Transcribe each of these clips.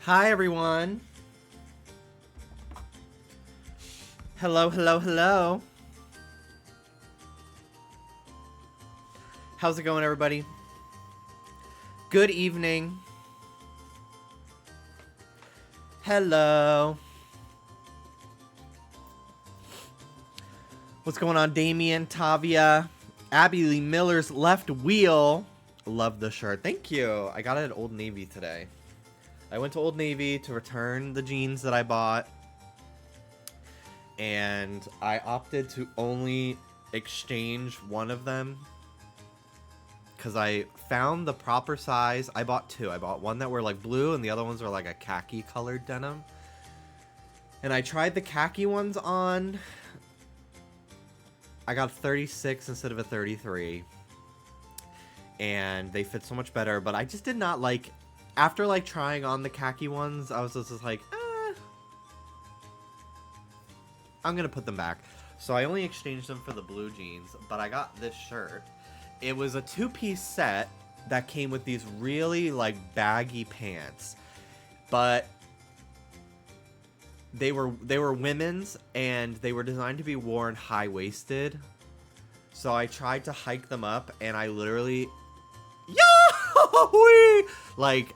Hi, everyone. Hello, hello, hello. How's it going, everybody? Good evening. Hello. What's going on, Damien, Tavia, Abby Lee Miller's Left Wheel? Love the shirt. Thank you. I got it at Old Navy today. I went to Old Navy to return the jeans that I bought, and I opted to only exchange one of them because I found the proper size. I bought two. I bought one that were like blue and the other ones were like a khaki colored denim. And I tried the khaki ones on. I got 36 instead of a 33. And they fit so much better, but I just did not like... After, like, trying on the khaki ones, I was just like, I'm gonna put them back. So I only exchanged them for the blue jeans, but I got this shirt. It was a two-piece set that came with these really, like, baggy pants. But they were women's, and they were designed to be worn high-waisted. So I tried to hike them up, and I literally... Like,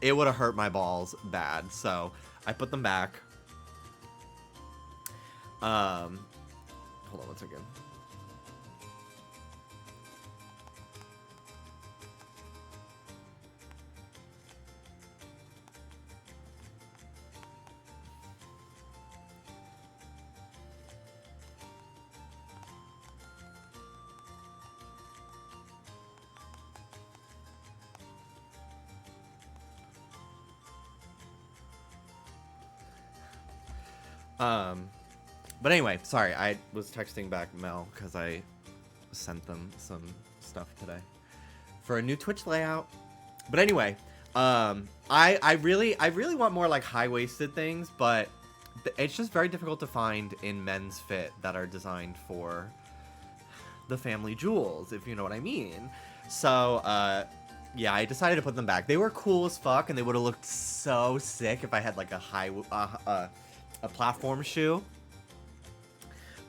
it would have hurt my balls bad, so I put them back. Hold on one second. But anyway, sorry, I was texting back Mel because I sent them some stuff today for a new Twitch layout. But anyway, I really want more like high-waisted things, but it's just very difficult to find in men's fit that are designed for the family jewels, if you know what I mean. So, yeah, I decided to put them back. They were cool as fuck, and they would have looked so sick if I had like a platform shoe.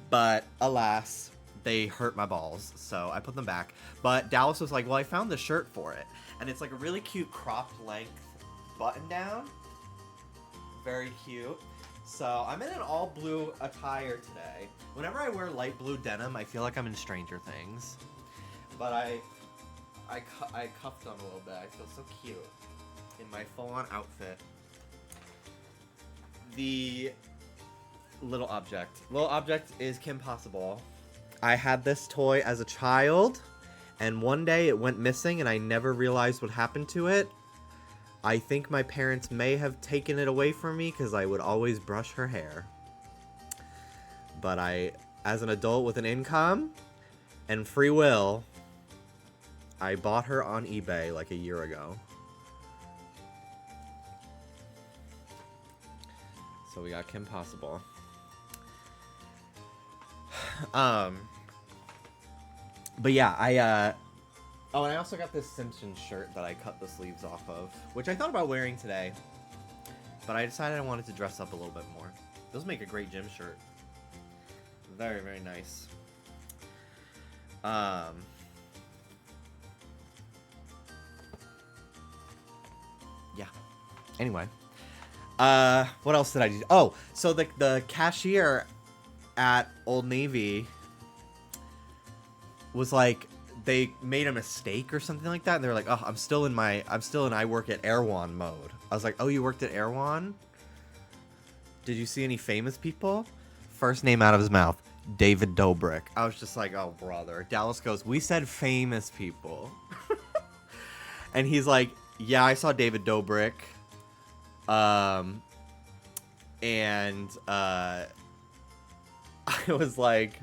But alas, they hurt my balls, so I put them back. But Dallas was like, well, I found the shirt for it. And it's like a really cute cropped length button down. Very cute. So I'm in an all blue attire today. Whenever I wear light blue denim, I feel like I'm in Stranger Things. But I cuffed them a little bit. I feel so cute in my full-on outfit. The little object is Kim Possible. I had this toy as a child, and one day it went missing and I never realized what happened to it. I think my parents may have taken it away from me because I would always brush her hair. But as an adult with an income and free will, I bought her on eBay like a year ago. So we got Kim Possible. But yeah, oh, and I also got this Simpsons shirt that I cut the sleeves off of, which I thought about wearing today, but I decided I wanted to dress up a little bit more. Those make a great gym shirt. Very, very nice. Yeah. Anyway. What else did I do? Oh, so the cashier at Old Navy was like, they made a mistake or something like that, and they were like, oh, I'm still in I work at Erewhon mode. I was like, oh, you worked at Erewhon? Did you see any famous people? First name out of his mouth, David Dobrik. I was just like, oh, brother. Dallas goes, we said famous people. And he's like, yeah, I saw David Dobrik. And I was like,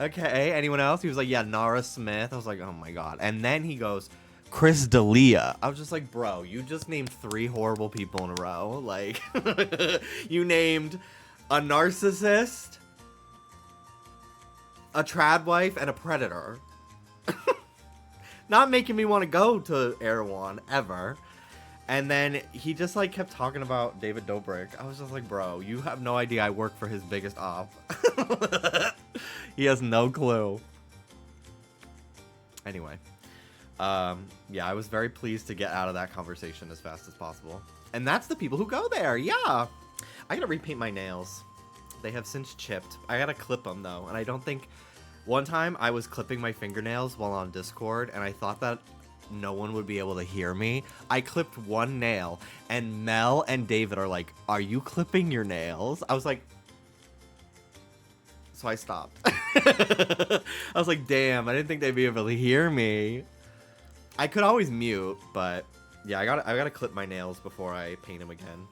okay, anyone else? He was like, yeah, Nara Smith. I was like, oh my god. And then he goes, Chris D'Elia. I was just like, bro, you just named 3 horrible people in a row. Like, you named a narcissist, a trad wife, and a predator. Not making me want to go to Erewhon ever. And then he just, like, kept talking about David Dobrik. I was just like, bro, you have no idea I work for his biggest op. He has no clue. Anyway. Yeah, I was very pleased to get out of that conversation as fast as possible. And that's the people who go there. Yeah. I gotta repaint my nails. They have since chipped. I gotta clip them, though. And I don't think... One time, I was clipping my fingernails while on Discord, and I thought that no one would be able to hear me. I clipped one nail, and Mel and David are like, are you clipping your nails? I was like... So I stopped. I was like, damn, I didn't think they'd be able to hear me. I could always mute, but... Yeah, I gotta clip my nails before I paint them again.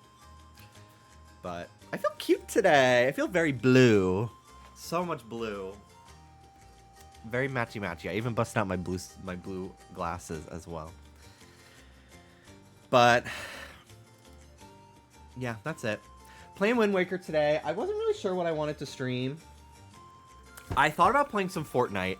But I feel cute today. I feel very blue. So much blue. Very matchy-matchy. I even busted out my blue glasses as well. But yeah, that's it. Playing Wind Waker today. I wasn't really sure what I wanted to stream. I thought about playing some Fortnite,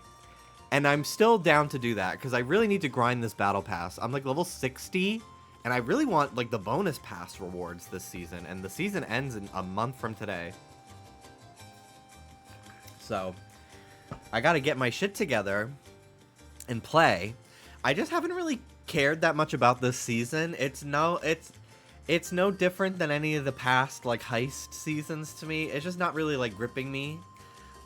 and I'm still down to do that because I really need to grind this battle pass. I'm like level 60, and I really want like the bonus pass rewards this season, and the season ends in a month from today. So I gotta get my shit together and play. I just haven't really cared that much about this season. It's no different than any of the past like heist seasons to me. It's just not really like gripping me.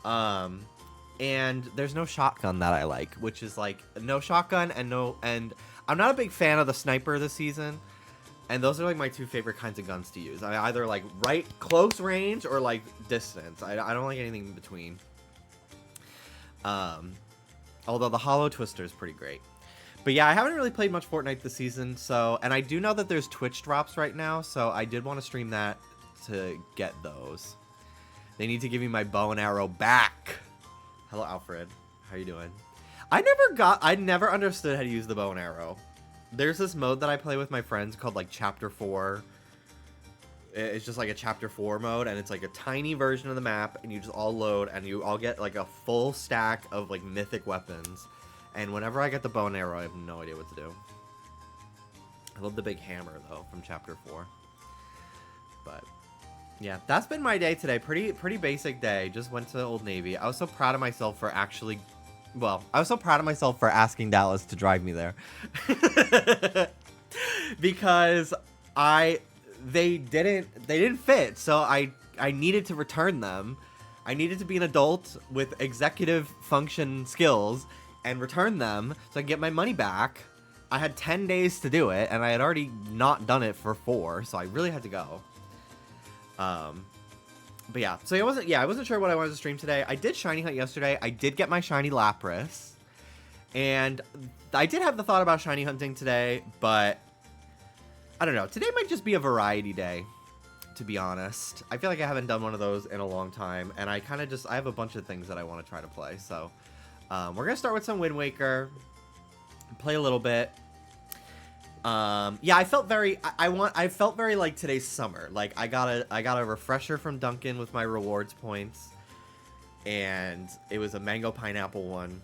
And there's no shotgun that I like, which is like no shotgun and I'm not a big fan of the sniper this season. And those are like my 2 favorite kinds of guns to use. I either like close range or like distance. I don't like anything in between. Although the Hollow Twister is pretty great. But yeah, I haven't really played much Fortnite this season, so... And I do know that there's Twitch drops right now, so I did want to stream that to get those. They need to give me my bow and arrow back! Hello, Alfred. How you doing? I never understood how to use the bow and arrow. There's this mode that I play with my friends called, like, Chapter 4. It's just like a Chapter 4 mode, and it's like a tiny version of the map, and you just all load, and you all get like a full stack of like mythic weapons. And whenever I get the bow and arrow, I have no idea what to do. I love the big hammer though from Chapter 4. But yeah, that's been my day today. Pretty basic day. Just went to Old Navy. I was so proud of myself for actually... Well, I was so proud of myself for asking Dallas to drive me there. Because they didn't fit, so I needed to return them. I needed to be an adult with executive function skills and return them so I can get my money back. I had 10 days to do it, and I had already not done it for 4, so I really had to go. But yeah, so I wasn't sure what I wanted to stream today. I did Shiny Hunt yesterday. I did get my Shiny Lapras, and I did have the thought about Shiny Hunting today, but I don't know. Today might just be a variety day, to be honest. I feel like I haven't done one of those in a long time, and I kind of just, I have a bunch of things that I want to try to play. So we're going to start with some Wind Waker, play a little bit. Yeah, I felt very, I felt very like today's summer. Like I got a refresher from Dunkin' with my rewards points, and it was a mango pineapple one,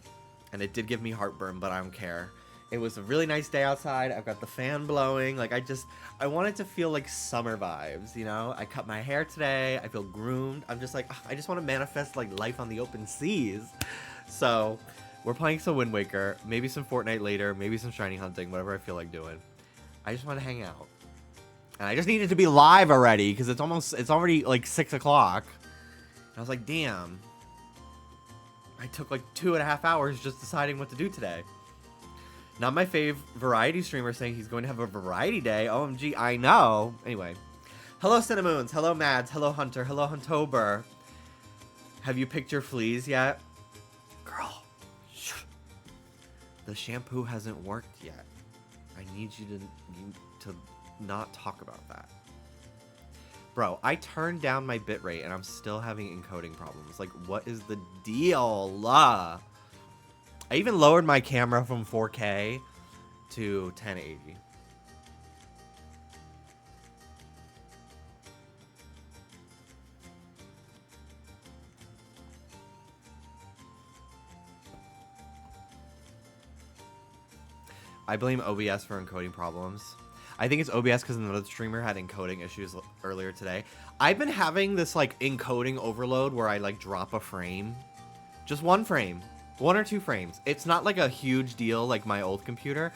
and it did give me heartburn, but I don't care. It was a really nice day outside. I've got the fan blowing. Like I wanted to feel like summer vibes, you know? I cut my hair today. I feel groomed. I'm just like, I just want to manifest like life on the open seas. So we're playing some Wind Waker, maybe some Fortnite later, maybe some shiny hunting, whatever I feel like doing. I just want to hang out. And I just needed to be live already because it's already like 6 o'clock. And I was like, damn. I took like 2.5 hours just deciding what to do today. Not my fave variety streamer saying he's going to have a variety day. OMG, I know. Anyway. Hello, Cinnamoons. Hello, Mads. Hello, Hunter. Hello, Huntober. Have you picked your fleas yet? Girl. Shh. The shampoo hasn't worked yet. I need you to not talk about that. Bro, I turned down my bitrate and I'm still having encoding problems. Like, what is the deal? I even lowered my camera from 4K to 1080. I blame OBS for encoding problems. I think it's OBS because another streamer had encoding issues earlier today. I've been having this like encoding overload where I like drop a frame. Just one frame. 1 or 2 frames. It's not like a huge deal like my old computer,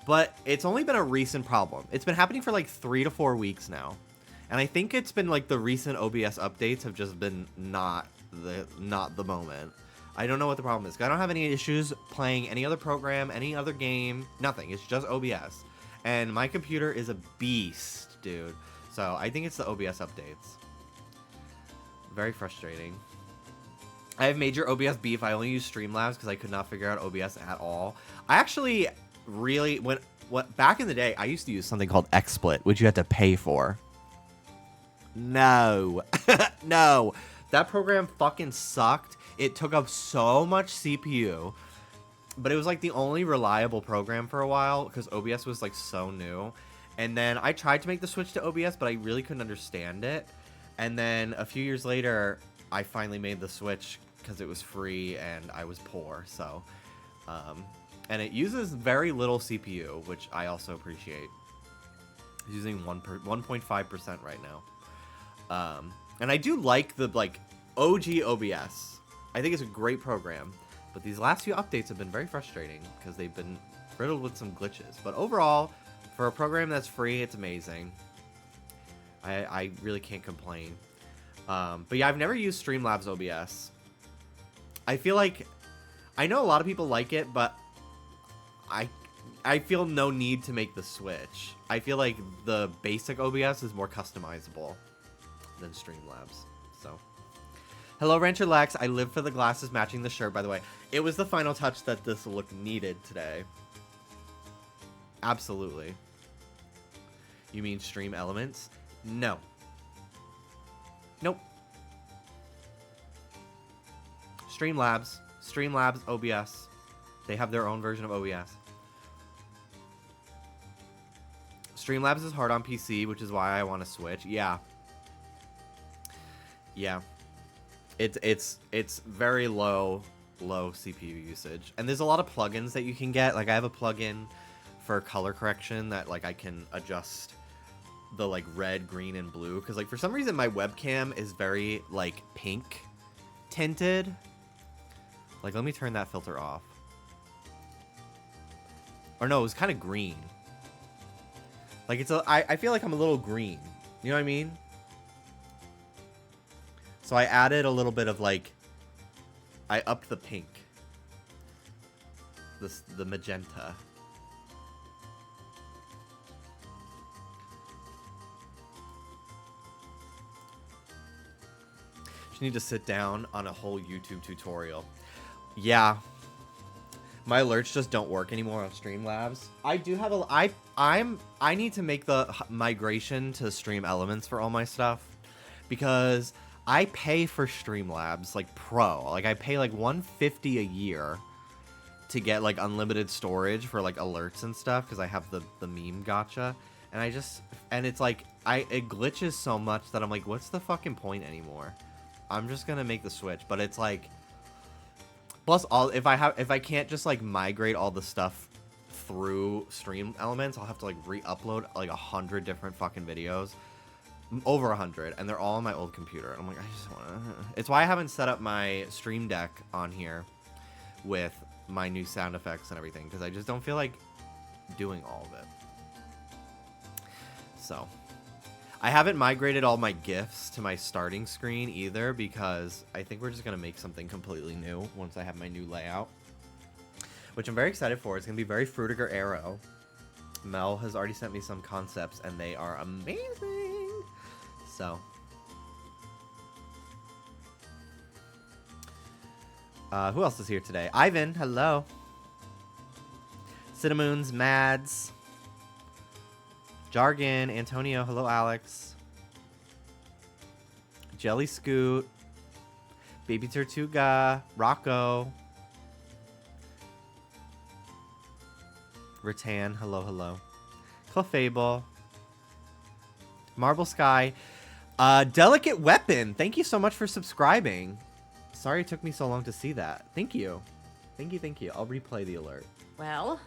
but it's only been a recent problem. It's been happening for like 3 to 4 weeks now. And I think it's been like the recent OBS updates have just been not the moment. I don't know what the problem is. I don't have any issues playing any other program, any other game, nothing. It's just OBS. And my computer is a beast, dude. So I think it's the OBS updates. Very frustrating. I have major OBS beef. I only use Streamlabs because I could not figure out OBS at all. I actually really back in the day, I used to use something called XSplit, which you had to pay for. No. No. That program fucking sucked. It took up so much CPU, but it was like the only reliable program for a while because OBS was like so new. And then I tried to make the switch to OBS, but I really couldn't understand it. And then a few years later, I finally made the switch because it was free and I was poor. So, and it uses very little CPU, which I also appreciate. It's using 1.5% right now. And I do like the OG OBS. I think it's a great program, but these last few updates have been very frustrating because they've been riddled with some glitches. But overall, for a program that's free, it's amazing. I really can't complain. But yeah, I've never used Streamlabs OBS. I feel like, I know a lot of people like it, but I feel no need to make the switch. I feel like the basic OBS is more customizable than Streamlabs. So, hello Rancher Lex. I live for the glasses matching the shirt, by the way. It was the final touch that this look needed today. Absolutely. You mean Stream Elements? No. Nope. Streamlabs, OBS. They have their own version of OBS. Streamlabs is hard on PC, which is why I want to switch. Yeah. Yeah. It's very low CPU usage. And there's a lot of plugins that you can get. Like I have a plugin for color correction that like I can adjust the like red, green, and blue. Because like for some reason my webcam is very like pink tinted. Like let me turn that filter off. Or no, it was kind of green. Like I feel like I'm a little green. You know what I mean? So I added a little bit of like, I upped the pink. The magenta. Just need to sit down on a whole YouTube tutorial. Yeah. My alerts just don't work anymore on Streamlabs. I do have a I need to make the migration to Stream Elements for all my stuff because I pay for Streamlabs like Pro. Like I pay like $150 a year to get like unlimited storage for like alerts and stuff because I have the meme gotcha. And it's like it glitches so much that I'm like, what's the fucking point anymore? I'm just gonna make the switch, but it's like plus if I can't just like migrate all the stuff through Stream Elements, I'll have to like re-upload like 100 different fucking videos, over 100, and they're all on my old computer. I'm like, I just want to. It's why I haven't set up my Stream Deck on here with my new sound effects and everything because I just don't feel like doing all of it. So, I haven't migrated all my GIFs to my starting screen either because I think we're just going to make something completely new once I have my new layout, which I'm very excited for. It's going to be very Frutiger Arrow. Mel has already sent me some concepts and they are amazing. So, who else is here today? Ivan, hello. Cinnamoons, Mads. Jargon, Antonio, hello Alex. Jelly Scoot, Baby Tortuga, Rocco. Rattan, hello, hello. Clefable. Marble Sky. Delicate Weapon, thank you so much for subscribing. Sorry it took me so long to see that. Thank you. Thank you, thank you. I'll replay the alert. Well,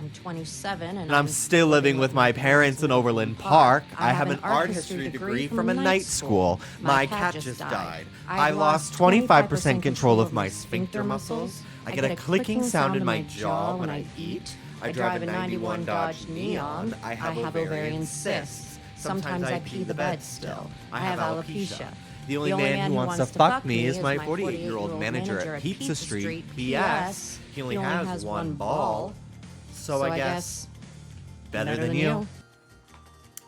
I'm 27 and I'm still living with my parents in Overland Park. I have an art history degree from a night school. My cat just died. I lost 25% control of my sphincter muscles. I get a clicking sound in my jaw when I eat. I drive a 91 Dodge Neon. I have ovarian cysts. Sometimes I pee the bed still. I have alopecia. The only man who wants to fuck me is my 48-year-old manager at Pizza Street. P.S. He only has one ball. So I guess better than you.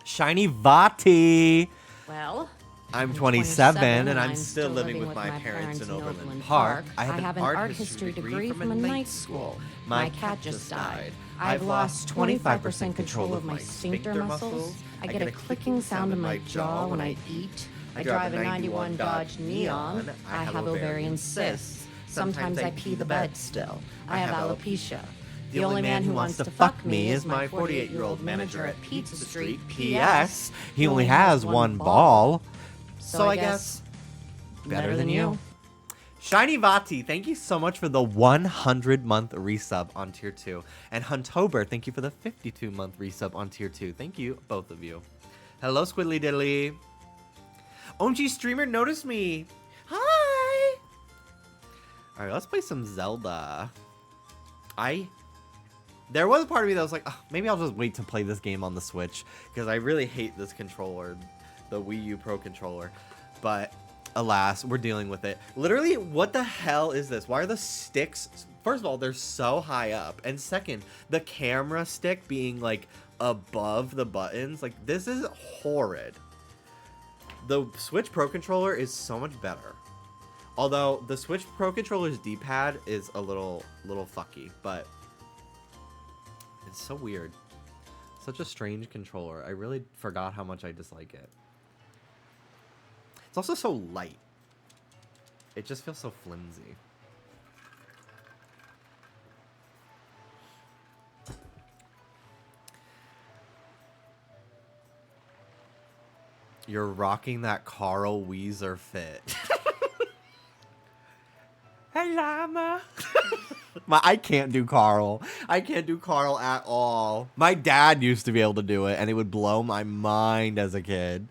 Shiny Vati. Well, I'm 27 and I'm still living with my parents in Overland Park. I have an art history degree from a night school. My cat just died. I've lost 25% control of my sphincter muscles. I get a clicking sound in my jaw when I eat. I drive a 91 Dodge Neon. I have ovarian cysts. Sometimes I pee the bed still. I have alopecia. The only man who wants to fuck me is my 48-year-old manager at Pizza Street. P.S. He only has one ball. So I guess better than you. Shiny Vati, thank you so much for the 100-month resub on Tier 2. And Huntober, thank you for the 52-month resub on Tier 2. Thank you, both of you. Hello, Squiddly Diddly. OMG Streamer noticed me. Hi. All right, let's play some Zelda. There was a part of me that was like, oh, maybe I'll just wait to play this game on the Switch because I really hate this controller, the Wii U Pro controller. But alas, we're dealing with it. Literally, what the hell is this? Why are the sticks... First of all, they're so high up. And second, the camera stick being like above the buttons. Like, this is horrid. The Switch Pro controller is so much better. Although, the Switch Pro controller's D-pad is a little fucky, but... It's so weird. Such a strange controller. I really forgot how much I dislike it. It's also so light. It just feels so flimsy. You're rocking that Carl Weezer fit. Hey, llama. I can't do Carl. I can't do Carl at all. My dad used to be able to do it, and it would blow my mind as a kid.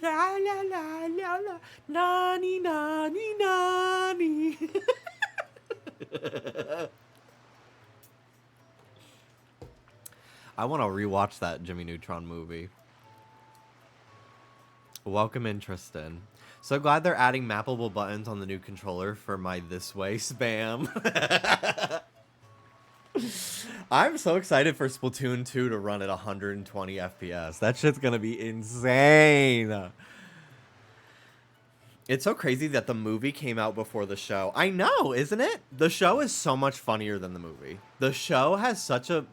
La la la la la, nani nani nani. I want to rewatch that Jimmy Neutron movie. Welcome in, Tristan. So glad they're adding mappable buttons on the new controller for my this way spam. I'm so excited for Splatoon 2 to run at 120 FPS. That shit's gonna be insane. It's so crazy that the movie came out before the show. I know, isn't it? The show is so much funnier than the movie. The show has such a,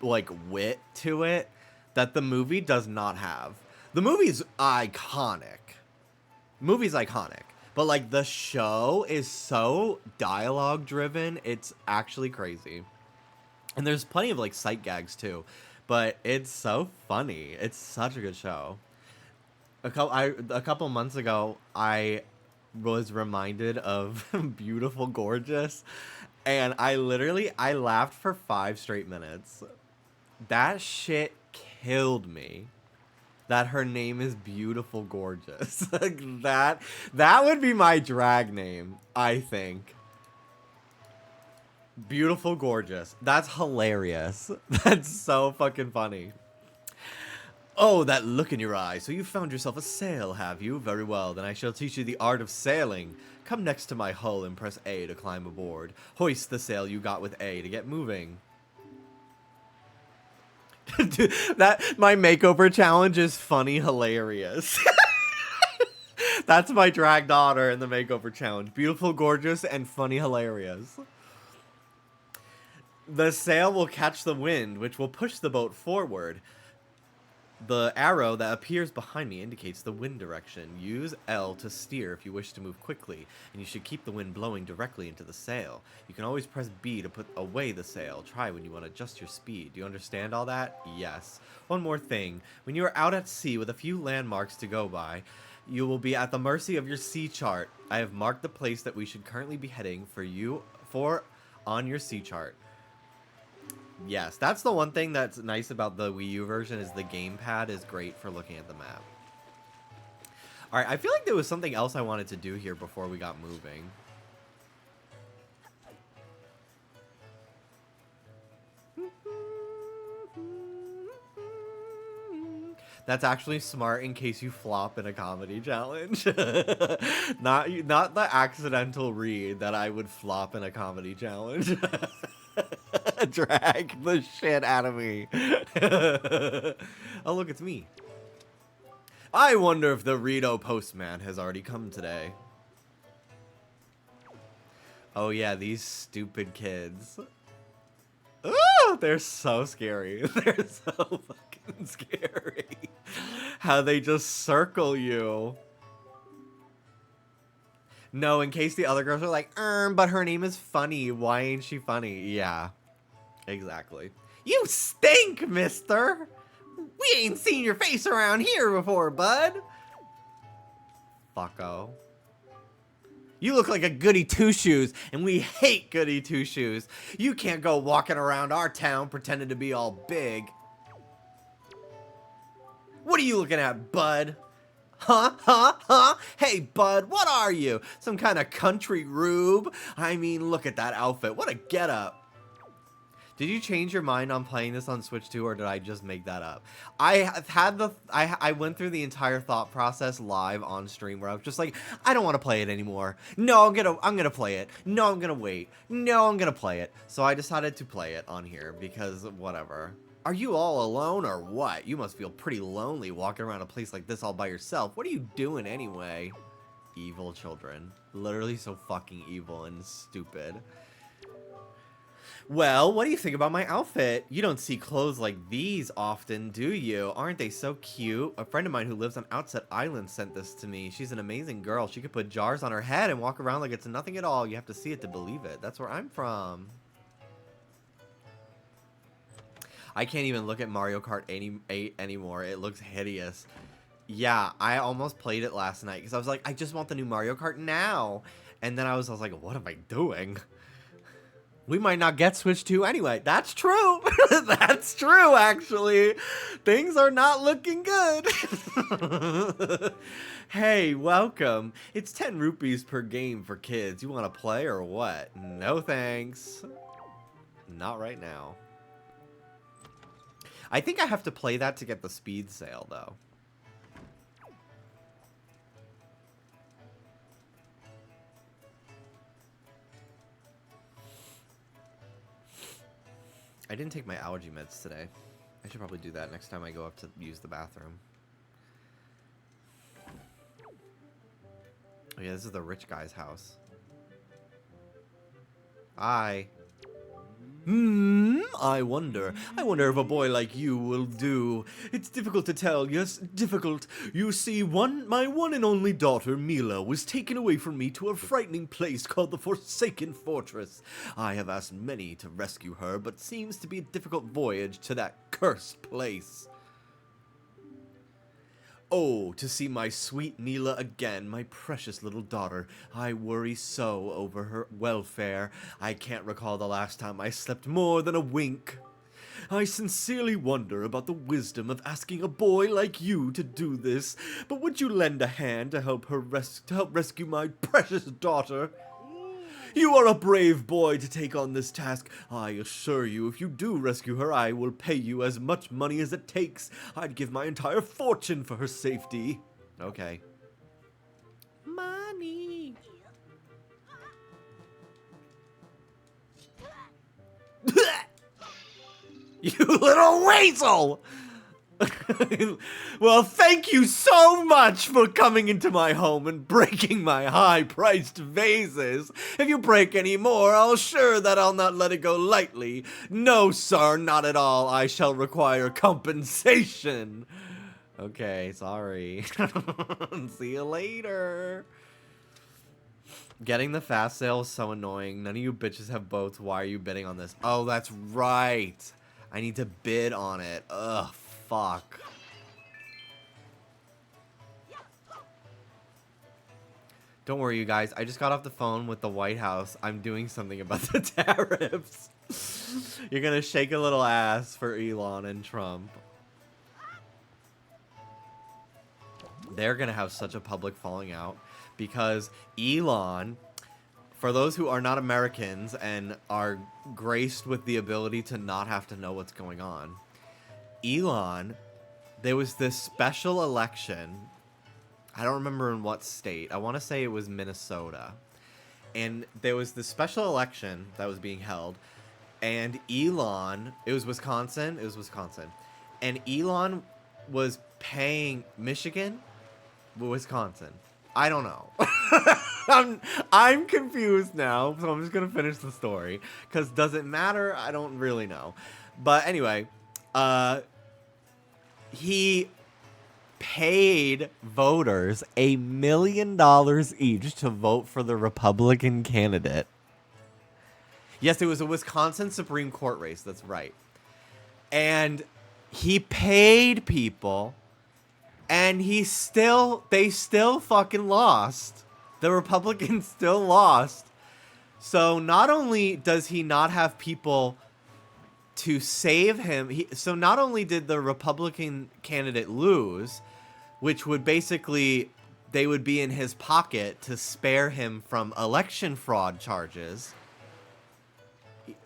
like, wit to it that the movie does not have. The movie's iconic. Movie's iconic. But, like, the show is so dialogue-driven, it's actually crazy. And there's plenty of, like, sight gags, too. But it's so funny. It's such a good show. A couple months ago, I was reminded of Beautiful Gorgeous, and I laughed for 5 straight minutes. That shit killed me. That her name is Beautiful Gorgeous. Like, that would be my drag name, I think. Beautiful Gorgeous. That's hilarious. That's so fucking funny. Oh, that look in your eye. So you found yourself a sail, have you? Very well, then I shall teach you the art of sailing. Come next to my hull and press A to climb aboard. Hoist the sail you got with A to get moving. Dude, my makeover challenge is funny, hilarious. That's my drag daughter in the makeover challenge. Beautiful, gorgeous, and funny, hilarious. The sail will catch the wind, which will push the boat forward. The arrow that appears behind me indicates the wind direction. Use L to steer if you wish to move quickly, and you should keep the wind blowing directly into the sail. You can always press B to put away the sail. Try when you want to adjust your speed. Do you understand all that? Yes. One more thing. When you are out at sea with a few landmarks to go by, you will be at the mercy of your sea chart. I have marked the place that we should currently be heading for on your sea chart. Yes, that's the one thing that's nice about the Wii U version is the gamepad is great for looking at the map. Alright, I feel like there was something else I wanted to do here before we got moving. That's actually smart in case you flop in a comedy challenge. Not the accidental read that I would flop in a comedy challenge. Drag the shit out of me. Oh, look, it's me. I wonder if the Rito postman has already come today. Oh yeah, these stupid kids. Oh, they're so scary. They're so fucking scary. How they just circle you. No, in case the other girls are like, but her name is funny. Why ain't she funny? Yeah, exactly. You stink, mister. We ain't seen your face around here before, bud. Fucko. You look like a goody two-shoes, and we hate goody two-shoes. You can't go walking around our town pretending to be all big. What are you looking at, bud? Huh? Hey, bud, what are you? Some kind of country rube? I mean, look at that outfit. What a getup. Did you change your mind on playing this on Switch 2, or did I just make that up? I went through the entire thought process live on stream where I was just like, I don't want to play it anymore. No, I'm gonna play it. No, I'm gonna wait. No, I'm gonna play it. So I decided to play it on here because whatever. Are you all alone or what? You must feel pretty lonely walking around a place like this all by yourself. What are you doing anyway? Evil children. Literally so fucking evil and stupid. Well, what do you think about my outfit? You don't see clothes like these often, do you? Aren't they so cute? A friend of mine who lives on Outset Island sent this to me. She's an amazing girl. She could put jars on her head and walk around like it's nothing at all. You have to see it to believe it. That's where I'm from. I can't even look at Mario Kart 8 anymore. It looks hideous. Yeah, I almost played it last night because I was like, I just want the new Mario Kart now. And then I was like, what am I doing? We might not get Switch 2 anyway. That's true. That's true, actually. Things are not looking good. Hey, welcome. It's 10 rupees per game for kids. You want to play or what? No thanks. Not right now. I think I have to play that to get the speed sale, though. I didn't take my allergy meds today. I should probably do that next time I go up to use the bathroom. Oh yeah, this is the rich guy's house. Hi. I wonder if a boy like you will do. It's difficult to tell, yes, difficult. You see, my one and only daughter, Mila, was taken away from me to a frightening place called the Forsaken Fortress. I have asked many to rescue her, but seems to be a difficult voyage to that cursed place. Oh, to see my sweet Mila again, my precious little daughter. I worry so over her welfare. I can't recall the last time I slept more than a wink. I sincerely wonder about the wisdom of asking a boy like you to do this, but would you lend a hand to help rescue my precious daughter? You are a brave boy to take on this task. I assure you, if you do rescue her, I will pay you as much money as it takes. I'd give my entire fortune for her safety. Okay. Money. You little weasel! Well, thank you so much for coming into my home and breaking my high-priced vases. If you break any more, I'll sure that I'll not let it go lightly. No, sir, not at all. I shall require compensation. Okay, sorry. See you later. Getting the fast sale is so annoying. None of you bitches have boats. Why are you bidding on this? Oh, that's right. I need to bid on it. Ugh. Fuck. Don't worry, you guys. I just got off the phone with the White House. I'm doing something about the tariffs. You're gonna shake a little ass for Elon and Trump. They're gonna have such a public falling out because Elon, for those who are not Americans and are graced with the ability to not have to know what's going on, Elon, there was this special election. I don't remember in what state. I want to say it was Minnesota. And there was this special election that was being held. And Elon, it was Wisconsin. And Elon was paying Michigan, Wisconsin. I don't know. I'm confused now. So I'm just going to finish the story. Because does it matter? I don't really know. But anyway, he paid voters $1 million each to vote for the Republican candidate. Yes, it was a Wisconsin Supreme Court race. That's right. And he paid people, and they still fucking lost. The Republicans still lost. So not only does he not have people to save him, so not only did the Republican candidate lose, which would basically, they would be in his pocket to spare him from election fraud charges,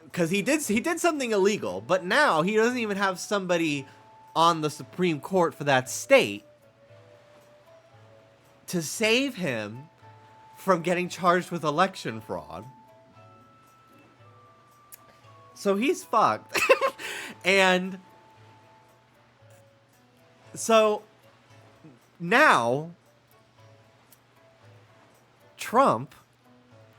because he did something illegal, but now he doesn't even have somebody on the Supreme Court for that state to save him from getting charged with election fraud. So he's fucked. And so now Trump,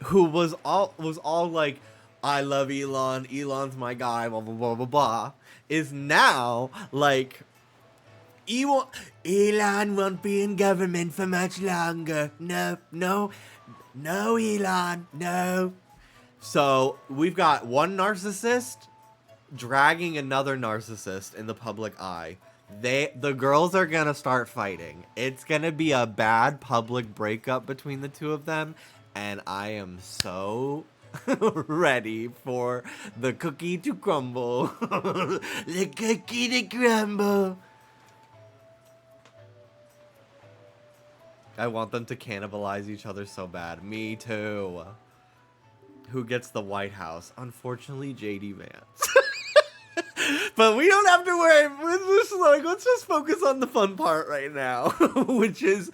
who was all like, I love Elon, Elon's my guy, blah blah blah blah blah, is now like, Elon won't be in government for much longer. No, Elon, no. So we've got one narcissist dragging another narcissist in the public eye. The girls are gonna start fighting. It's gonna be a bad public breakup between the two of them, and I am so ready for the cookie to crumble. The cookie to crumble. I want them to cannibalize each other so bad. Me too. Who gets the White House? Unfortunately, JD Vance. But we don't have to worry. Let's just focus on the fun part right now, which is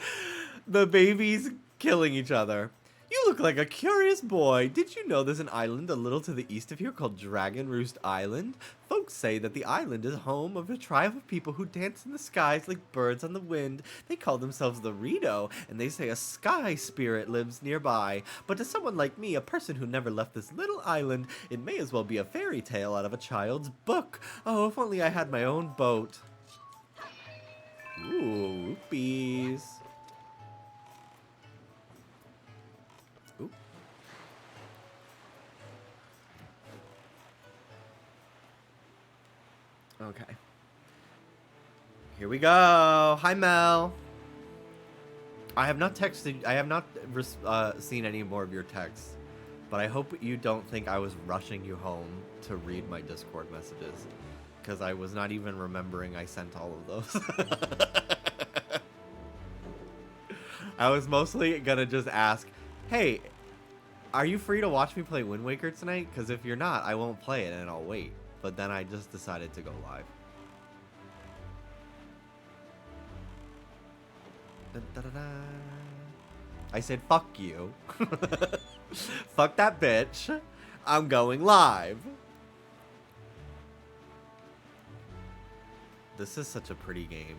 the babies killing each other. You look like a curious boy. Did you know there's an island a little to the east of here called Dragon Roost Island? Folks say that the island is home of a tribe of people who dance in the skies like birds on the wind. They call themselves the Rito, and they say a sky spirit lives nearby. But to someone like me, a person who never left this little island, it may as well be a fairy tale out of a child's book. Oh, if only I had my own boat. Ooh, rupees. Ooh. Okay. Here we go. Hi, Mel. I have not texted. I have not seen any more of your texts, but I hope you don't think I was rushing you home to read my Discord messages, because I was not even remembering I sent all of those. I was mostly gonna just ask, hey, are you free to watch me play Wind Waker tonight? Because if you're not, I won't play it and I'll wait. But then I just decided to go live. Dun, dun, dun, dun. I said, fuck you. Fuck that bitch. I'm going live. This is such a pretty game.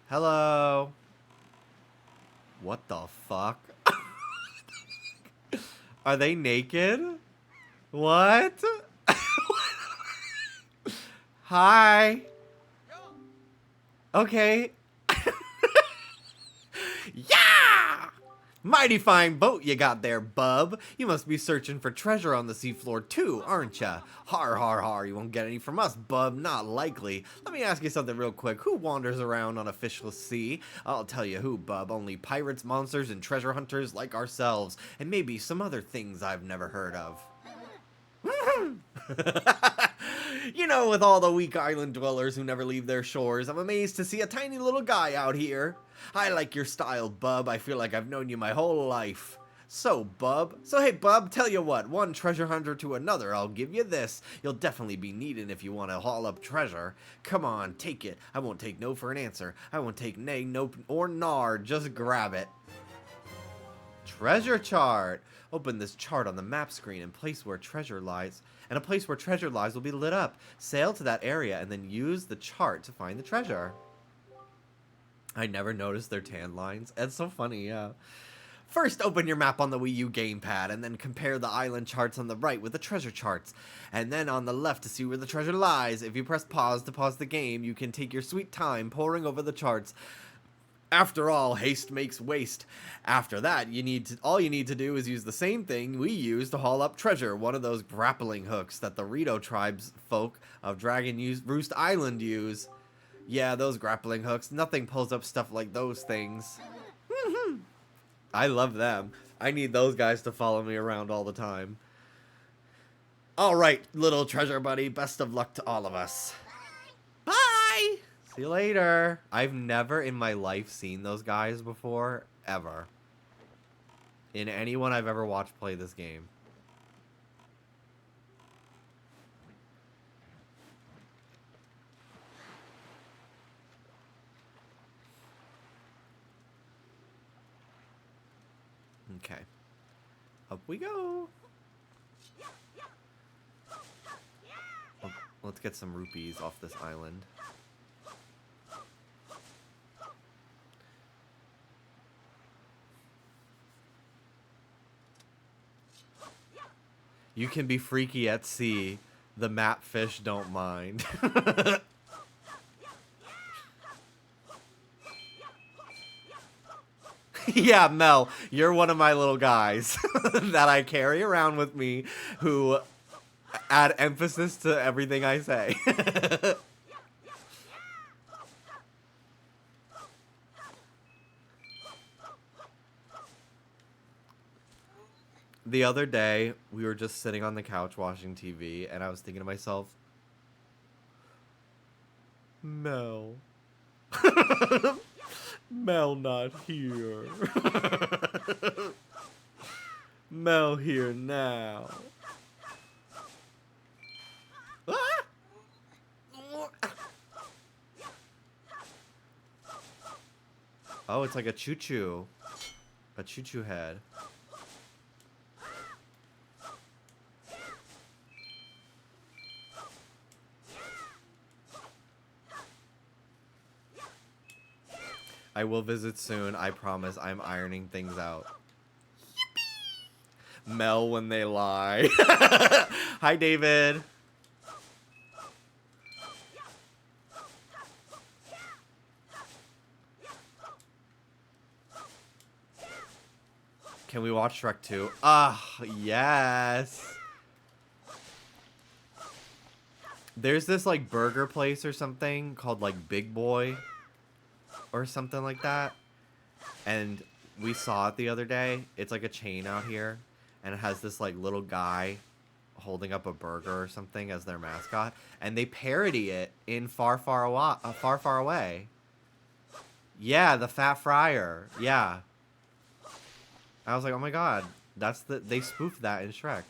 Hello. What the fuck? Are they naked? What? Hi. Okay. Yeah! Mighty fine boat you got there, bub. You must be searching for treasure on the seafloor too, aren't ya? Har har har, you won't get any from us, bub. Not likely. Let me ask you something real quick. Who wanders around on a fishless sea? I'll tell you who, bub. Only pirates, monsters, and treasure hunters like ourselves. And maybe some other things I've never heard of. You know, with all the weak island dwellers who never leave their shores, I'm amazed to see a tiny little guy out here. I like your style, bub. I feel like I've known you my whole life. So, hey, bub, tell you what, one treasure hunter to another, I'll give you this. You'll definitely be needing if you want to haul up treasure. Come on, take it. I won't take no for an answer. I won't take nay, nope, or nar. Just grab it. Treasure chart. Open this chart on the map screen and place where treasure lies. And a place where treasure lies will be lit up. Sail to that area and then use the chart to find the treasure. I never noticed their tan lines. It's so funny, yeah. First, open your map on the Wii U gamepad and then compare the island charts on the right with the treasure charts. And then on the left to see where the treasure lies. If you press pause to pause the game, you can take your sweet time poring over the charts. After all, haste makes waste. After that, all you need to do is use the same thing we use to haul up treasure, one of those grappling hooks that the Rito tribes folk of Dragon Roost Island use. Yeah, those grappling hooks. Nothing pulls up stuff like those things. I love them. I need those guys to follow me around all the time. Alright, little treasure buddy, best of luck to all of us. Bye! See you later. I've never in my life seen those guys before, ever. In anyone I've ever watched play this game. Okay. Up we go. Let's get some rupees off this island. You can be freaky at sea. The map fish don't mind. Yeah, Mel, you're one of my little guys that I carry around with me who add emphasis to everything I say. The other day, we were just sitting on the couch watching TV, and I was thinking to myself, Mel. Mel not here. Mel here now. Ah! Oh, it's like a choo-choo. A choo-choo head. I will visit soon. I promise. I'm ironing things out. Yippee! Mel when they lie. Hi, David. Can we watch Shrek 2? Ah, yes. There's this like burger place or something called like Big Boy or something like that. And we saw it the other day. It's like a chain out here. And it has this like little guy holding up a burger or something as their mascot. And they parody it in Far Far Away. Far Far Away. Yeah, the Fat Fryer. Yeah. I was like, oh my god, they spoofed that in Shrek.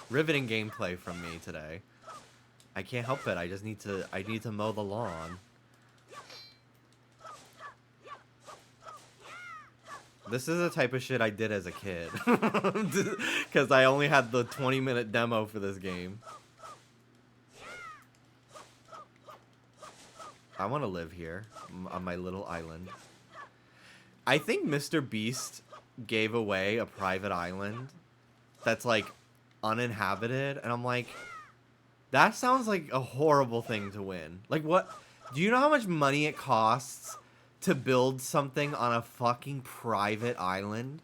Riveting gameplay from me today. I can't help it. I need to mow the lawn. This is the type of shit I did as a kid. Because I only had the 20-minute demo for this game. I want to live here on my little island. I think Mr. Beast gave away a private island that's like uninhabited, and I'm like, that sounds like a horrible thing to win. Like, what? Do you know how much money it costs to build something on a fucking private island?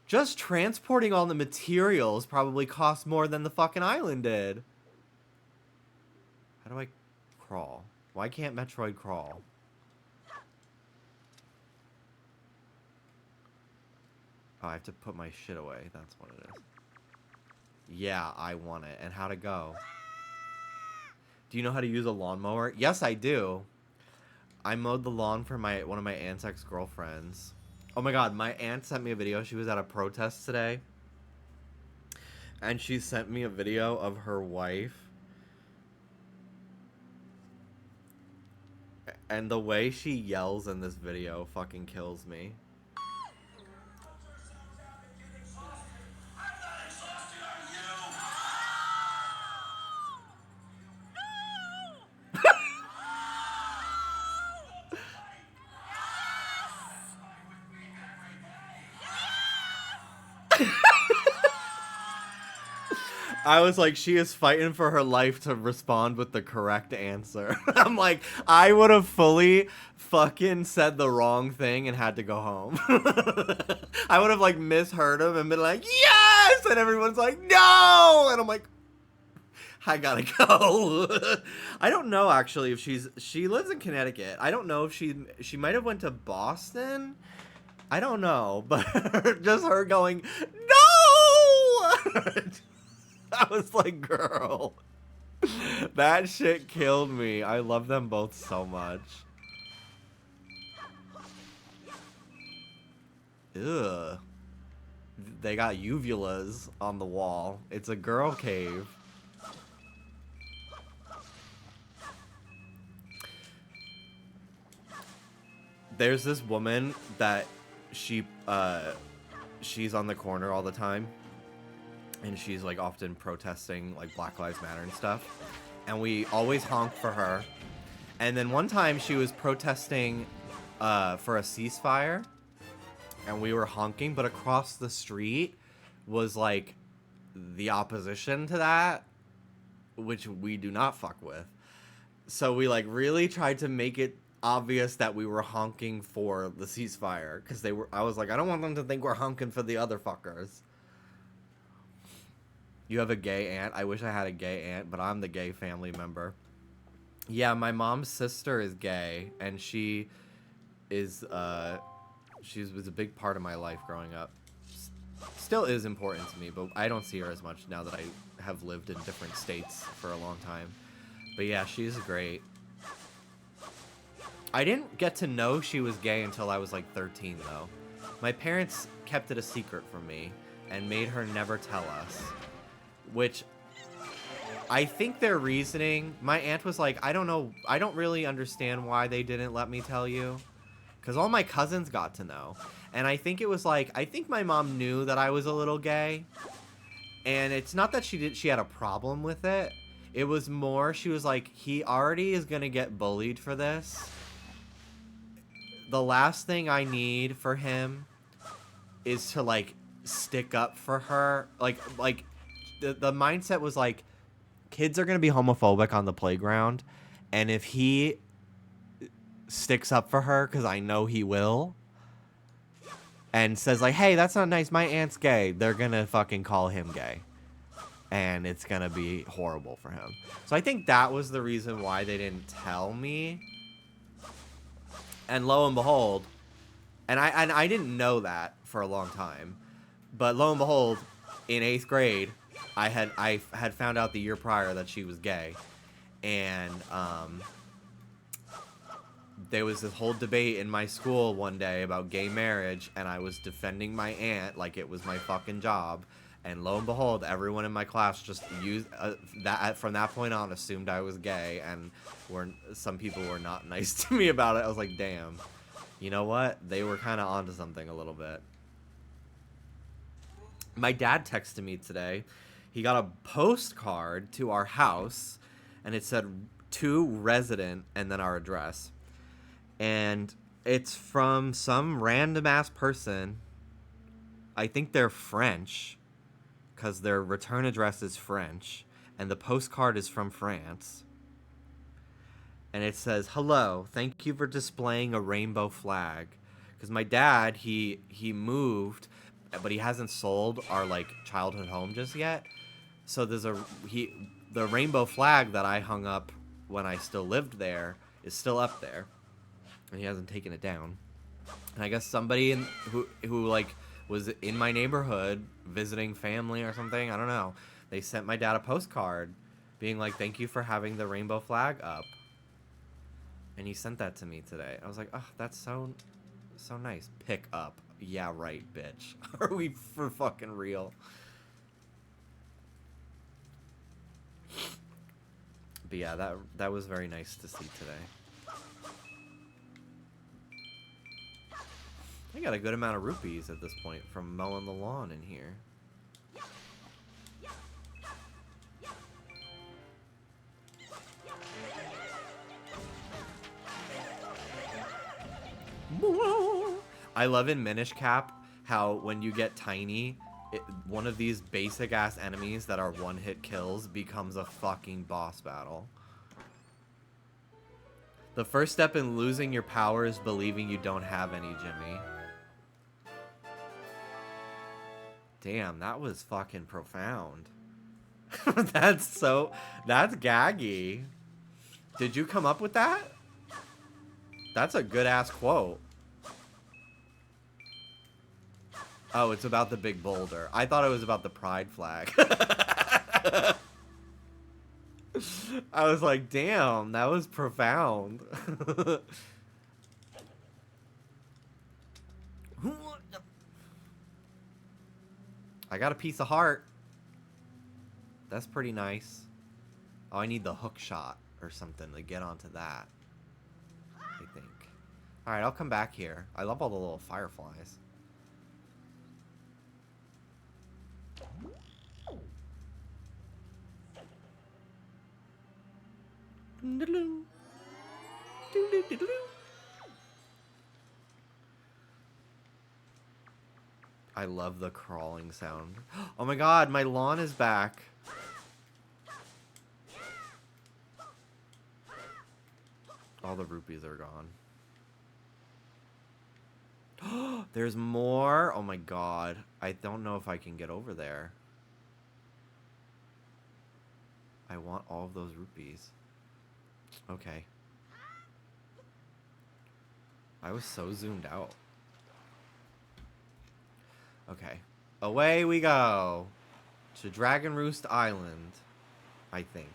Just transporting all the materials probably cost more than the fucking island did. How do I crawl? Why can't Metroid crawl? Oh, I have to put my shit away. That's what it is. Yeah, I want it. And how to go? Do you know how to use a lawnmower? Yes, I do. I mowed the lawn for one of my aunt's ex-girlfriends. Oh my god, my aunt sent me a video. She was at a protest today. And she sent me a video of her wife. And the way she yells in this video fucking kills me. I was like, she is fighting for her life to respond with the correct answer. I'm like, I would have fully fucking said the wrong thing and had to go home. I would have like misheard him and been like, yes! And everyone's like, no! And I'm like, I gotta go. I don't know actually if she lives in Connecticut. I don't know if she might have went to Boston. I don't know, but just her going, no! I was like, girl, that shit killed me. I love them both so much. Ugh. They got uvulas on the wall. It's a girl cave. There's this woman that she's on the corner all the time. And she's like often protesting like Black Lives Matter and stuff. And we always honk for her. And then one time she was protesting for a ceasefire. And we were honking, but across the street was like the opposition to that, which we do not fuck with. So we like really tried to make it obvious that we were honking for the ceasefire. Because I was like, I don't want them to think we're honking for the other fuckers. You have a gay aunt? I wish I had a gay aunt, but I'm the gay family member. Yeah, my mom's sister is gay, and she was a big part of my life growing up. Still is important to me, but I don't see her as much now that I have lived in different states for a long time. But yeah, she's great. I didn't get to know she was gay until I was like 13, though. My parents kept it a secret from me and made her never tell us, which I think their reasoning, my aunt was like, I don't know, I don't really understand why they didn't let me tell you, because all my cousins got to know. And I think it was like, I think my mom knew that I was a little gay, and it's not that she had a problem with it. It was more, she was like, he already is going to get bullied for this. The last thing I need for him is to, like, stick up for her. Like the mindset was like, kids are going to be homophobic on the playground, and if he sticks up for her, because I know he will, and says like, hey, that's not nice, my aunt's gay, they're going to fucking call him gay. And it's going to be horrible for him. So I think that was the reason why they didn't tell me. And lo and behold, and I didn't know that for a long time, but lo and behold, in 8th grade, I had found out the year prior that she was gay, and there was this whole debate in my school one day about gay marriage, and I was defending my aunt like it was my fucking job, and lo and behold, everyone in my class just used that from that point on assumed I was gay, and some people were not nice to me about it. I was like, damn, you know what? They were kind of onto something a little bit. My dad texted me today. He got a postcard to our house, and it said to resident and then our address. And it's from some random ass person. I think they're French, because their return address is French, and the postcard is from France. And it says, hello, thank you for displaying a rainbow flag. Because my dad, he moved, but he hasn't sold our, like, childhood home just yet. So there's the rainbow flag that I hung up when I still lived there is still up there, and he hasn't taken it down. And I guess somebody who like was in my neighborhood visiting family or something, I don't know, they sent my dad a postcard being like, thank you for having the rainbow flag up. And he sent that to me today. I was like, oh, that's so nice. Pick up. Yeah, right, bitch. Are we for fucking real? But yeah, that was very nice to see today. I got a good amount of rupees at this point from mowing the lawn in here. I love in Minish Cap how when you get tiny, one of these basic ass enemies that are one-hit kills becomes a fucking boss battle. The first step in losing your power is believing you don't have any, Jimmy. Damn, that was fucking profound. That's gaggy. Did you come up with that? That's a good ass quote. Oh, it's about the big boulder. I thought it was about the pride flag. I was like, damn, that was profound. I got a piece of heart. That's pretty nice. Oh, I need the hook shot or something to get onto that, I think. Alright, I'll come back here. I love all the little fireflies. I love the crawling sound. Oh my god, my lawn is back. All the rupees are gone. There's more? Oh my god. I don't know if I can get over there. I want all of those rupees. Okay. I was so zoomed out. Okay. Away we go. To Dragon Roost Island, I think.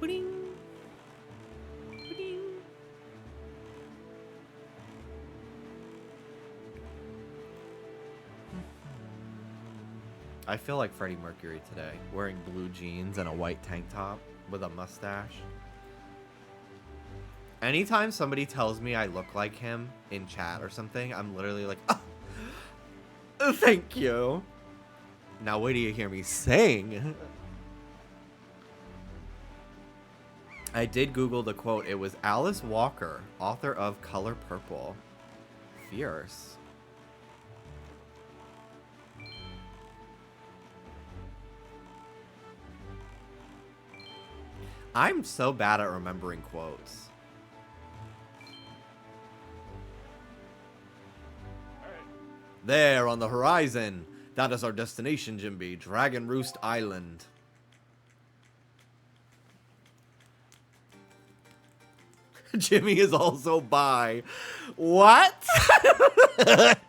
Ba-ding. Ba-ding. I feel like Freddie Mercury today, wearing blue jeans and a white tank top with a mustache. Anytime somebody tells me I look like him in chat or something, I'm literally like, oh, thank you. Now wait till you hear me sing. I did Google the quote. It was Alice Walker, author of Color Purple. Fierce. I'm so bad at remembering quotes. There on the horizon. That is our destination, Jimby. Dragon Roost Island. Jimmy is also bi. What? That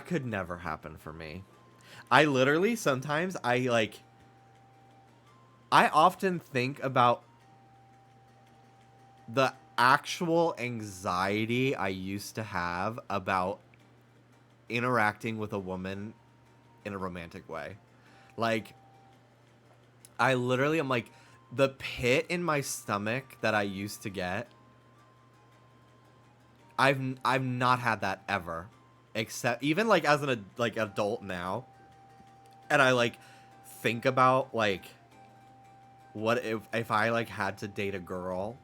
could never happen for me. I literally, sometimes, I often think about the actual anxiety I used to have about interacting with a woman in a romantic way. Like, I literally am like, the pit in my stomach that I used to get, I've not had that ever. Except, even, like, as an adult now, and I, like, think about, like, what if I, like, had to date a girl,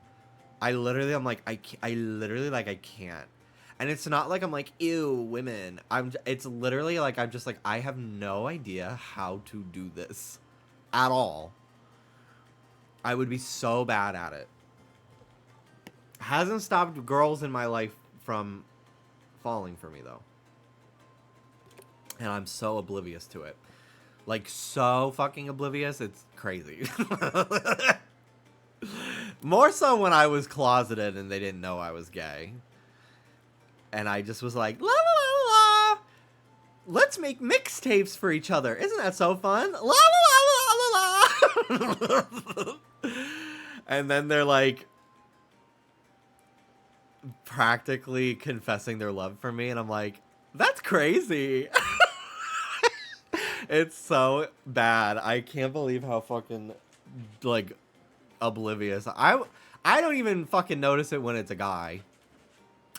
I literally, I'm like, I literally, like, I can't. And it's not like I'm like, ew, women. It's literally, like, I'm just like, I have no idea how to do this at all. I would be so bad at it. Hasn't stopped girls in my life from falling for me, though. And I'm so oblivious to it. Like, so fucking oblivious, it's crazy. More so when I was closeted and they didn't know I was gay. And I just was like, la la la la, let's make mixtapes for each other. Isn't that so fun? La la la la la la. And then they're like, practically confessing their love for me. And I'm like, that's crazy. It's so bad. I can't believe how fucking, like, oblivious. I don't even fucking notice it when it's a guy.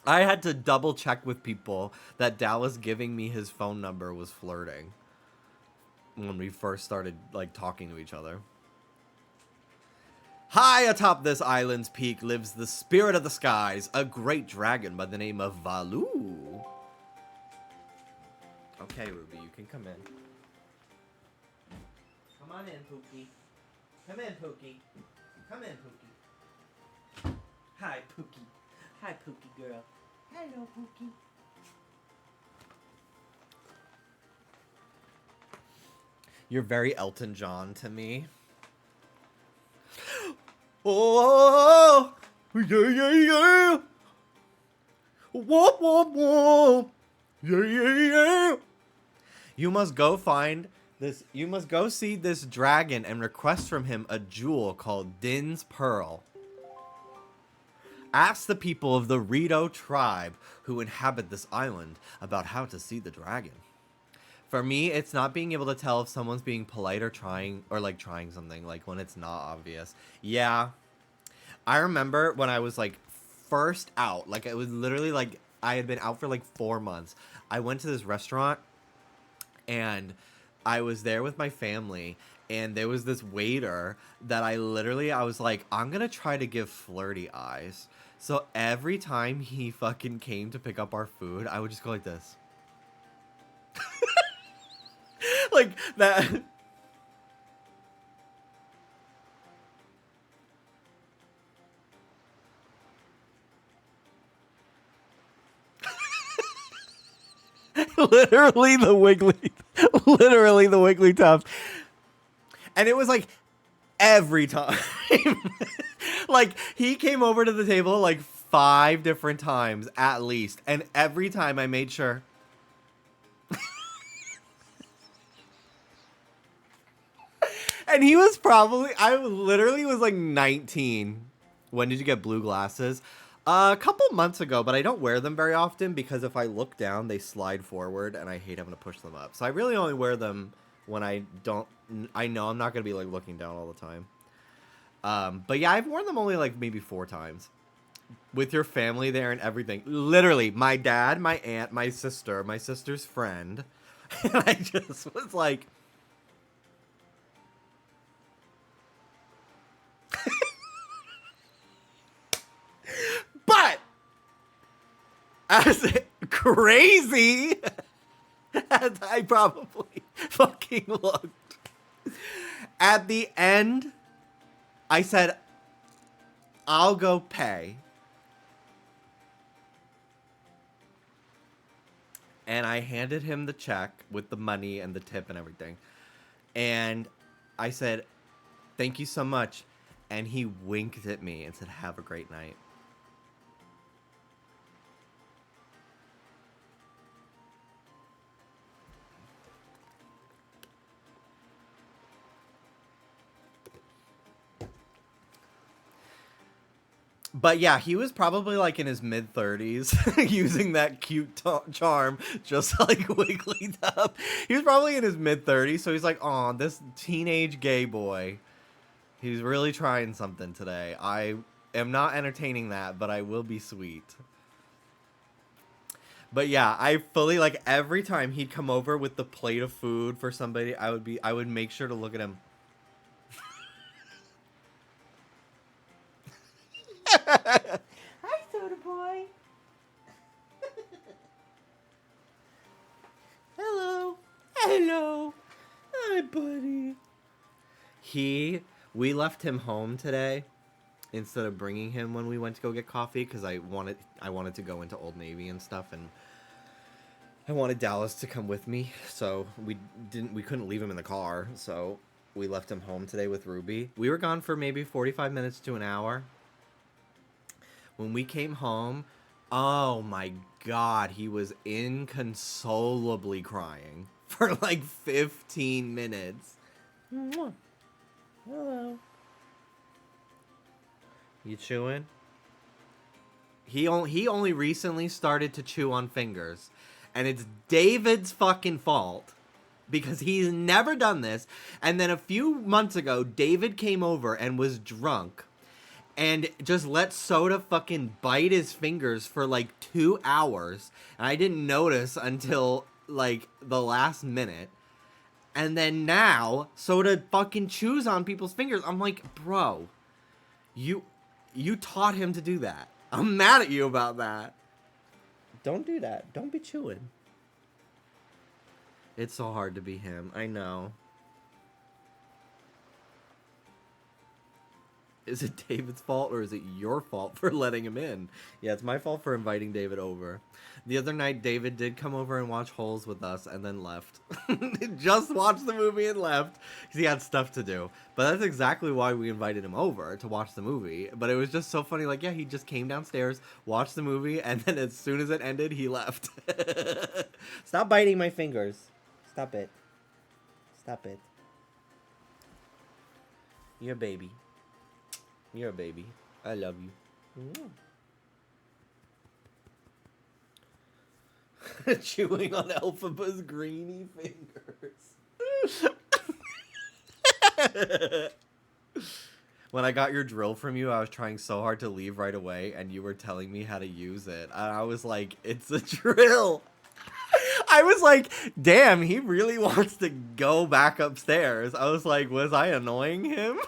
I had to double check with people that Dallas giving me his phone number was flirting. When we first started, like, talking to each other. High atop this island's peak lives the spirit of the skies, a great dragon by the name of Valu. Okay, Ruby, you can come in. Come on in, Pookie. Come in, Pookie. Come in, Pookie. Hi, Pookie. Hi, Pookie girl. Hello, Pookie. You're very Elton John to me. Oh, yeah, yeah, yeah. Whoop, whoop, whoop. Yeah, yeah, yeah. You must go find this. You must go see this dragon and request from him a jewel called Din's Pearl. Ask the people of the Rito tribe who inhabit this island about how to see the dragon. For me, it's not being able to tell if someone's being polite or trying something, like when it's not obvious. Yeah. I remember when I was like first out, like it was literally like I had been out for like 4 months. I went to this restaurant and I was there with my family and there was this waiter that I was like, I'm going to try to give flirty eyes. So every time he fucking came to pick up our food, I would just go like this. Like that. literally the wiggly tuft. And it was like every time. Like he came over to the table like 5 different times at least, and every time I made sure. And he was probably, I literally was like 19. When did you get blue glasses? A couple months ago, but I don't wear them very often because if I look down, they slide forward, and I hate having to push them up. So I really only wear them when I don't. I know I'm not gonna be like looking down all the time. But yeah, I've worn them only like maybe 4 times. With your family there and everything. Literally, my dad, my aunt, my sister's friend. And I just was like... But! As crazy as I probably fucking looked, at the end, I said, I'll go pay. And I handed him the check with the money and the tip and everything. And I said, thank you so much. And he winked at me and said, have a great night. But yeah, he was probably like in his mid-30s using that cute charm just like wiggling up. He was probably in his mid-30s, so he's like, "Aw, this teenage gay boy. He's really trying something today. I am not entertaining that, but I will be sweet." But yeah, I fully like every time he'd come over with the plate of food for somebody, I would make sure to look at him. Hi, soda boy. Hello. Hello. Hi, buddy. We left him home today instead of bringing him when we went to go get coffee because I wanted to go into Old Navy and stuff, and I wanted Dallas to come with me, so we couldn't leave him in the car, so we left him home today with Ruby. We were gone for maybe 45 minutes to an hour. When we came home, oh my god, he was inconsolably crying for like 15 minutes. Mwah. Hello. You chewing? He only recently started to chew on fingers. And it's David's fucking fault. Because he's never done this. And then a few months ago, David came over and was drunk. And just let Soda fucking bite his fingers for like 2 hours. And I didn't notice until like the last minute. And then now, Soda fucking chews on people's fingers. I'm like, bro, you taught him to do that. I'm mad at you about that. Don't do that. Don't be chewing. It's so hard to be him. I know. Is it David's fault or is it your fault for letting him in? Yeah, it's my fault for inviting David over. The other night, David did come over and watch Holes with us and then left. Just watched the movie and left because he had stuff to do. But that's exactly why we invited him over, to watch the movie. But it was just so funny. Like, yeah, he just came downstairs, watched the movie, and then as soon as it ended, he left. Stop biting my fingers. Stop it. Stop it. You're a baby. You're a baby. I love you. Chewing on Elphaba's greeny fingers. When I got your drill from you, I was trying so hard to leave right away, and you were telling me how to use it. And I was like, it's a drill. I was like, damn, he really wants to go back upstairs. I was like, was I annoying him?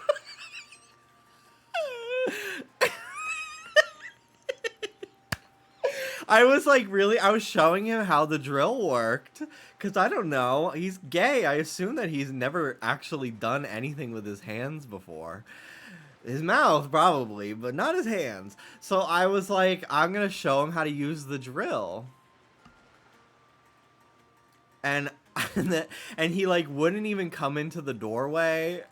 I was like, really? I was showing him how the drill worked. Because I don't know. He's gay. I assume that he's never actually done anything with his hands before. His mouth, probably, but not his hands. So I was like, I'm going to show him how to use the drill. And he, like, wouldn't even come into the doorway.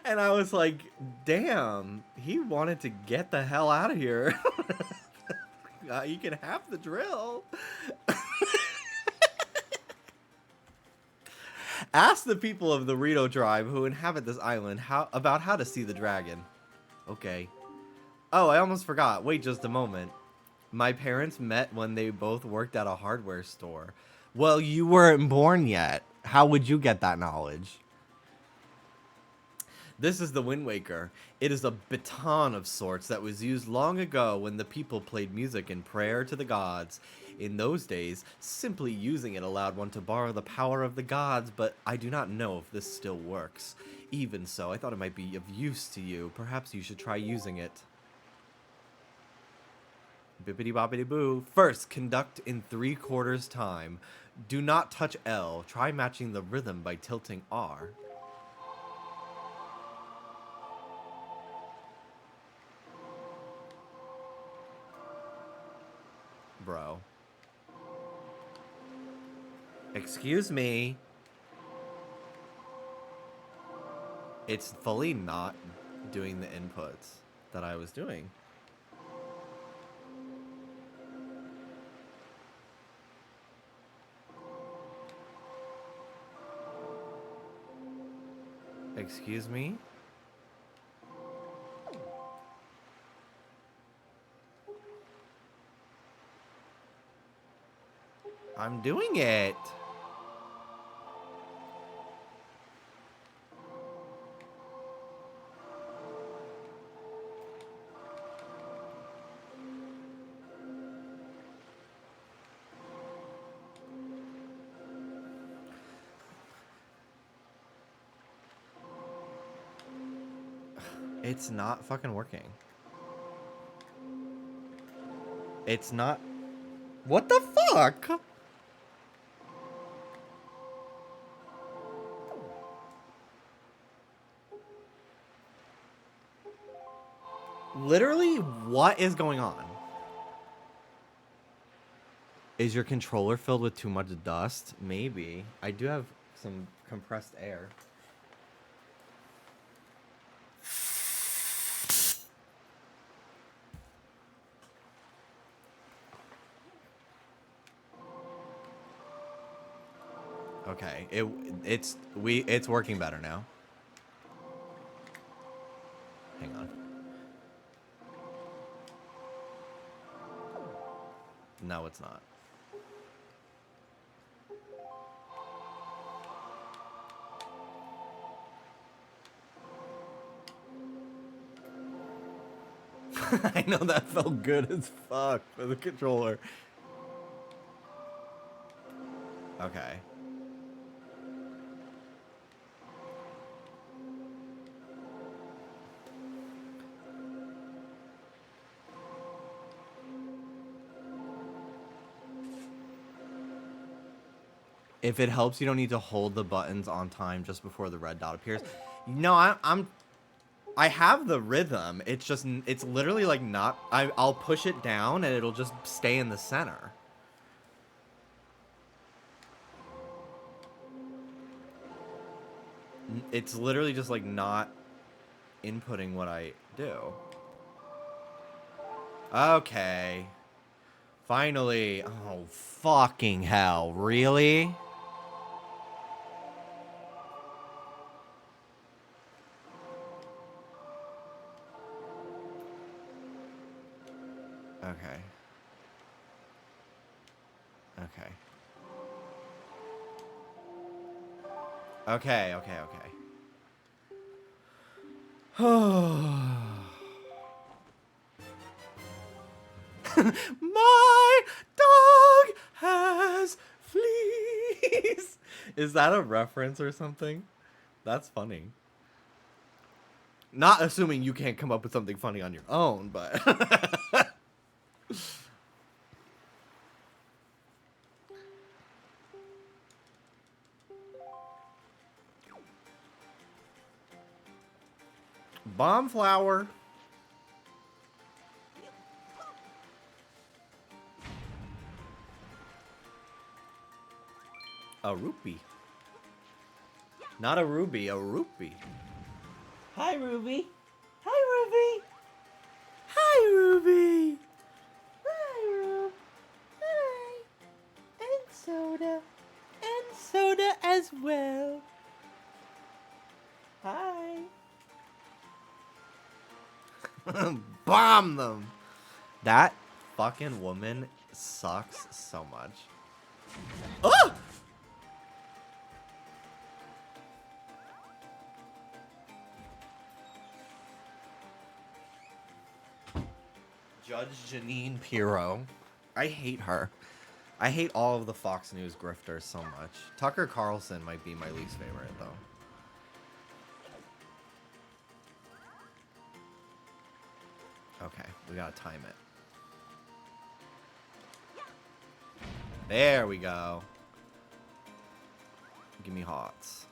And I was like, damn, he wanted to get the hell out of here. You can have the drill. Ask the people of the Rito tribe who inhabit this island about how to see the dragon. Okay. Oh, I almost forgot. Wait just a moment. My parents met when they both worked at a hardware store. Well, you weren't born yet. How would you get that knowledge? This is the Wind Waker. It is a baton of sorts that was used long ago when the people played music in prayer to the gods. In those days, simply using it allowed one to borrow the power of the gods, but I do not know if this still works. Even so, I thought it might be of use to you. Perhaps you should try using it. Bippity boppity boo. First, conduct in 3/4 time. Do not touch L. Try matching the rhythm by tilting R. Bro. Excuse me. It's fully not doing the inputs that I was doing. Excuse me? I'm doing it. It's not fucking working. It's not. What the fuck? Literally, what is going on? Is your controller filled with too much dust? Maybe. I do have some compressed air. Okay, it's working better now. Hang on. No, it's not. I know that felt good as fuck for the controller. Okay. If it helps, you don't need to hold the buttons on time just before the red dot appears. No, I have the rhythm. It's just, it's literally like not, I'll push it down and it'll just stay in the center. It's literally just like not inputting what I do. Okay. Finally. Oh, fucking hell. Really? Okay. Okay. Okay, okay, okay. My dog has fleas. Is that a reference or something? That's funny. Not assuming you can't come up with something funny on your own, but... Bomb flower. A rupee. Not a ruby, a rupee. Hi, Ruby. Hi, Ruby. Hi, Ruby. Hi, Rube. Hi. And soda. And soda as well. Hi. bomb them. That fucking woman sucks so much. Oh! Judge Janine Pirro. I hate her. I hate all of the Fox News grifters so much. Tucker Carlson might be my least favorite, though. Okay, we gotta time it. There we go. Give me hots.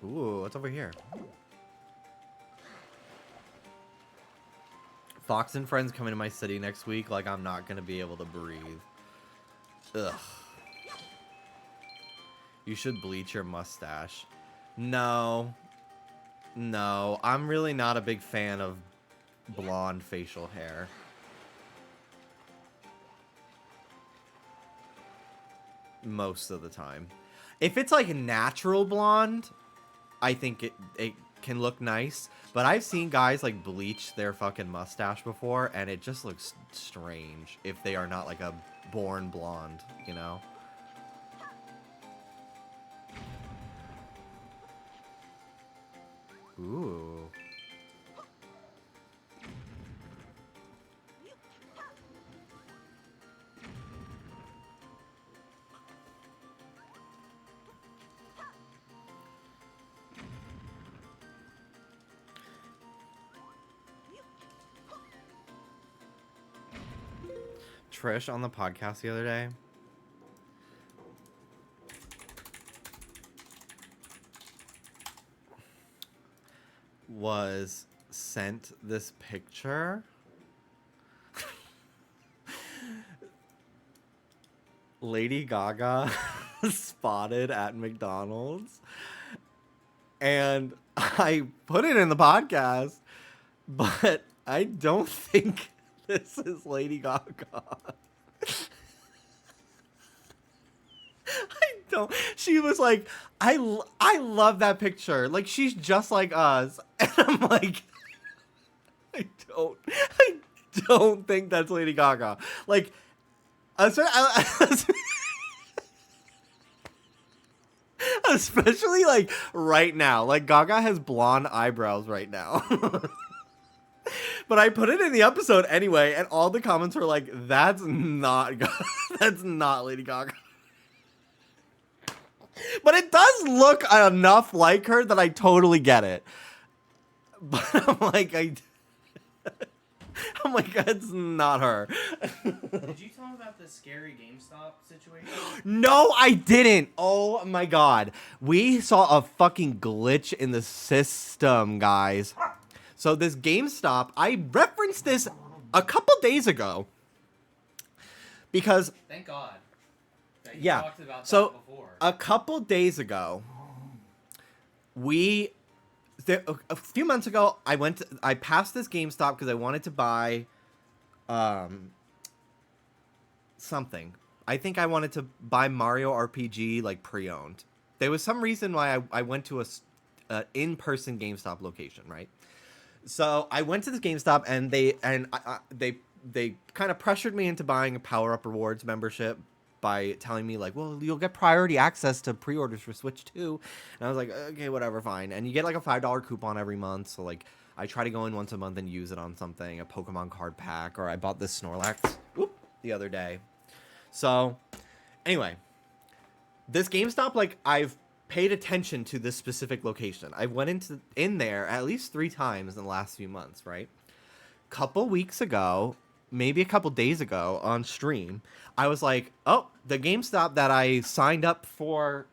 Ooh, what's over here? Fox and friends coming to my city next week. Like, I'm not gonna be able to breathe. Ugh. You should bleach your mustache. No. No, I'm really not a big fan of blonde facial hair. Most of the time. If it's like natural blonde, I think it can look nice. But I've seen guys like bleach their fucking mustache before, and it just looks strange if they are not like a born blonde, you know? Ooh. Trish on the podcast the other day was sent this picture. Lady Gaga spotted at McDonald's, and I put it in the podcast, but I don't think this is Lady Gaga. I don't. She was like, I love that picture. like, she's just like us. And I'm like, I don't think that's Lady Gaga. Like, especially like right now. Like, Gaga has blonde eyebrows right now. But I put it in the episode anyway, and all the comments were like, that's not that's not Lady Gaga. But it does look enough like her that I totally get it. But I'm like, I'm like, that's not her. Did you tell him about the scary GameStop situation? No, I didn't. Oh my god. We saw a fucking glitch in the system, guys. So this GameStop, I referenced this a couple days ago. Because... Thank God. That you yeah. talked about So that before. a couple days ago, a few months ago, I passed this GameStop because I wanted to buy something. I think I wanted to buy Mario RPG like pre-owned. There was some reason why I went to a in-person GameStop location, right? So I went to this GameStop, and they kind of pressured me into buying a Power Up Rewards membership by telling me like, well, you'll get priority access to pre-orders for Switch 2. And I was like, okay, whatever, fine. And you get like a $5 coupon every month. So like, I try to go in once a month and use it on something, a Pokemon card pack, or I bought this Snorlax the other day. So anyway, this GameStop, like, I've paid attention to this specific location. I went in there at least 3 times in the last few months, right? Couple weeks ago, maybe a couple days ago on stream, I was like, oh, the GameStop that I signed up for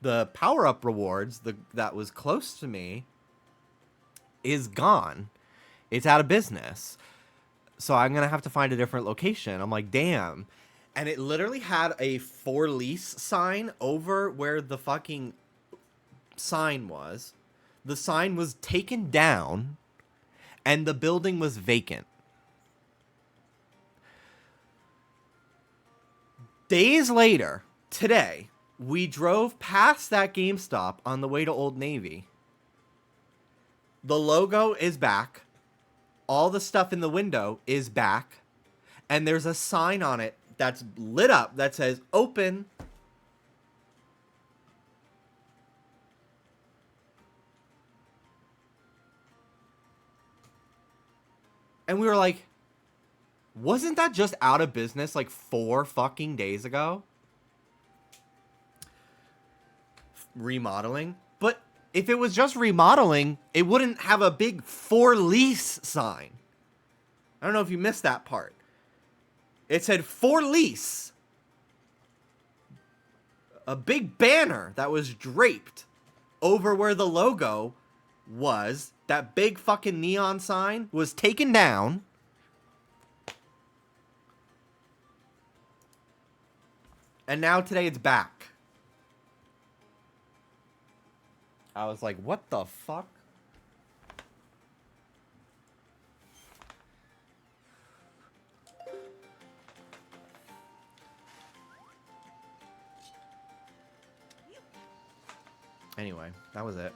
the power-up rewards that was close to me is gone. It's out of business. So I'm going to have to find a different location. I'm like, damn. And it literally had a for lease sign over where the fucking sign was. The sign was taken down, and the building was vacant. Days later, today, we drove past that GameStop on the way to Old Navy. The logo is back. All the stuff in the window is back. And there's a sign on it that's lit up that says open. And we were like, wasn't that just out of business like 4 fucking days ago? Remodeling. But if it was just remodeling, it wouldn't have a big for lease sign. I don't know if you missed that part. It said for lease. A big banner that was draped over where the logo was. That big fucking neon sign was taken down. And now today it's back. I was like, what the fuck? Anyway, that was it.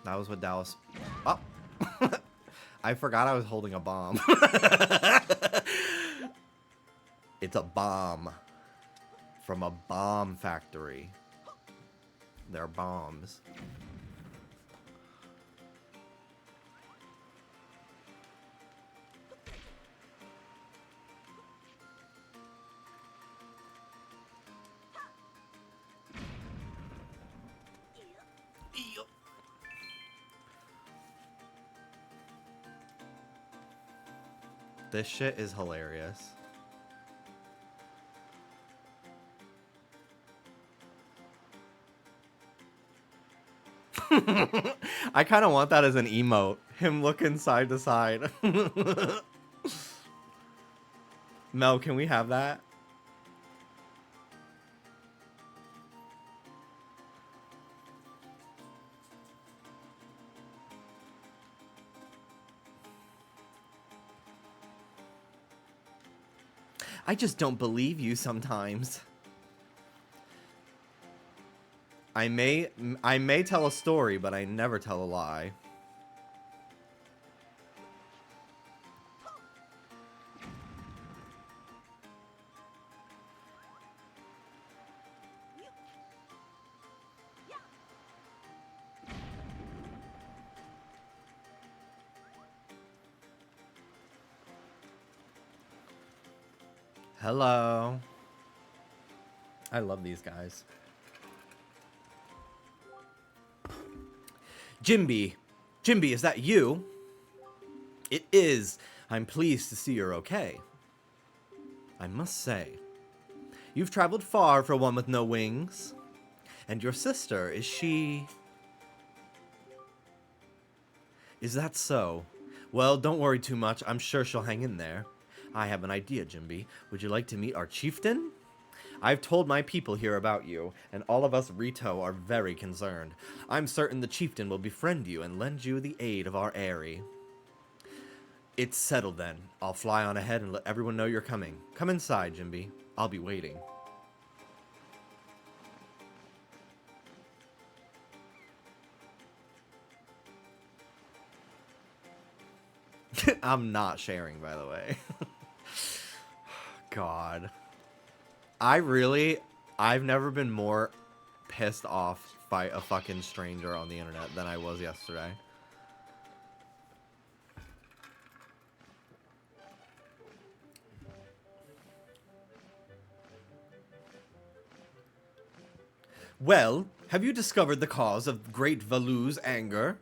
That was what Dallas... Oh! I forgot I was holding a bomb. It's a bomb. From a bomb factory. They're bombs. This shit is hilarious. I kind of want that as an emote. Him looking side to side. Mel, can we have that? I just don't believe you sometimes. I may tell a story, but I never tell a lie. Hello. I love these guys. Jimby. Jimby, is that you? It is. I'm pleased to see you're okay. I must say, you've traveled far for one with no wings. And your sister, is she... Is that so? Well, don't worry too much. I'm sure she'll hang in there. I have an idea, Jimby. Would you like to meet our chieftain? I've told my people here about you, and all of us Rito are very concerned. I'm certain the chieftain will befriend you and lend you the aid of our Aerie. It's settled then. I'll fly on ahead and let everyone know you're coming. Come inside, Jimby. I'll be waiting. I'm not sharing, by the way. God. I've never been more pissed off by a fucking stranger on the internet than I was yesterday. Well, have you discovered the cause of Great Valu's anger?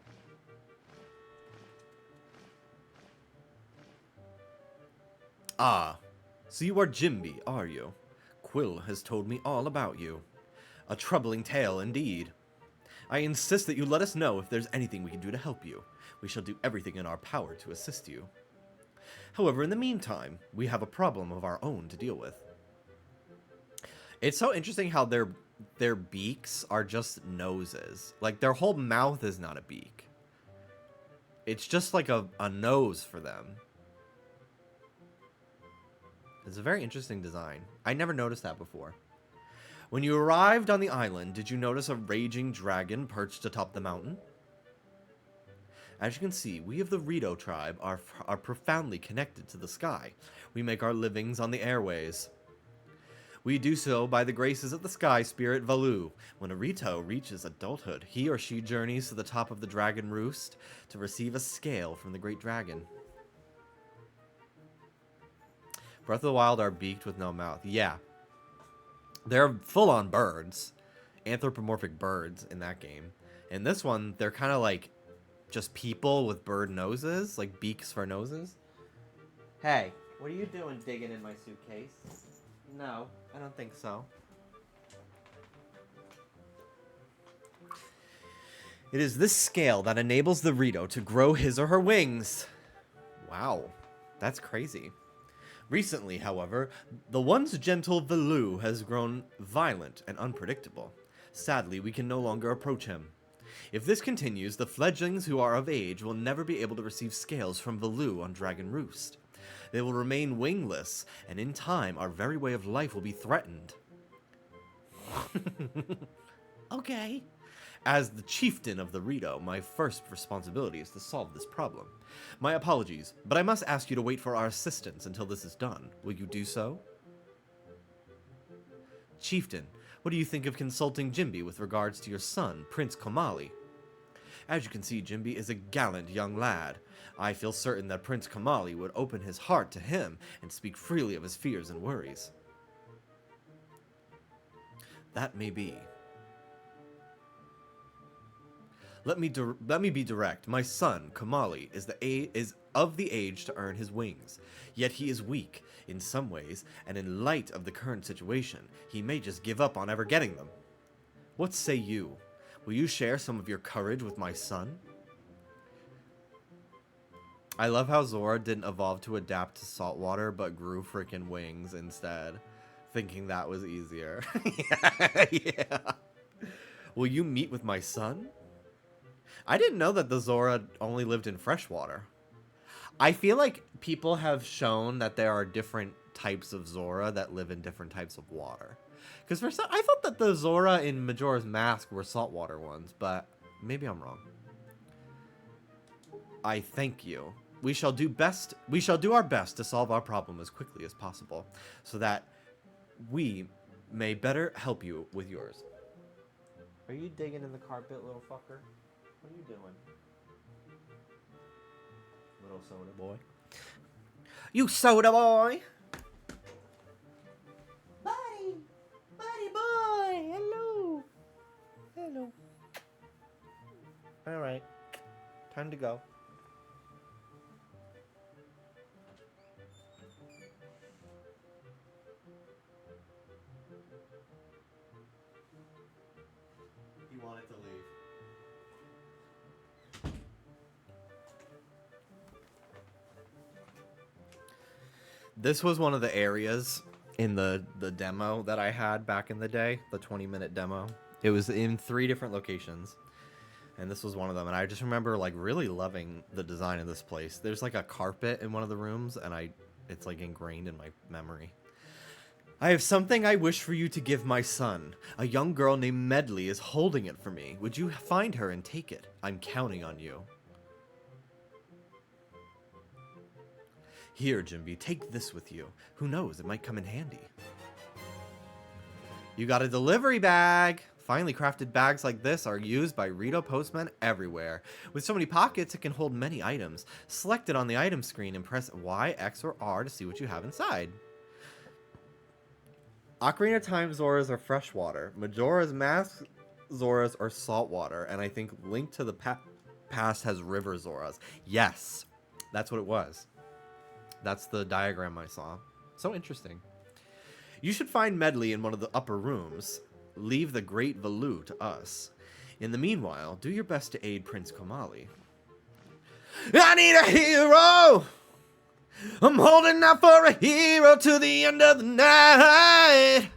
Ah, so you are Jimby, are you? Quill has told me all about you. A troubling tale indeed. I insist that you let us know if there's anything we can do to help you. We shall do everything in our power to assist you. However, in the meantime, we have a problem of our own to deal with. It's so interesting how their beaks are just noses. Like, their whole mouth is not a beak. It's just like a nose for them. It's a very interesting design. I never noticed that before. When you arrived on the island, did you notice a raging dragon perched atop the mountain? As you can see, we of the Rito tribe are profoundly connected to the sky. We make our livings on the airways. We do so by the graces of the sky spirit Valu. When a Rito reaches adulthood, he or she journeys to the top of the dragon roost to receive a scale from the great dragon. Breath of the Wild are beaked with no mouth. Yeah. They're full-on birds. Anthropomorphic birds in that game. In this one, they're kind of like just people with bird noses, like beaks for noses. Hey, what are you doing digging in my suitcase? No, I don't think so. It is this scale that enables the Rito to grow his or her wings. Wow, that's crazy. Recently, however, the once gentle Valu has grown violent and unpredictable. Sadly, we can no longer approach him. If this continues, the fledglings who are of age will never be able to receive scales from Valu on Dragon Roost. They will remain wingless, and in time, our very way of life will be threatened. Okay. As the chieftain of the Rito, my first responsibility is to solve this problem. My apologies, but I must ask you to wait for our assistance until this is done. Will you do so? Chieftain, what do you think of consulting Jimby with regards to your son, Prince Komali? As you can see, Jimby is a gallant young lad. I feel certain that Prince Komali would open his heart to him and speak freely of his fears and worries. That may be. Let me be direct. My son, Komali, is of the age to earn his wings. Yet he is weak in some ways, and in light of the current situation, he may just give up on ever getting them. What say you? Will you share some of your courage with my son? I love how Zora didn't evolve to adapt to saltwater, but grew freaking wings instead, thinking that was easier. Yeah. Will you meet with my son? I didn't know that the Zora only lived in freshwater. I feel like people have shown that there are different types of Zora that live in different types of water. Because I thought that the Zora in Majora's Mask were saltwater ones, but maybe I'm wrong. I thank you. We shall do our best to solve our problem as quickly as possible, so that we may better help you with yours. Are you digging in the carpet, little fucker? What are you doing? Little soda boy. You soda boy! Buddy! Buddy boy! Hello! Hello. Alright. Time to go. He wanted to leave. This was one of the areas in the demo that I had back in the day, the 20-minute demo. It was in 3 different locations, and this was one of them. And I just remember like really loving the design of this place. There's like a carpet in one of the rooms, and it's like ingrained in my memory. I have something I wish for you to give my son. A young girl named Medley is holding it for me. Would you find her and take it? I'm counting on you. Here, Jimby, take this with you. Who knows, it might come in handy. You got a delivery bag! Finely crafted bags like this are used by Rito postmen everywhere. With so many pockets, it can hold many items. Select it on the item screen and press Y, X, or R to see what you have inside. Ocarina of Time Zoras are freshwater. Majora's Mask Zoras are saltwater. And I think Link to the Past has river Zoras. Yes, that's what it was. That's the diagram I saw. So interesting. You should find Medley in one of the upper rooms. Leave the great Valu to us. In the meanwhile, do your best to aid Prince Komali. I need a hero! I'm holding out for a hero to the end of the night!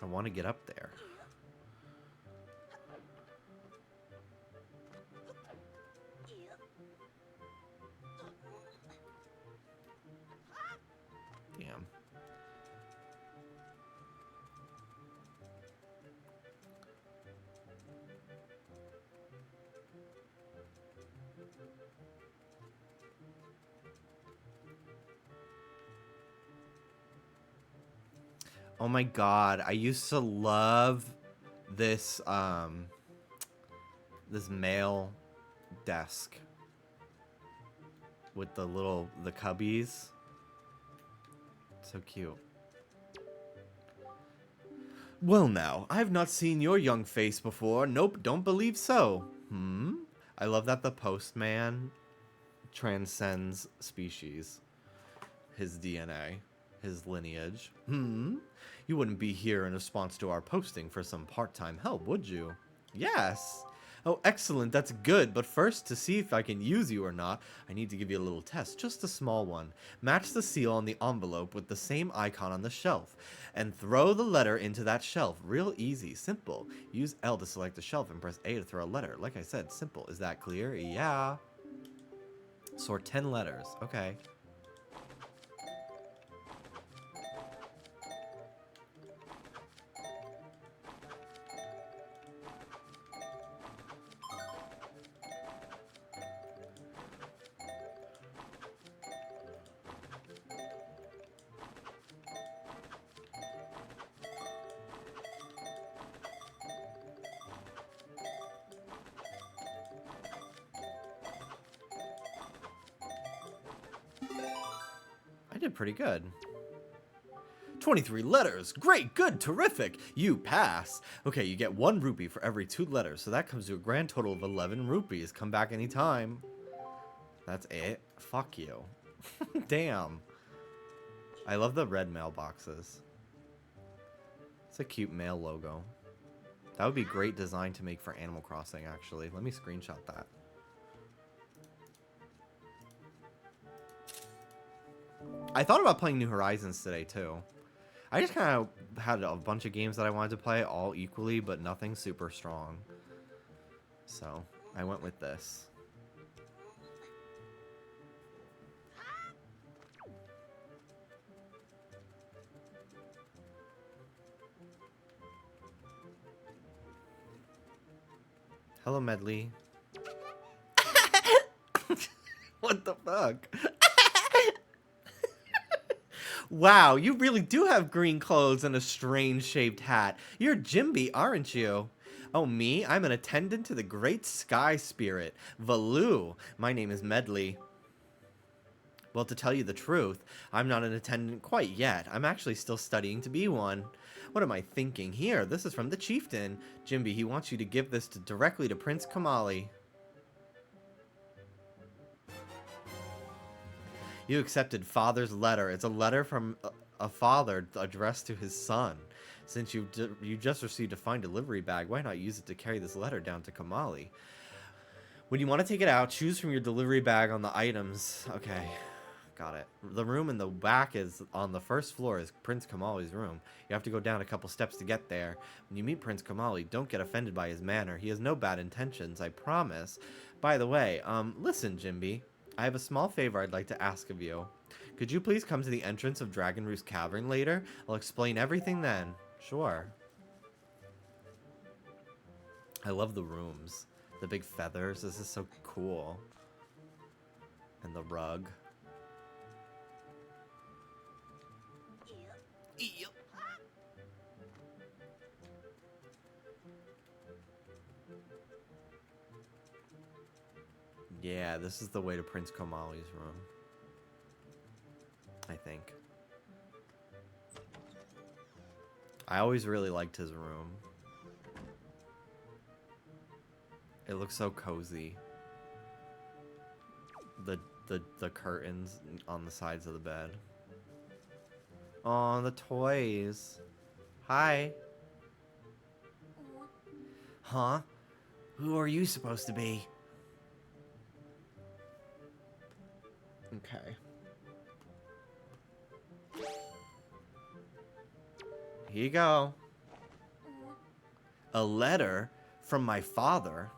I want to get up there. Damn. Oh my god, I used to love this this mail desk with the cubbies. So cute. Well now, I've not seen your young face before. Nope, don't believe so. I love that the postman transcends species. His DNA. His lineage. You wouldn't be here in response to our posting for some part-time help, would you? Yes. Oh, excellent. That's good. But first, to see if I can use you or not, I need to give you a little test. Just a small one. Match the seal on the envelope with the same icon on the shelf. And throw the letter into that shelf. Real easy. Simple. Use L to select the shelf and press A to throw a letter. Like I said, simple. Is that clear? Yeah. Sort 10 letters. Okay. I did pretty good. 23 letters. Great, good, terrific. You pass. Okay, you get 1 rupee for every 2 letters, so that comes to a grand total of 11 rupees. Come back anytime. That's it. Fuck you. Damn. I love the red mailboxes. It's a cute mail logo. That would be great design to make for Animal Crossing, actually. Let me screenshot that. I thought about playing New Horizons today, too. I just kind of had a bunch of games that I wanted to play all equally, but nothing super strong. So, I went with this. Hello, Medley. What the fuck? Wow, you really do have green clothes and a strange shaped hat. You're Jimby, aren't you? Oh, me? I'm an attendant to the great sky spirit. Valoo. My name is Medley. Well, to tell you the truth, I'm not an attendant quite yet. I'm actually still studying to be one. What am I thinking? Here, this is from the chieftain. Jimby, he wants you to give this directly to Prince Kamali. You accepted father's letter. It's a letter from a father addressed to his son. Since you just received a fine delivery bag, why not use it to carry this letter down to Kamali? When you want to take it out, choose from your delivery bag on the items. Okay, got it. The room in the back is on the first floor is Prince Kamali's room. You have to go down a couple steps to get there. When you meet Prince Kamali, don't get offended by his manner. He has no bad intentions, I promise. By the way, listen, Jimby. I have a small favor I'd like to ask of you. Could you please come to the entrance of Dragon Roost Cavern later? I'll explain everything then. Sure. I love the rooms. The big feathers. This is so cool. And the rug. Yeah, this is the way to Prince Kamali's room. I think. I always really liked his room. It looks so cozy. The curtains on the sides of the bed. Aw, the toys. Hi. Huh? Who are you supposed to be? Okay. Here you go. A letter from my father?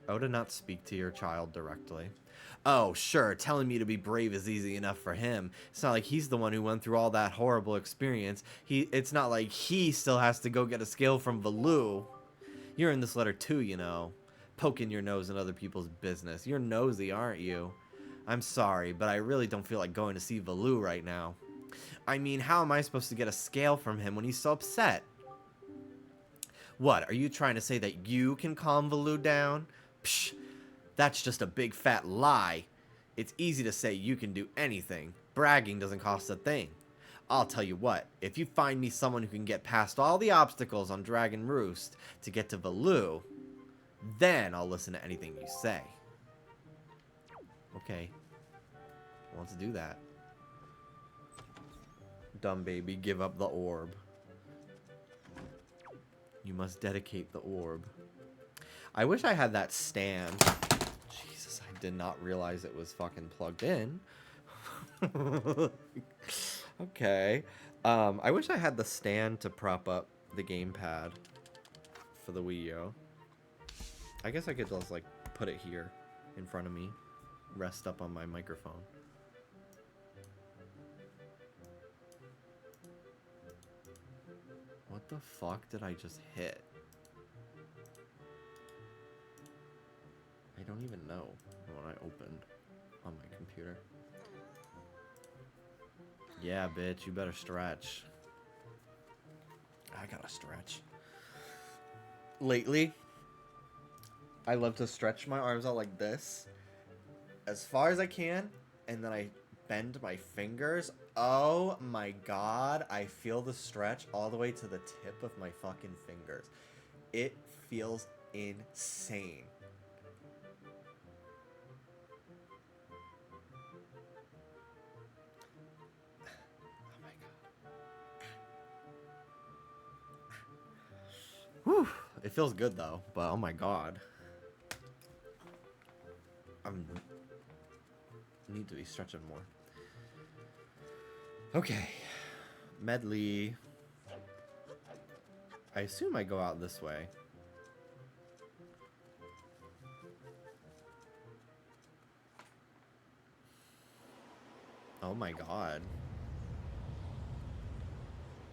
Oh, to not speak to your child directly. Oh, sure, telling me to be brave is easy enough for him. It's not like he's the one who went through all that horrible experience. It's not like he still has to go get a scale from Valoo. You're in this letter too, you know. Poking your nose in other people's business. You're nosy, aren't you? I'm sorry, but I really don't feel like going to see Valoo right now. I mean, how am I supposed to get a scale from him when he's so upset? What, are you trying to say that you can calm Valoo down? Psh, that's just a big fat lie. It's easy to say you can do anything. Bragging doesn't cost a thing. I'll tell you what, if you find me someone who can get past all the obstacles on Dragon Roost to get to Valoo, then I'll listen to anything you say. Okay. Let's do that. Dumb baby, give up the orb. You must dedicate the orb. I wish I had that stand. Jesus, I did not realize it was fucking plugged in. Okay. I wish I had the stand to prop up the gamepad for the Wii U. I guess I could just, like, put it here in front of me. Rest up on my microphone. What the fuck did I just hit? I don't even know when I opened on my computer. Yeah, bitch, you better stretch. I gotta stretch. Lately, I love to stretch my arms out like this, as far as I can, and then I bend my fingers. Oh my god, I feel the stretch all the way to the tip of my fucking fingers. It feels insane. Oh my god. Whew. It feels good though, but oh my god. I need to be stretching more. Okay. Medley. I assume I go out this way. Oh my god.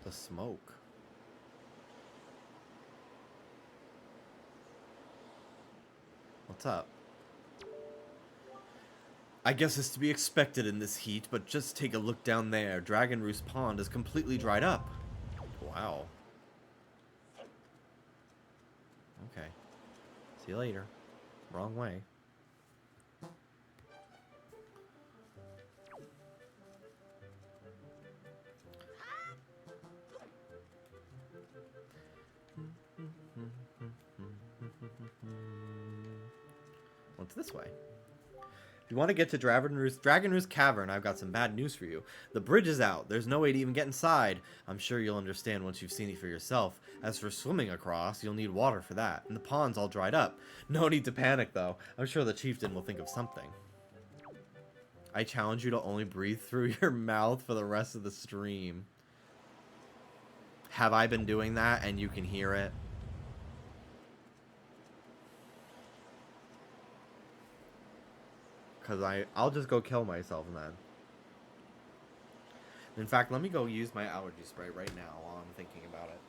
The smoke. What's up? I guess it's to be expected in this heat, but just take a look down there. Dragon Roost Pond is completely dried up. Wow. Okay. See you later. Wrong way. What's this way? If you want to get to Dragon Roost Cavern, I've got some bad news for you. The bridge is out. There's no way to even get inside. I'm sure you'll understand once you've seen it for yourself. As for swimming across, you'll need water for that. And the pond's all dried up. No need to panic, though. I'm sure the chieftain will think of something. I challenge you to only breathe through your mouth for the rest of the stream. Have I been doing that and you can hear it? Because I'll just go kill myself then. In fact, let me go use my allergy spray right now while I'm thinking about it.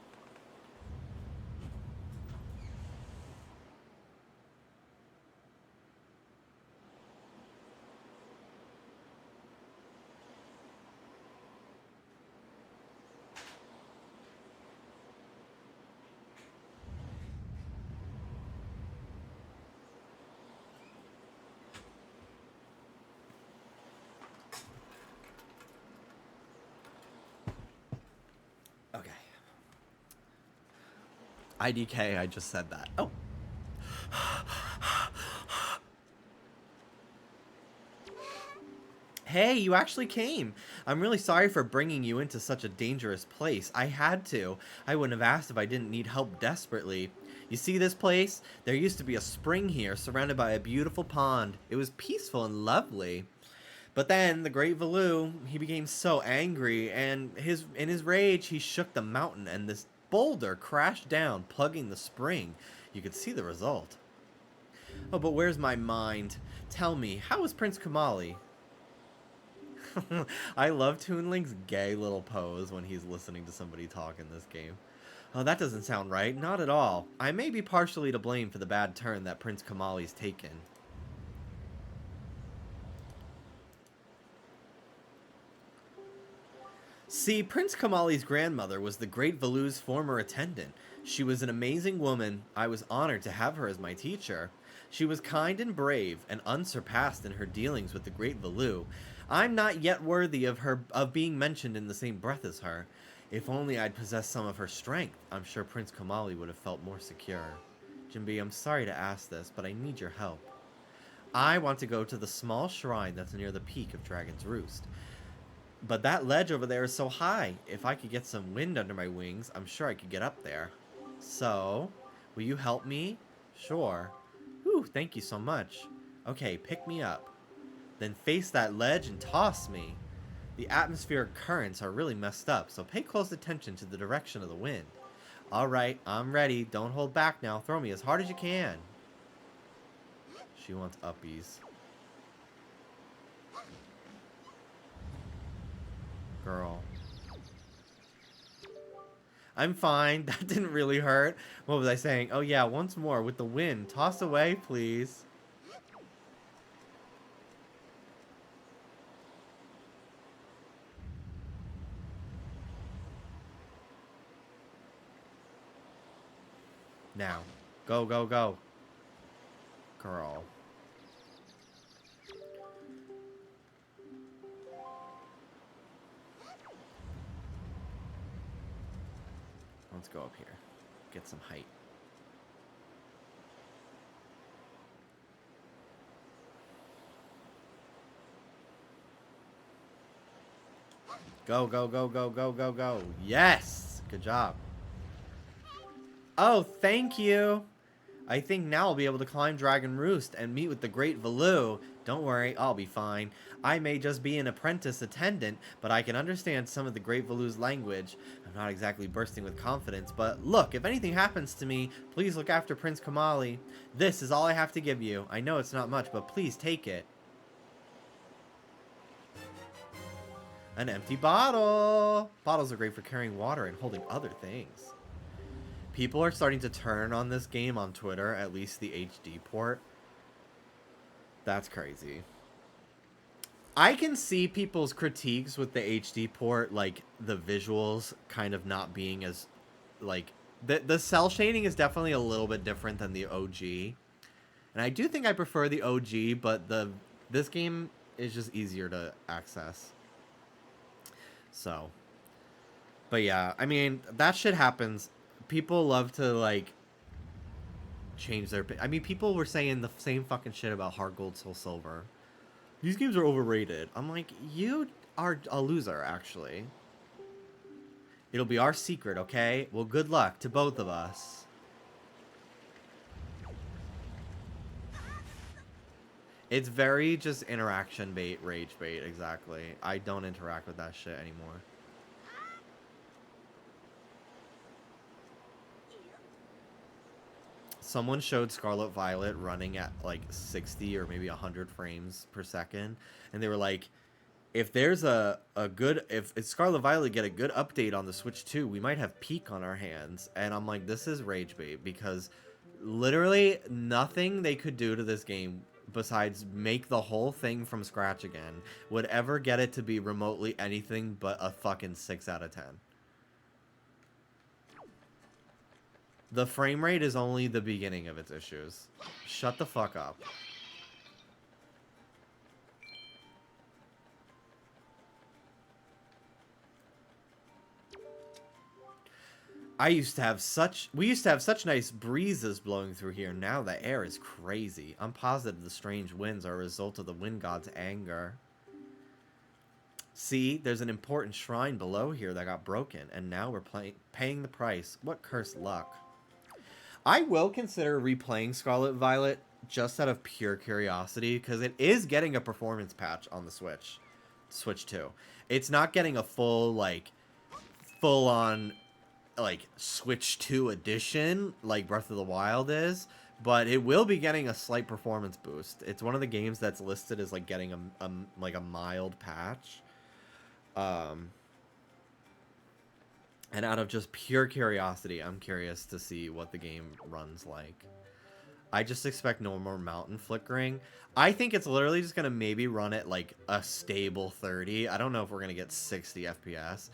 Okay. IDK, I just said that. Oh. Hey, you actually came. I'm really sorry for bringing you into such a dangerous place. I had to. I wouldn't have asked if I didn't need help desperately. You see this place? There used to be a spring here, surrounded by a beautiful pond. It was peaceful and lovely. But then, the great Valoo, he became so angry, and in his rage, he shook the mountain, and this boulder crashed down, plugging the spring. You could see the result. Oh, but where's my mind? Tell me, how is Prince Kamali? I love Toon Link's gay little pose when he's listening to somebody talk in this game. Oh, that doesn't sound right. Not at all. I may be partially to blame for the bad turn that Prince Kamali's taken. See, Prince Kamali's grandmother was the great Valu's former attendant. She was an amazing woman. I was honored to have her as my teacher. She was kind and brave, and unsurpassed in her dealings with the great Valu. I'm not yet worthy of being mentioned in the same breath as her. If only I'd possessed some of her strength, I'm sure Prince Kamali would have felt more secure. Jimby, I'm sorry to ask this, but I need your help. I want to go to the small shrine that's near the peak of Dragon's Roost. But that ledge over there is so high. If I could get some wind under my wings, I'm sure I could get up there. So, will you help me? Sure. Whew, thank you so much. Okay, pick me up. Then face that ledge and toss me. The atmospheric currents are really messed up, so pay close attention to the direction of the wind. Alright, I'm ready. Don't hold back now. Throw me as hard as you can. She wants uppies. Girl. I'm fine. That didn't really hurt. What was I saying? Oh yeah, once more with the wind. Toss away, please. Now. Go, go, go. Girl. Let's go up here. Get some height. Go, go, go, go, go, go, go. Yes! Good job. Oh, thank you. I think now I'll be able to climb Dragon Roost and meet with the great Valu. Don't worry, I'll be fine. I may just be an apprentice attendant, but I can understand some of the great Valu's language. I'm not exactly bursting with confidence, but look, if anything happens to me, please look after Prince Kamali. This is all I have to give you. I know it's not much, but please take it. An empty bottle. Bottles are great for carrying water and holding other things. People are starting to turn on this game on Twitter, at least the HD port. That's crazy. I can see people's critiques with the HD port, like the visuals kind of not being as, like, the cell shading is definitely a little bit different than the OG. And I do think I prefer the OG, but this game is just easier to access. So, but yeah, I mean, that shit happens. People love to, like, change their... I mean, people were saying the same fucking shit about Heart Gold, Soul Silver. These games are overrated. I'm like, you are a loser, actually. It'll be our secret, okay? Well, good luck to both of us. It's very just interaction bait, rage bait, exactly. I don't interact with that shit anymore. Someone showed Scarlet Violet running at like 60 or maybe 100 frames per second, and they were like, if there's if Scarlet Violet get a good update on the Switch 2, we might have peak on our hands. And I'm like, this is rage bait, because literally nothing they could do to this game besides make the whole thing from scratch again would ever get it to be remotely anything but a fucking 6 out of 10. The frame rate is only the beginning of its issues. Shut the fuck up. We used to have such nice breezes blowing through here. Now the air is crazy. I'm positive the strange winds are a result of the wind god's anger. See, there's an important shrine below here that got broken, and now we're paying the price. What cursed luck. I will consider replaying Scarlet Violet just out of pure curiosity, because it is getting a performance patch on the Switch 2. It's not getting a full, like, full-on like Switch 2 edition like Breath of the Wild is, but it will be getting a slight performance boost. It's one of the games that's listed as like getting a like a mild patch. And out of just pure curiosity, I'm curious to see what the game runs like. I just expect no more mountain flickering. I think it's literally just going to maybe run at like a stable 30. I don't know if we're going to get 60 FPS.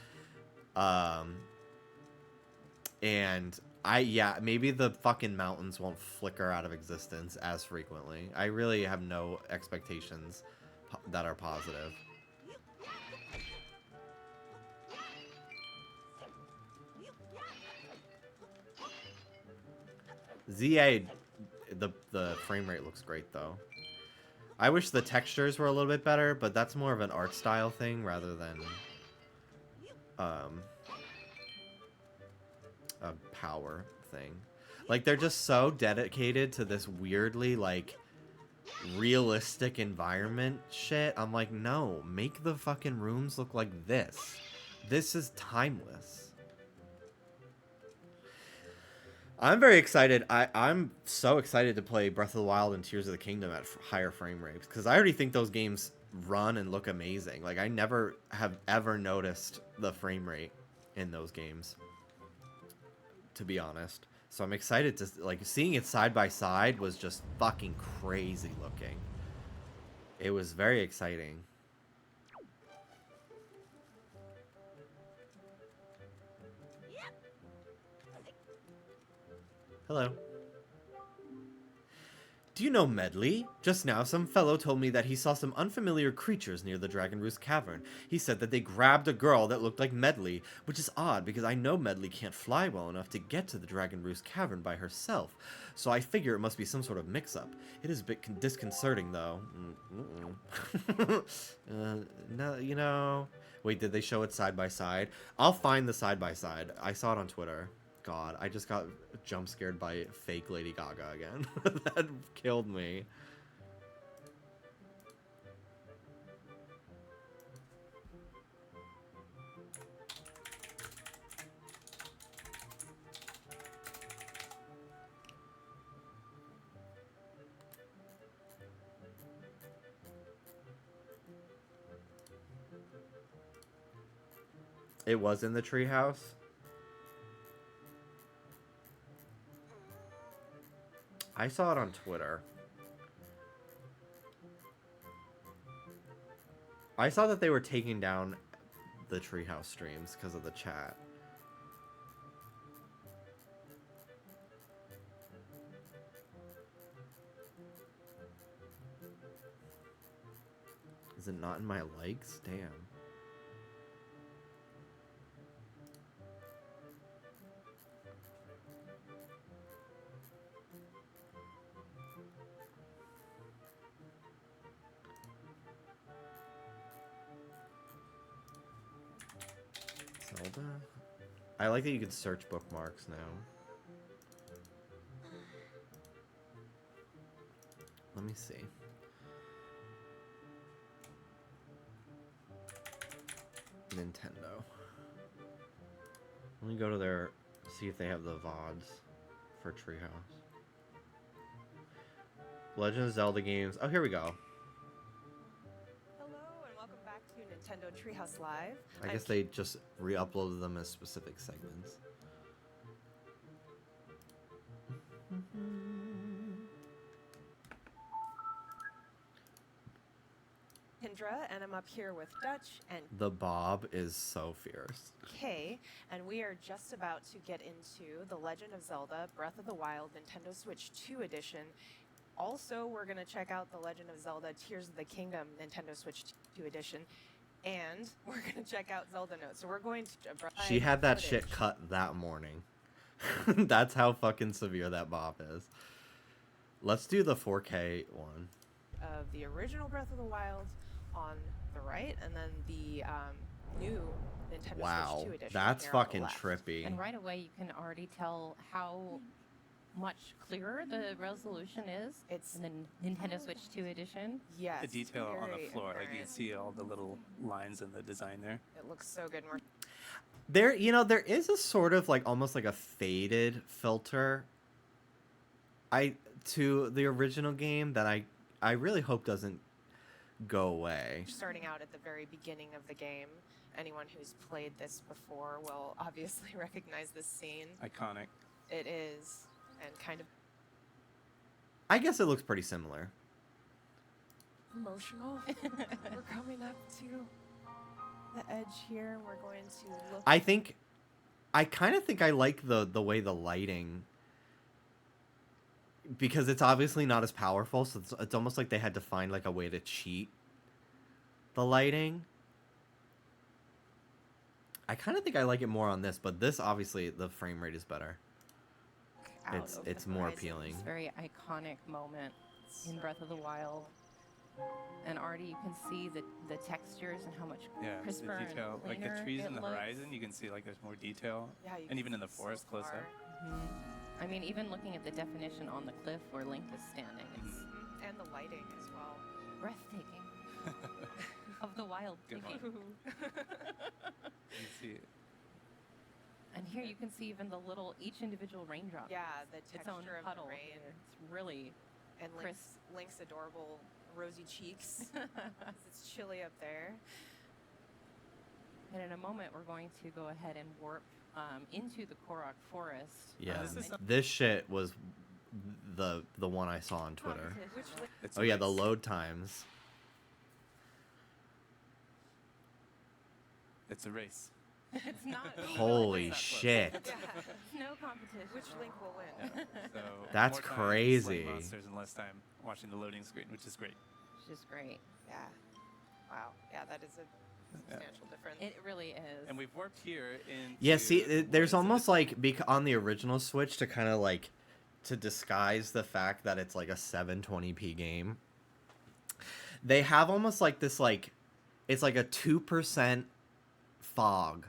And yeah, maybe the fucking mountains won't flicker out of existence as frequently. I really have no expectations that are positive. ZA, the frame rate looks great though. I wish the textures were a little bit better, but that's more of an art style thing rather than a power thing. Like, they're just so dedicated to this weirdly like realistic environment shit. I'm like, no, make the fucking rooms look like this. This is timeless. I'm very excited. I'm so excited to play Breath of the Wild and Tears of the Kingdom at higher frame rates, because I already think those games run and look amazing. Like, I never have ever noticed the frame rate in those games, to be honest. So I'm excited to, like, seeing it side by side was just fucking crazy looking. It was very exciting. Hello. Do you know Medley? Just now, some fellow told me that he saw some unfamiliar creatures near the Dragon Roost Cavern. He said that they grabbed a girl that looked like Medley, which is odd because I know Medley can't fly well enough to get to the Dragon Roost Cavern by herself, so I figure it must be some sort of mix-up. It is a bit disconcerting, though. No, you know... Wait, did they show it side by side? I'll find the side by side. I saw it on Twitter. God, I just got jump scared by fake Lady Gaga again. That killed me. It was in the treehouse. I saw it on Twitter. I saw that they were taking down the treehouse streams because of the chat. Is it not in my likes? Damn. Zelda? I like that you can search bookmarks now. Let me see. Nintendo. Let me go to their... see if they have the VODs for Treehouse. Legend of Zelda games. Oh, here we go. Hello and welcome back to Nintendo Treehouse Live. I guess they just re-uploaded them as specific segments. Kendra, and I'm up here with Dutch and The Bob is so fierce. Kay, and we are just about to get into The Legend of Zelda Breath of the Wild Nintendo Switch 2 Edition. Also, we're going to check out The Legend of Zelda Tears of the Kingdom Nintendo Switch 2 Edition. And we're going to check out Zelda Notes. So we're going to... She had that shit cut that morning. That's how fucking severe that Bob is. Let's do the 4K one. Of the original Breath of the Wild on the right, and then the new Nintendo Switch 2 Edition. That's here on the fucking left. trippy. And right away, you can already tell how much clearer the resolution is. It's in the Nintendo Switch 2 edition. yes, The detail on the very floor, like you apparent. can see all the little lines in the design there. It looks so good. And we're There, there is a sort of like almost like a faded filter to the original game that I really hope doesn't go away. Starting out at the very beginning of the game, anyone who's played this before will obviously recognize this scene. Iconic. It is, and kind of I guess it looks pretty similar. emotional. We're coming up to the edge here. We're going to look. I kind of think I like the way the lighting, because it's obviously not as powerful, so it's almost like they had to find like a way to cheat the lighting. I kind of think I like it more on this, but this obviously the frame rate is better. out It's over it's the more horizon. appealing. It's a very iconic moment in Breath of the Wild. And already you can see the textures and how much Yeah, crisper the detail, and like cleaner the trees it in the looks. horizon, you can see like there's more detail, Yeah, you and can even in the see so forest close far. up. I mean, even looking at the definition on the cliff where Link is standing, it's Mhm, and the lighting as well. breathtaking. Of the wild. Good one. thinking. You see it. And here you can see even each individual raindrop. Yeah, the Its own texture of puddle. the rain It's really and crisp. Link's adorable rosy cheeks. It's chilly up there. And in a moment, we're going to go ahead and warp into the Korok forest. Yeah, This is this shit was the one I saw on Twitter. competition. Which Link? It's Oh a yeah, the race. load times. It's a race. It's not. Holy It's not close. shit. Yeah. No competition. Which Link will win? So That's more time crazy. slaying monsters and less time watching the loading screen, which is great. Which is great. Yeah. Wow. Yeah, that is a substantial difference. It really is. And we've warped here in. Yeah, see, there's almost like on the original Switch to kind of like to disguise the fact that it's like a 720p game. They have almost like this like it's like a 2% fog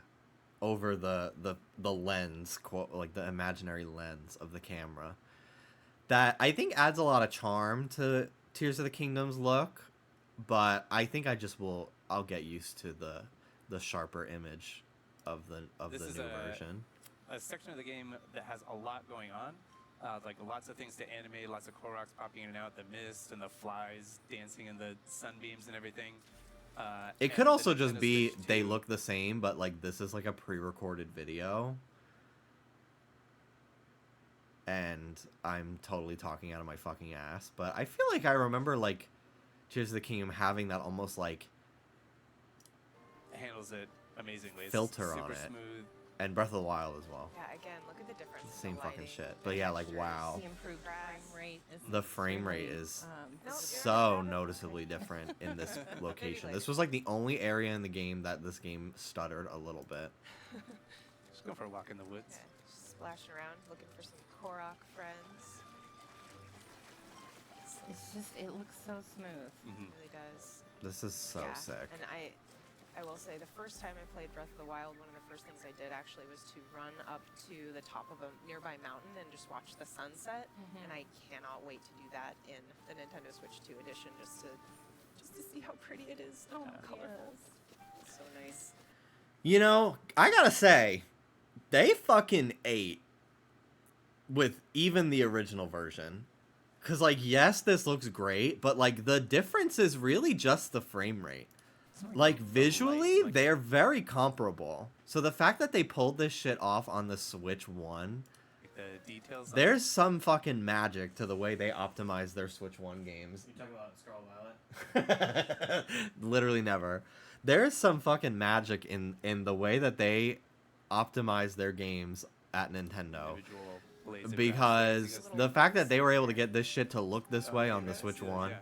over the lens, like the imaginary lens of the camera. That I think adds a lot of charm to Tears of the Kingdom's look, but I think I'll get used to the sharper image of the This is new version. a section of the game that has a lot going on. Like lots of things to animate, lots of Koroks popping in and out, the mist and the flies dancing in the sunbeams and everything. It and could the also just Nintendo be Switch they 2 look the same, but like this is like a pre-recorded video. And I'm totally talking out of my fucking ass, but I feel like I remember like Tears of the Kingdom having that almost like handles it amazingly. It's filter on super it. smooth. And Breath of the Wild as well. Yeah, again, look at the difference. It's in the same the fucking lighting, shit. the But yeah, like textures. wow. The improved frame rate. Is The frame rate really, is Nope, so you're- noticeably different in this location. later. This was like the only area in the game that this game stuttered a little bit. Just go for a walk in the woods. Yeah, just splashing around, looking for some Korok friends. It's just, it looks so smooth. Mhm. It really does. This is so Yeah, sick. And I will say, the first time I played Breath of the Wild, one of the first things I did actually was to run up to the top of a nearby mountain and just watch the sunset. And I cannot wait to do that in the Nintendo Switch 2 edition, just to see how pretty it is. Oh, colorful. It's so nice. You know, I gotta say, they fucking ate with even the original version. Cause like, yes, this looks great, but like the difference is really just the frame rate. Like visually, like- they're very comparable. So the fact that they pulled this shit off on the Switch 1, Like the details. on there's some fucking magic to the way they optimize their Switch 1 games. You talk about Scarlet Violet. Literally never. There's some fucking magic in the way that they optimize their games at Nintendo. individual blades of Because grass. the fact that they were able to get this shit to look this way Oh, on the yeah, Switch yeah, 1, yeah.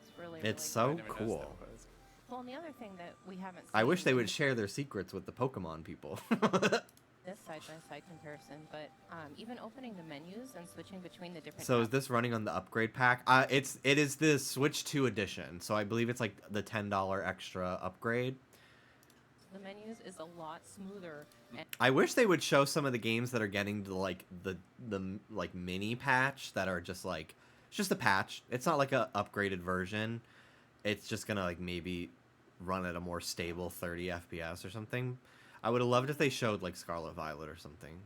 It's really, it's really I so never noticed cool. that was. Well, and the other thing that we haven't seen I wish they in would share their secrets with the Pokemon people. this side-by-side comparison, but even opening the menus and switching between the different So is tabs- this running on the upgrade pack? It is the Switch 2 edition. So I believe it's like the $10 extra upgrade. the menus is a lot smoother. And I wish they would show some of the games that are getting to like the like mini patch that are just like it's just a patch. It's not like a upgraded version. It's just gonna like maybe run at a more stable 30 FPS or something. I would have loved if they showed like Scarlet Violet or something.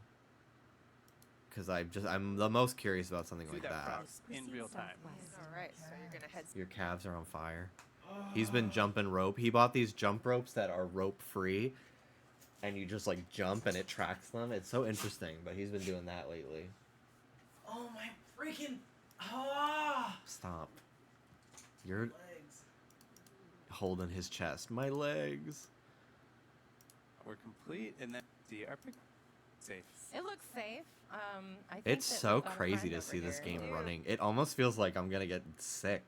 Because I'm the most curious about something See like that that. frost in real time. All right, so you're gonna head. Your calves are on fire. He's been jumping rope. He bought these jump ropes that are rope free, and you just like jump and it tracks them. It's so interesting, but he's been doing that lately. Oh my freaking! Ah! Stop. You're Legs. holding his chest. My legs. We're complete, and then the epic safe. It looks safe. I think It's that so we've got a crazy friend to over see this here. game Dude. running. It almost feels like I'm gonna get sick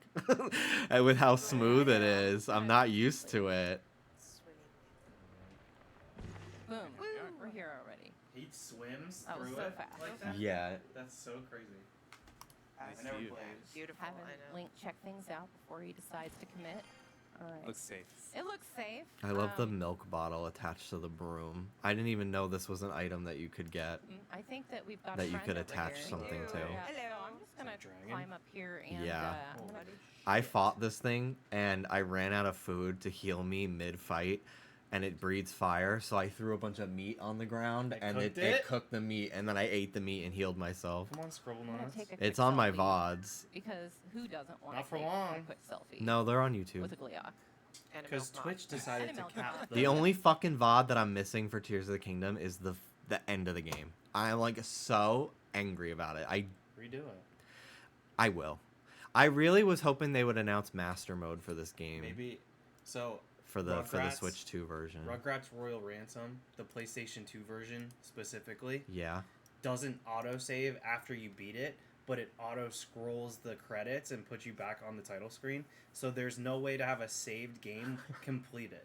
with how smooth it is. I'm not used to it. Boom. we are. We're here already. He swims That was through so it fast. like that. Yeah. That's so crazy. Nice I never view. played. Beautiful. Having I know. Link check things out before he decides to commit. All right. Looks safe. It looks safe. I love the Um, milk bottle attached to the broom. I didn't even know this was an item that you could get. I think that we've got That a you friend could over attach here. something Yeah, to. so Hello. I'm just gonna dragon? climb up here and Yeah. I'm gonna I fought this thing and I ran out of food to heal me mid-fight, and it breathes fire, so I threw a bunch of meat on the ground It and cooked it it? cooked the meat, and then I ate the meat and healed myself. Come on, Scribble I'm gonna Nuts. take a quick It's on my selfie, VODs. because who doesn't want Not to for take a long. quick selfie No, they're on YouTube. with a Gleeok? And a Because milk Twitch decided to Animal cap Crossing. The only fucking VOD that I'm missing for Tears of the Kingdom is the end of the game. I'm like so angry about it. redo it. I will. I really was hoping they would announce Master Mode for this game. Maybe. So for the Rugrats- Switch 2 version. Rugrats Royal Ransom, the PlayStation 2 version specifically, Yeah. doesn't autosave after you beat it, but it auto scrolls the credits and puts you back on the title screen. So there's no way to have a saved game completed.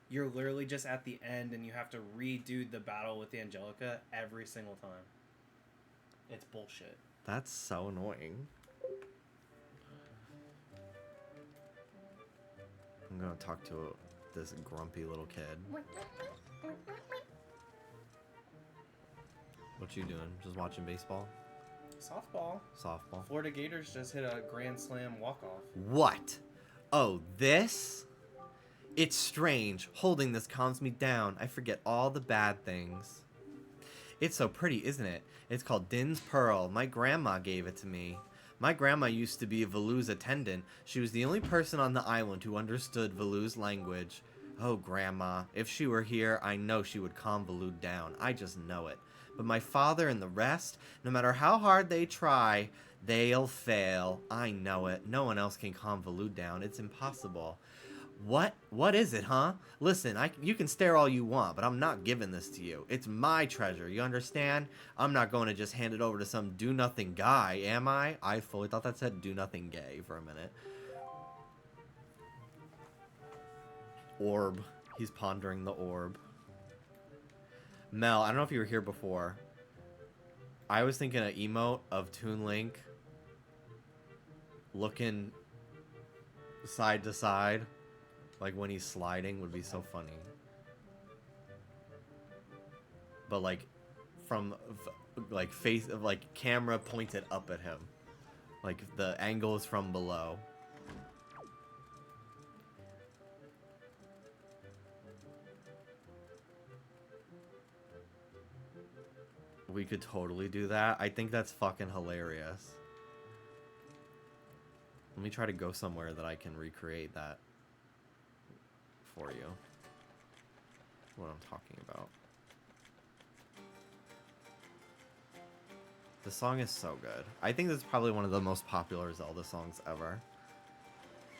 You're literally just at the end and you have to redo the battle with Angelica every single time. It's bullshit. That's so annoying. I'm gonna talk to this grumpy little kid. What you doing? Just watching baseball? Softball. Softball? Florida Gators just hit a grand slam walk-off. What? Oh, this? It's strange. Holding this calms me down. I forget all the bad things. It's so pretty, isn't it? It's called Din's Pearl. My grandma gave it to me. My grandma used to be a Valu's attendant. She was the only person on the island who understood Valu's language. Oh, Grandma, if she were here, I know she would calm Valu down. I just know it. But my father and the rest, no matter how hard they try, they'll fail. I know it. No one else can calm Valu down. It's impossible. What is it, huh? Listen, you can stare all you want, but I'm not giving this to you. It's my treasure, you understand? I'm not going to just hand it over to some do-nothing guy, am I? I fully thought that said do-nothing gay for a minute. Orb. He's pondering the orb. Mel, I don't know if you were here before. I was thinking an emote of Toon Link looking side to side, like when he's sliding, would be so funny. But like from like face of like camera pointed up at him, like the angle is from below. We could totally do that. I think that's fucking hilarious. Let me try to go somewhere that I can recreate that for you. What I'm talking about. The song is so good. I think this is probably one of the most popular Zelda songs ever.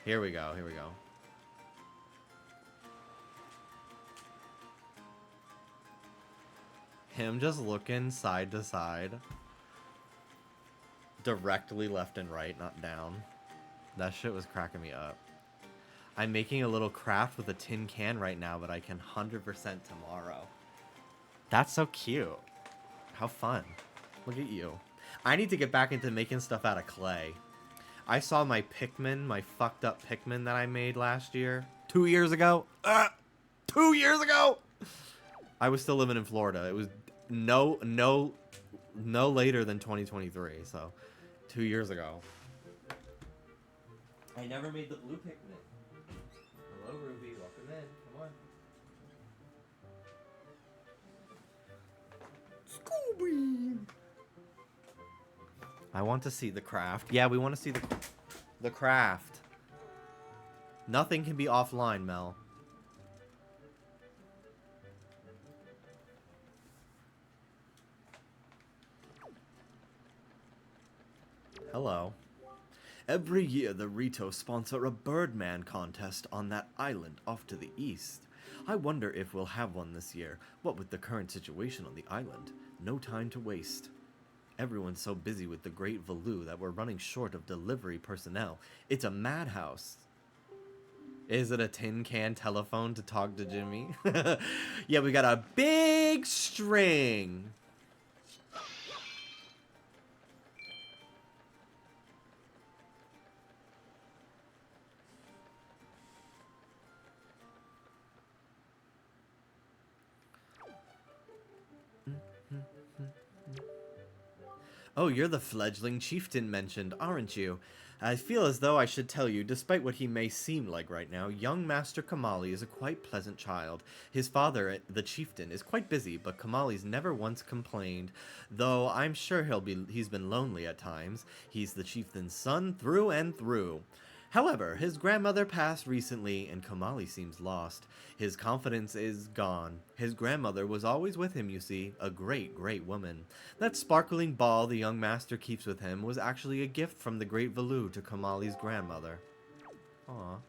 Here we go, here we go. Him just looking side to side. Directly left and right, not down. That shit was cracking me up. I'm making a little craft with a tin can right now, but I can 100% tomorrow. That's so cute. How fun. Look at you. I need to get back into making stuff out of clay. I saw my Pikmin, my fucked up Pikmin that I made last year. 2 years ago. 2 years ago! I was still living in Florida. It was no later than 2023, so 2 years ago. I never made the blue Pikmin. Hello, Ruby. Welcome in. Come on. I want to see the craft. Yeah, we want to see the craft. Nothing can be offline, Mel. Hello. Every year the Rito sponsor a Birdman contest on that island off to the east. I wonder if we'll have one this year. What with the current situation on the island? No time to waste. Everyone's so busy with the Great Valoo that we're running short of delivery personnel. It's a madhouse. Is it a tin can telephone to talk to Jimmy? Yeah, we got a big string. Oh, you're the fledgling chieftain mentioned, aren't you? I feel as though I should tell you, despite what he may seem like right now, young Master Kamali is a quite pleasant child. His father, the chieftain, is quite busy, but Kamali's never once complained, though I'm sure he's been lonely at times. He's the chieftain's son through and through. However, his grandmother passed recently, and Kamali seems lost. His confidence is gone. His grandmother was always with him, you see, a great, great woman. That sparkling ball the young master keeps with him was actually a gift from the Great Valoo to Kamali's grandmother. Aww.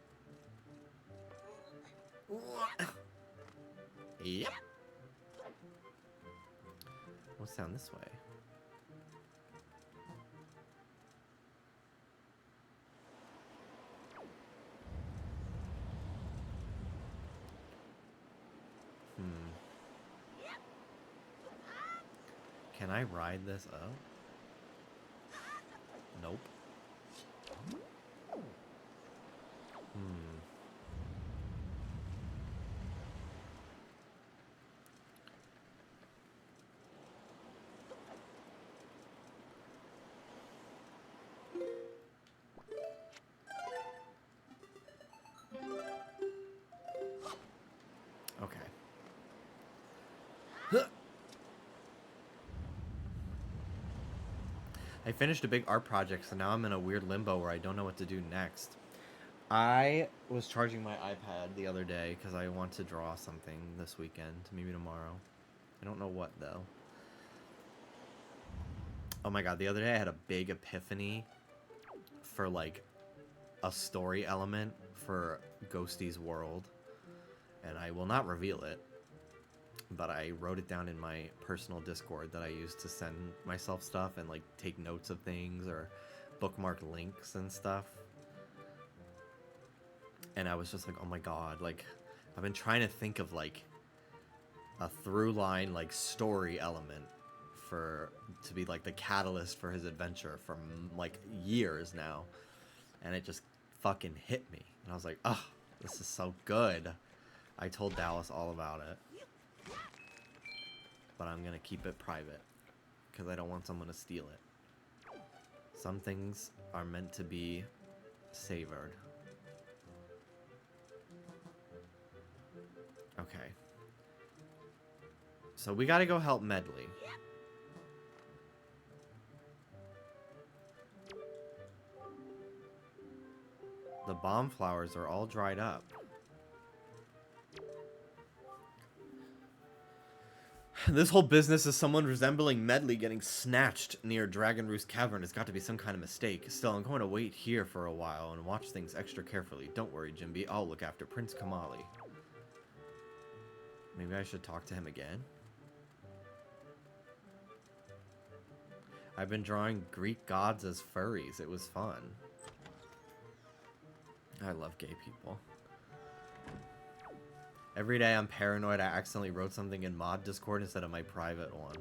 Yep. What's down this way? Can I ride this up? Nope. Okay. I finished a big art project, so now I'm in a weird limbo where I don't know what to do next. I was charging my iPad the other day because I want to draw something this weekend, maybe tomorrow. I don't know what, though. Oh my god, the other day I had a big epiphany for, like, a story element for Ghosty's World. And I will not reveal it, but I wrote it down in my personal Discord that I use to send myself stuff and, like, take notes of things or bookmark links and stuff. And I was just like, oh my god, like, I've been trying to think of, like, a through line, like, story element to be, like, the catalyst for his adventure from, like, years now. And it just fucking hit me. And I was like, oh, this is so good. I told Dallas all about it. But I'm gonna keep it private. Because I don't want someone to steal it. Some things are meant to be savored. Okay. So we gotta go help Medley. The bomb flowers are all dried up. This whole business of someone resembling Medley getting snatched near Dragon Roost Cavern has got to be some kind of mistake. Still, I'm going to wait here for a while and watch things extra carefully. Don't worry, Jimby. I'll look after Prince Kamali. Maybe I should talk to him again? I've been drawing Greek gods as furries. It was fun. I love gay people. Every day I'm paranoid I accidentally wrote something in mod Discord instead of my private one.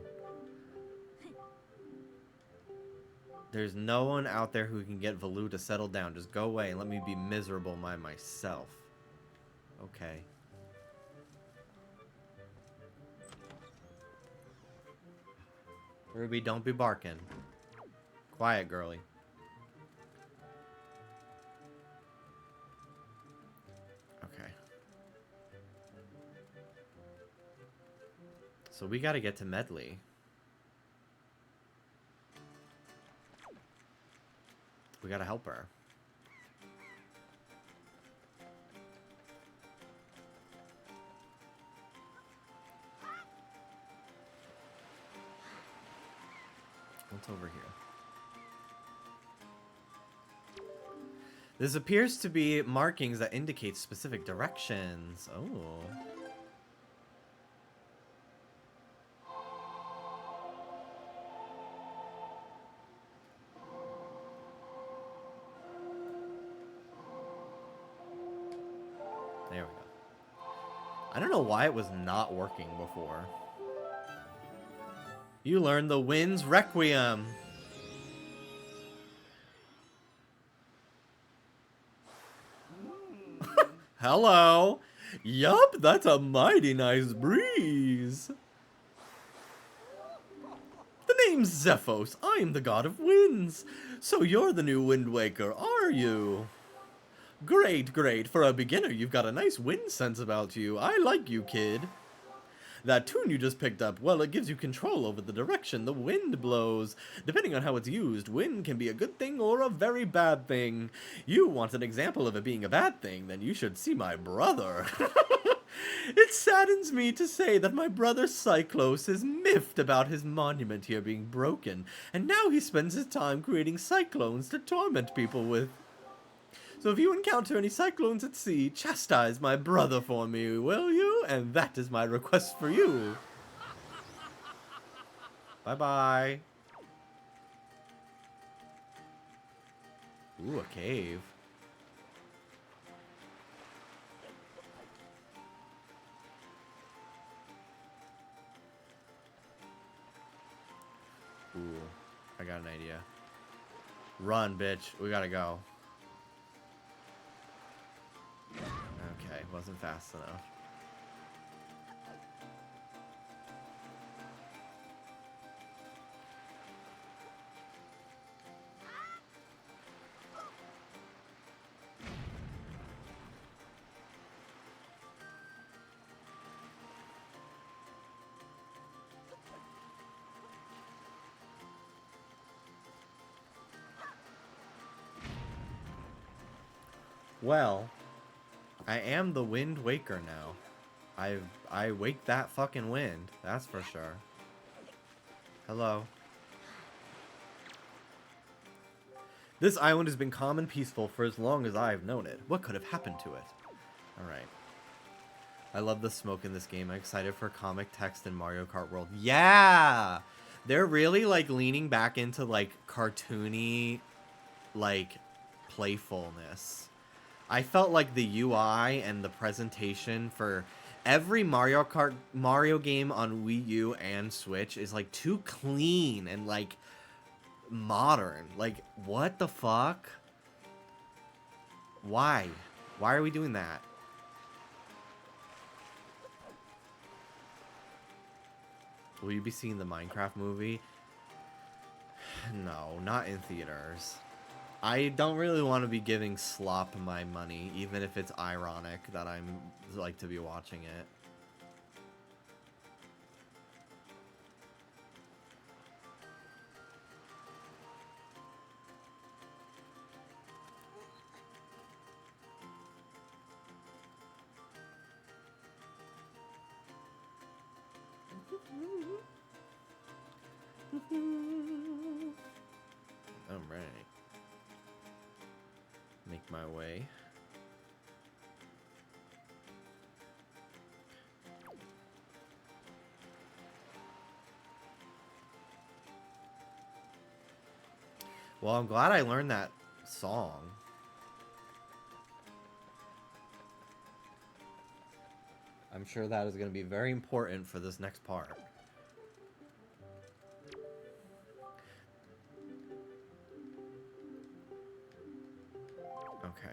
There's no one out there who can get Valoo to settle down. Just go away and let me be miserable by myself. Okay. Ruby, don't be barking. Quiet, girly. Okay. So we gotta get to Medley. We gotta help her. What's over here? This appears to be markings that indicate specific directions. Oh. There we go. I don't know why it was not working before. You learned the Wind's Requiem. Hello. Yup, that's a mighty nice breeze. The name's Zephos. I'm the god of winds. So you're the new Wind Waker, are you? Great, great. For a beginner, you've got a nice wind sense about you. I like you, kid. That tune you just picked up, well, it gives you control over the direction the wind blows. Depending on how it's used, wind can be a good thing or a very bad thing. You want an example of it being a bad thing, then you should see my brother. It saddens me to say that my brother Cyclos is miffed about his monument here being broken, and now he spends his time creating cyclones to torment people with. So if you encounter any cyclones at sea, chastise my brother for me, will you? And that is my request for you. Bye-bye. Ooh, a cave. Ooh, I got an idea. Run, bitch. We gotta go. Okay, wasn't fast enough. Well, I am the Wind Waker now. I wake that fucking wind, that's for sure. Hello. This island has been calm and peaceful for as long as I have known it. What could have happened to it? Alright. I love the smoke in this game. I'm excited for comic text in Mario Kart World. Yeah! They're really, like, leaning back into, like, cartoony, like, playfulness. I felt like the UI and the presentation for every Mario game on Wii U and Switch is like too clean and like modern. Like, what the fuck? Why? Why are we doing that? Will you be seeing the Minecraft movie? No, not in theaters. I don't really want to be giving Slop my money, even if it's ironic that I'm like to be watching it. All right. Make my way. Well, I'm glad I learned that song. I'm sure that is going to be very important for this next part. Okay.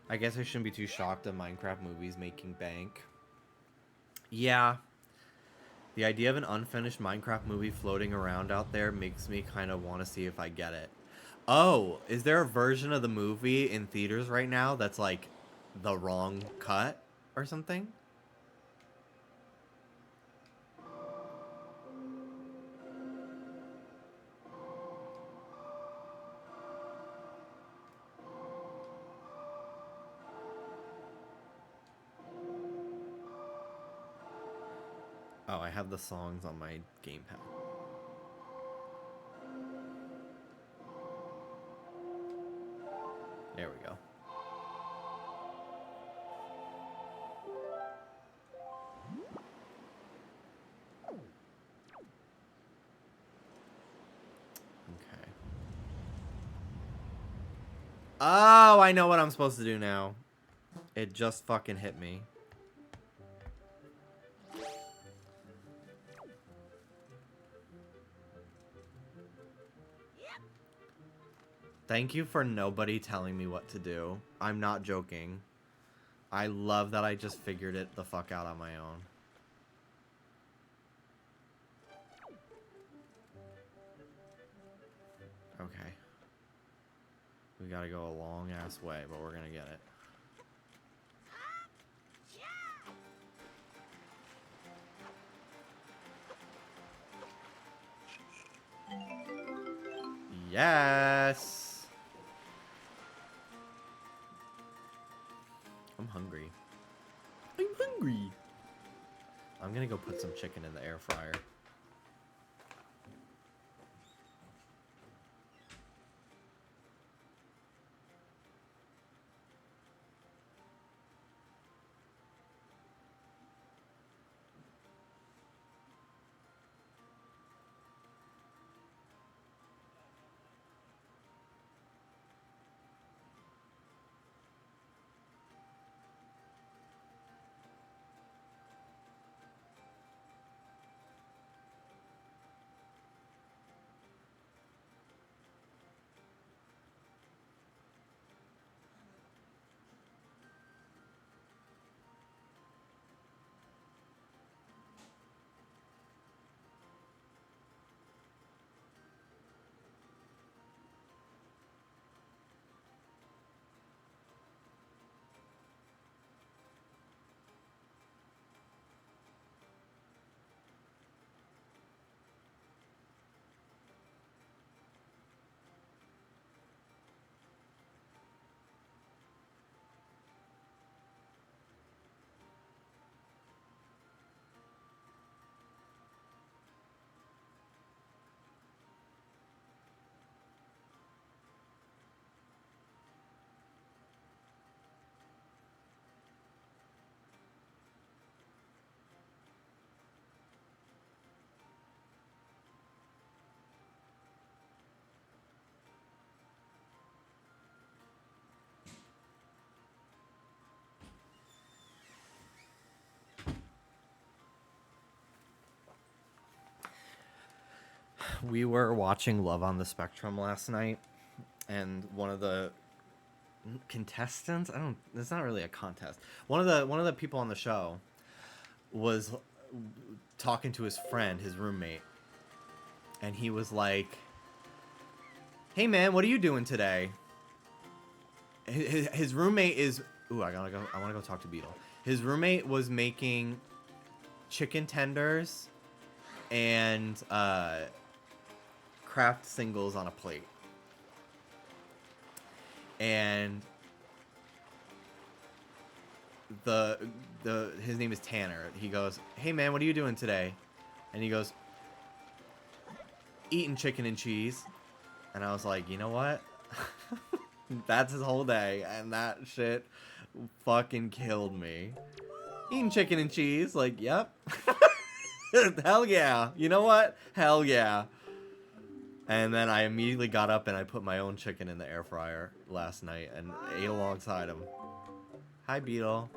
I guess I shouldn't be too shocked at Minecraft movies making bank. Yeah. The idea of an unfinished Minecraft movie floating around out there makes me kind of want to see if I get it. Oh, is there a version of the movie in theaters right now that's like the wrong cut or something? Oh, I have the songs on my gamepad. There we go. Okay. Oh, I know what I'm supposed to do now. It just fucking hit me. Thank you for nobody telling me what to do. I'm not joking. I love that I just figured it the fuck out on my own. Okay. We gotta go a long ass way, but we're gonna get it. Yes! I'm hungry. I'm hungry! I'm gonna go put some chicken in the air fryer. We were watching Love on the Spectrum last night, and one of the contestants, it's not really a contest. One of the people on the show was talking to his friend, his roommate, and he was like, "Hey man, what are you doing today?" His roommate is, ooh, I want to go talk to Beetle. His roommate was making chicken tenders and craft singles on a plate. And his name is Tanner. He goes, "Hey man, what are you doing today?" And he goes, "Eating chicken and cheese." And I was like, you know what? That's his whole day, and that shit fucking killed me. Eating chicken and cheese, like, yep. Hell yeah. You know what? Hell yeah. And then I immediately got up and I put my own chicken in the air fryer last night and ate alongside him. Hi, Beetle.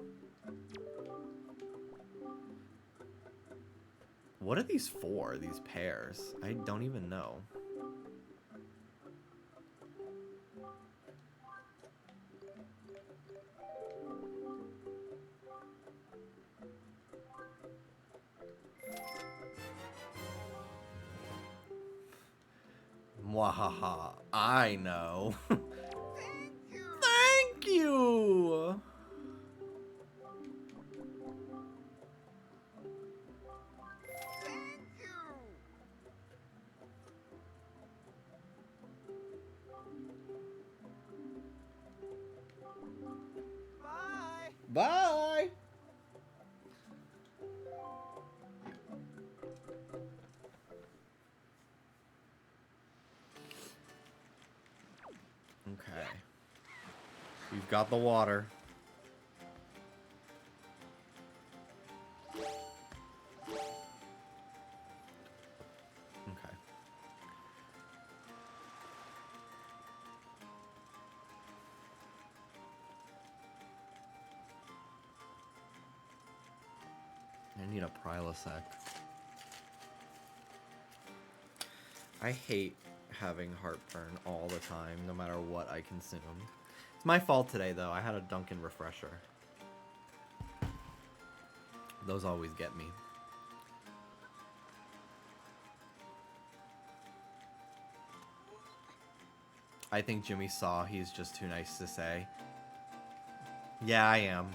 What are these for, these pears? I don't even know. Mwahaha. I know. Thank you. Bye. Bye. Okay. We've got the water. Okay. I need a Prilosec. I hate having heartburn all the time, no matter what I consume. It's my fault today, though. I had a Dunkin' refresher. Those always get me. I think Jimmy saw he's just too nice to say. Yeah, I am.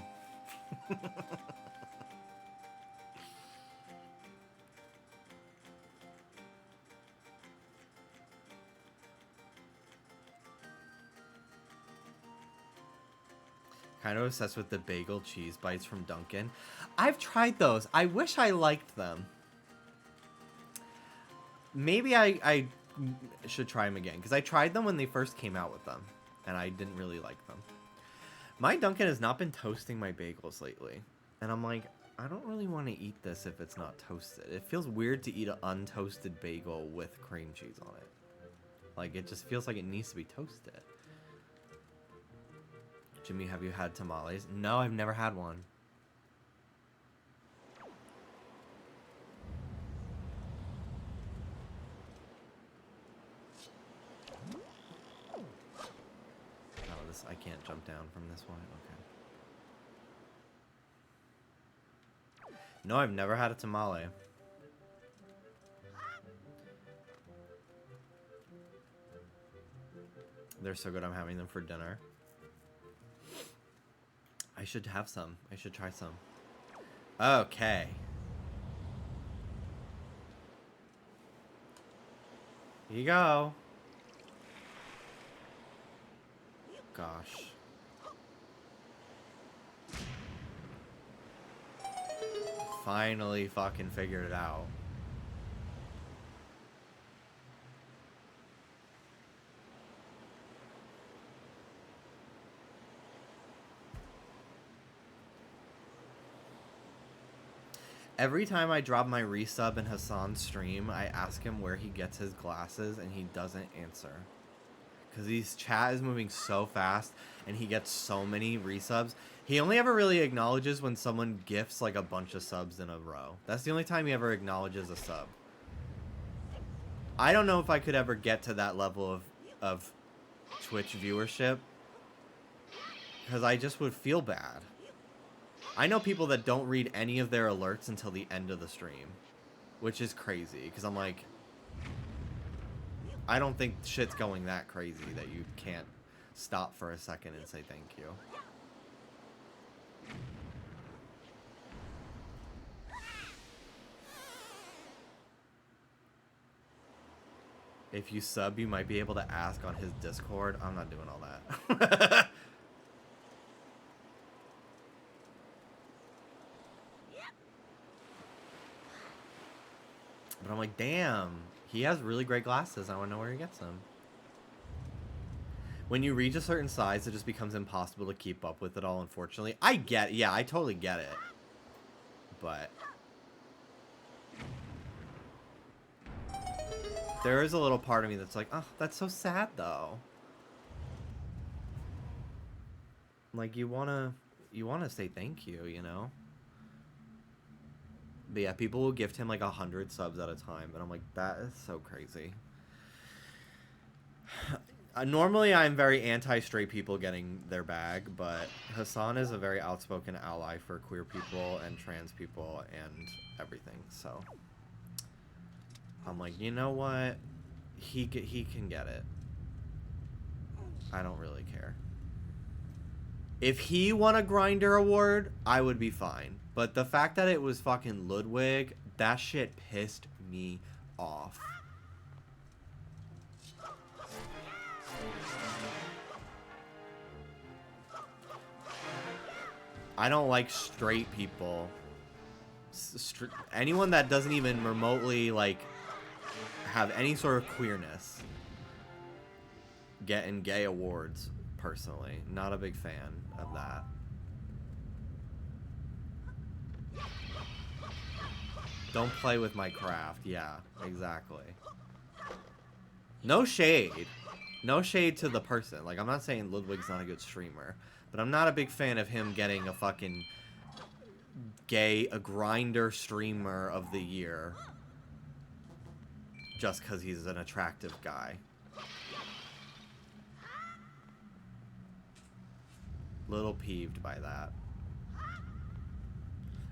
Kind of obsessed with the bagel cheese bites from Dunkin'. I've tried those. I wish I liked them. Maybe I should try them again, because I tried them when they first came out with them, and I didn't really like them. My Dunkin' has not been toasting my bagels lately, and I'm like, I don't really want to eat this if it's not toasted. It feels weird to eat an untoasted bagel with cream cheese on it. Like, it just feels like it needs to be toasted. Jimmy, have you had tamales? No, I've never had one. Oh, this, I can't jump down from this one. Okay. No, I've never had a tamale. They're so good, I'm having them for dinner. I should have some. I should try some. Okay. Here you go. Gosh. Finally fucking figured it out. Every time I drop my resub in Hassan's stream, I ask him where he gets his glasses, and he doesn't answer. Because his chat is moving so fast, and he gets so many resubs. He only ever really acknowledges when someone gifts like a bunch of subs in a row. That's the only time he ever acknowledges a sub. I don't know if I could ever get to that level of Twitch viewership, because I just would feel bad. I know people that don't read any of their alerts until the end of the stream, which is crazy, because I'm like, I don't think shit's going that crazy that you can't stop for a second and say thank you. If you sub, you might be able to ask on his Discord. I'm not doing all that. But I'm like, damn, he has really great glasses. I want to know where he gets them. When you reach a certain size, it just becomes impossible to keep up with it all, unfortunately. I get it. Yeah, I totally get it. But there is a little part of me that's like, oh, that's so sad, though. Like, you wanna say thank you, you know? But yeah, people will gift him like 100 subs at a time, and I'm like, that is so crazy. Normally, I'm very anti-straight people getting their bag, but Hassan is a very outspoken ally for queer people and trans people and everything, so I'm like, you know what? he can get it. I don't really care. If he won a grinder award, I would be fine. But the fact that it was fucking Ludwig, that shit pissed me off. I don't like straight people. Anyone that doesn't even remotely, like, have any sort of queerness getting gay awards, personally. Not a big fan of that. Don't play with my craft. Yeah, exactly. No shade. No shade to the person. Like, I'm not saying Ludwig's not a good streamer, but I'm not a big fan of him getting a fucking a grinder streamer of the year just because he's an attractive guy. Little peeved by that.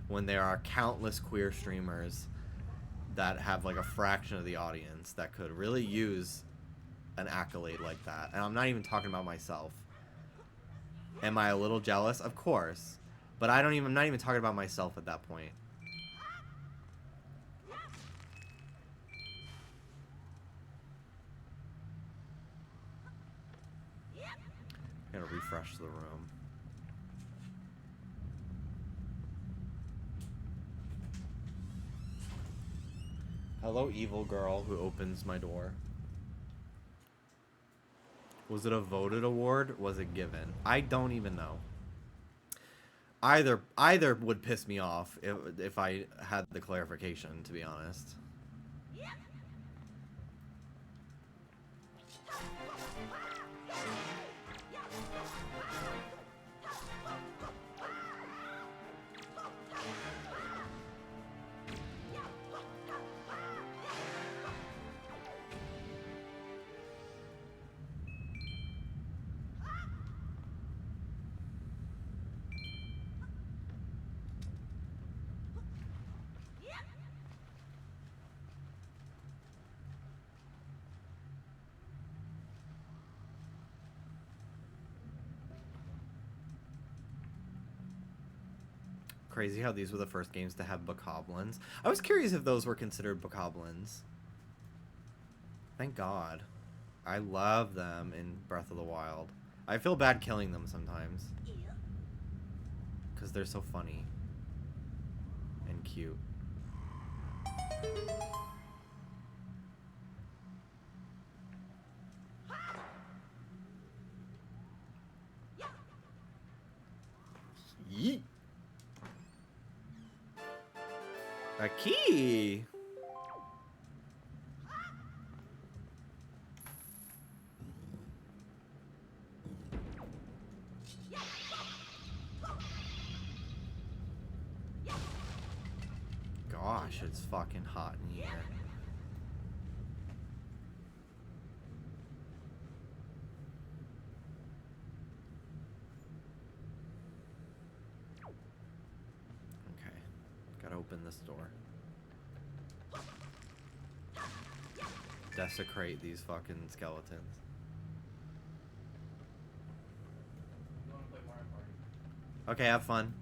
When there are countless queer streamers that have like a fraction of the audience that could really use an accolade like that. And I'm not even talking about myself. Am I a little jealous? Of course. But I'm not even talking about myself at that point. Gotta refresh the room. Hello, evil girl who opens my door. Was it a voted award? Was it given? I don't even know. Either would piss me off if I had the clarification, to be honest. Crazy how these were the first games to have bokoblins. I was curious if those were considered bokoblins. Thank God. I love them in Breath of the Wild. I feel bad killing them sometimes. Because they're so funny. And cute. Yeet. A key. Gosh, it's fucking hot in here. Okay, gotta open this door. Desecrate these fucking skeletons. Okay, have fun.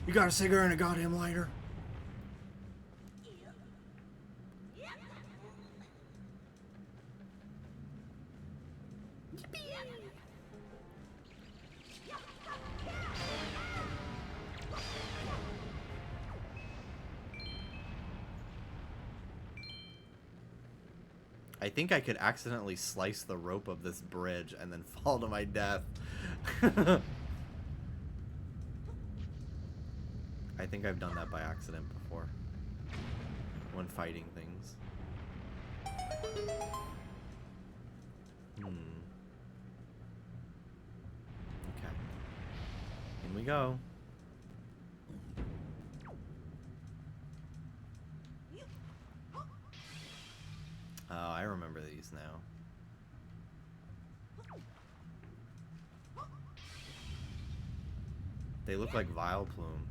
You got a cigarette and a goddamn lighter? I think I could accidentally slice the rope of this bridge and then fall to my death. I think I've done that by accident before. When fighting things. Okay. In we go. Oh, I remember these now. They look like Vileplume.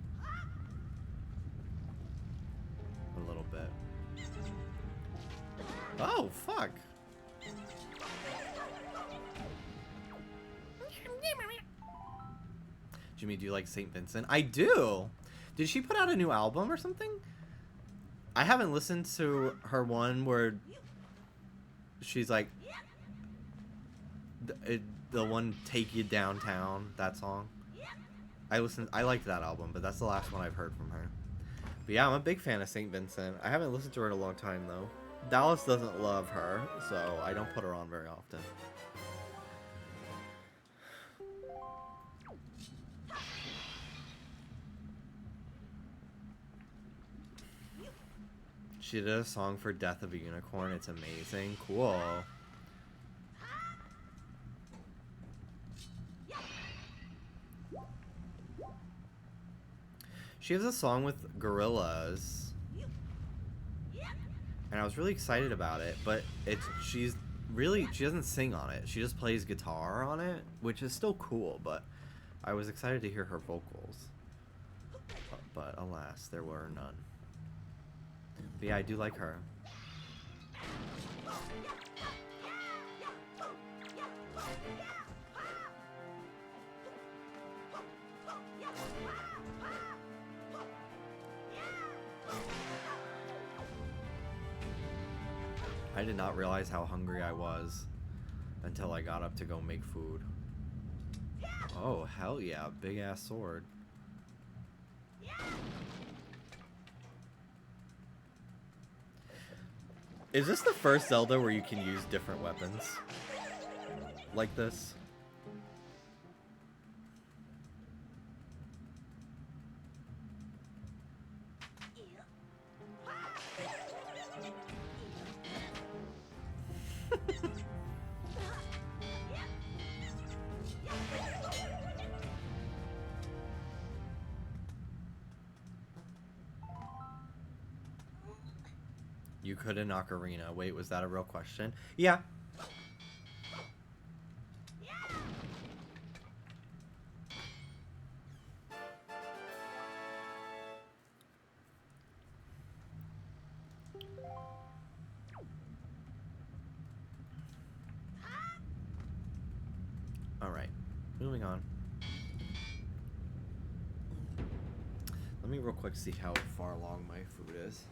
A little bit. Oh, fuck! Jimmy, do you like St. Vincent? I do! Did she put out a new album or something? I haven't listened to her one where she's like... The one, Take You Downtown, that song. I liked that album, but that's the last one I've heard from her. But yeah, I'm a big fan of St. Vincent. I haven't listened to her in a long time, though. Dallas doesn't love her, so I don't put her on very often. She did a song for Death of a Unicorn. It's amazing. Cool. She has a song with Gorillaz. And I was really excited about it, but she doesn't sing on it. She just plays guitar on it, which is still cool, but I was excited to hear her vocals. But alas, there were none. But yeah, I do like her. I did not realize how hungry I was until I got up to go make food. Oh, hell yeah, big ass sword. Is this the first Zelda where you can use different weapons like this? You could in Ocarina. Wait, was that a real question? Yeah. All right, moving on. Let me real quick see how far along my food is.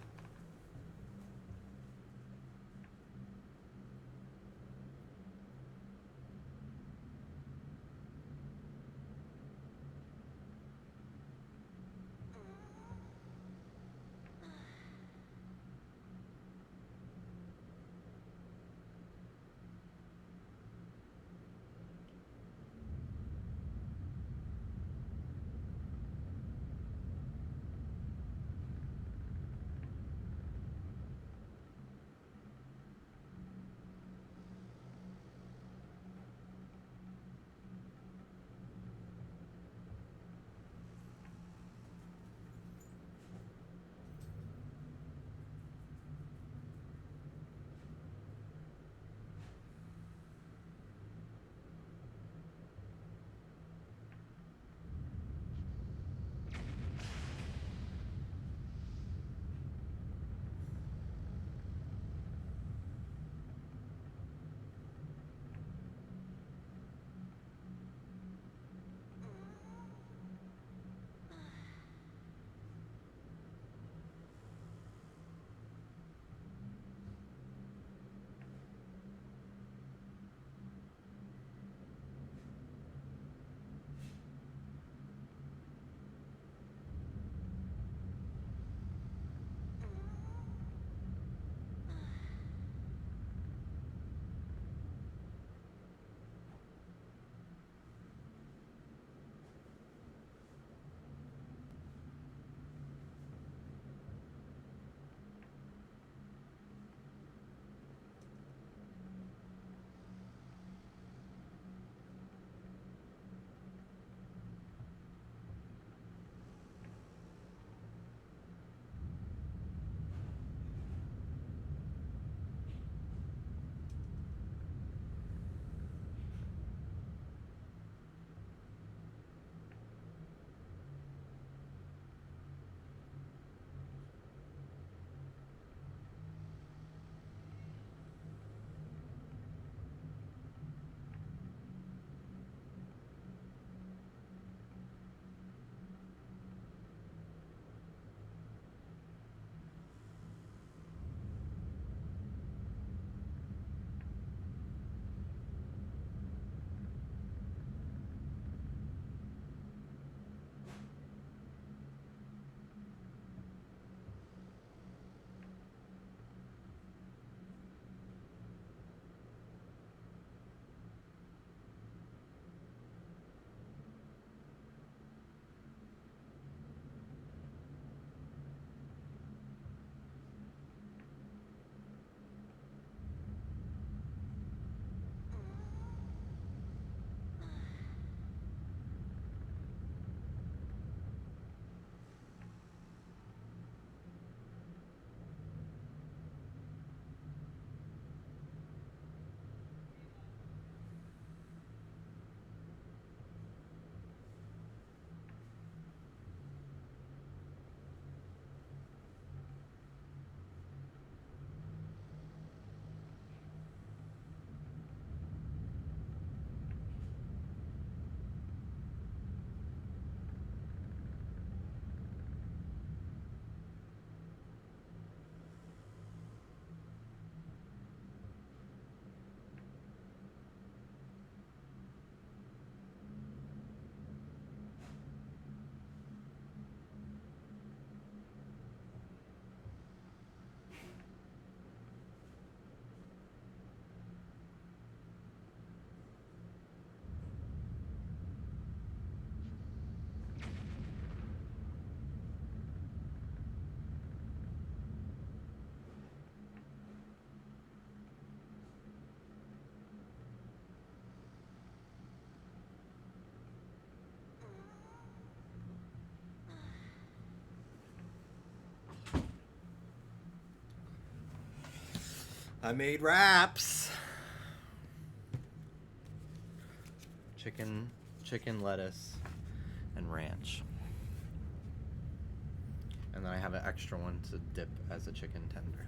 I made wraps. Chicken lettuce and ranch. And then I have an extra one to dip as a chicken tender.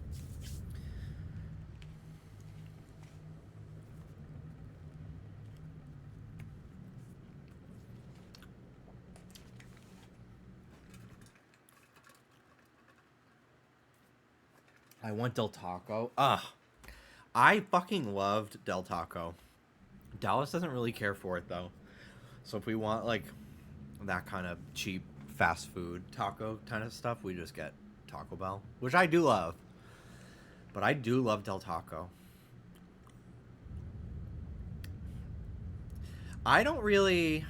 I want Del Taco. I fucking loved Del Taco. Dallas doesn't really care for it though. So if we want like that kind of cheap fast food taco kind of stuff, we just get Taco Bell, which I do love. But I do love Del Taco. I don't really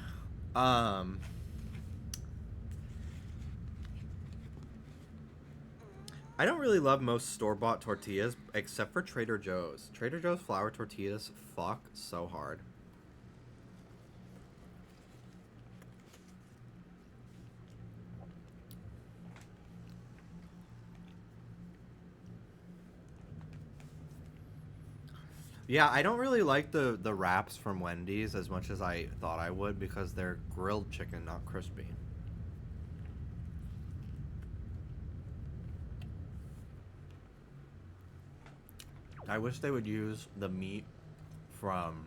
I don't really love most store-bought tortillas except for Trader Joe's. Trader Joe's flour tortillas fuck so hard. Yeah, I don't really like the wraps from Wendy's as much as I thought I would because they're grilled chicken, not crispy. I wish they would use the meat from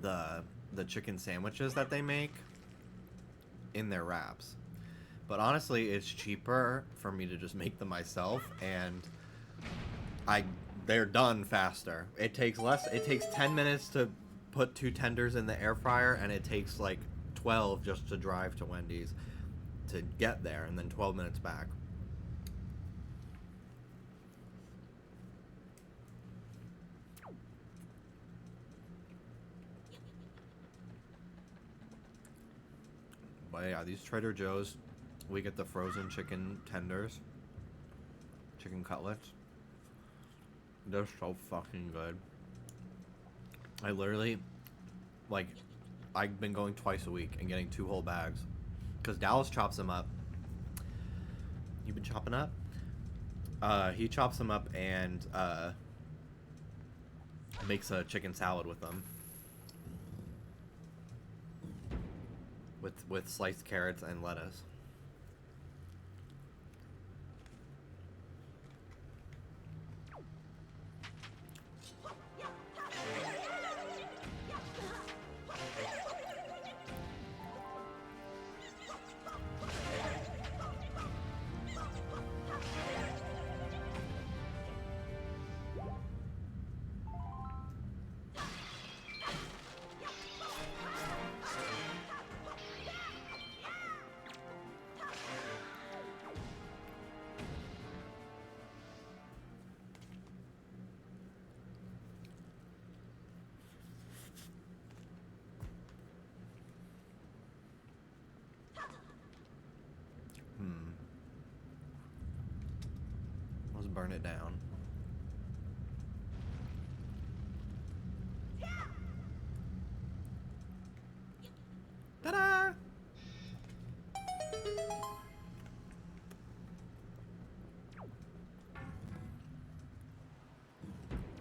the chicken sandwiches that they make in their wraps. But honestly, it's cheaper for me to just make them myself, and they're done faster. It takes 10 minutes to put 2 tenders in the air fryer, and it takes like 12 just to drive to Wendy's to get there, and then 12 minutes back. But yeah, these Trader Joe's, we get the frozen chicken tenders, chicken cutlets. They're so fucking good. I literally, like, I've been going twice a week and getting 2 whole bags. Because Dallas chops them up. You been chopping up? He chops them up and makes a chicken salad with them. With sliced carrots and lettuce. Let's burn it down. Ta-da!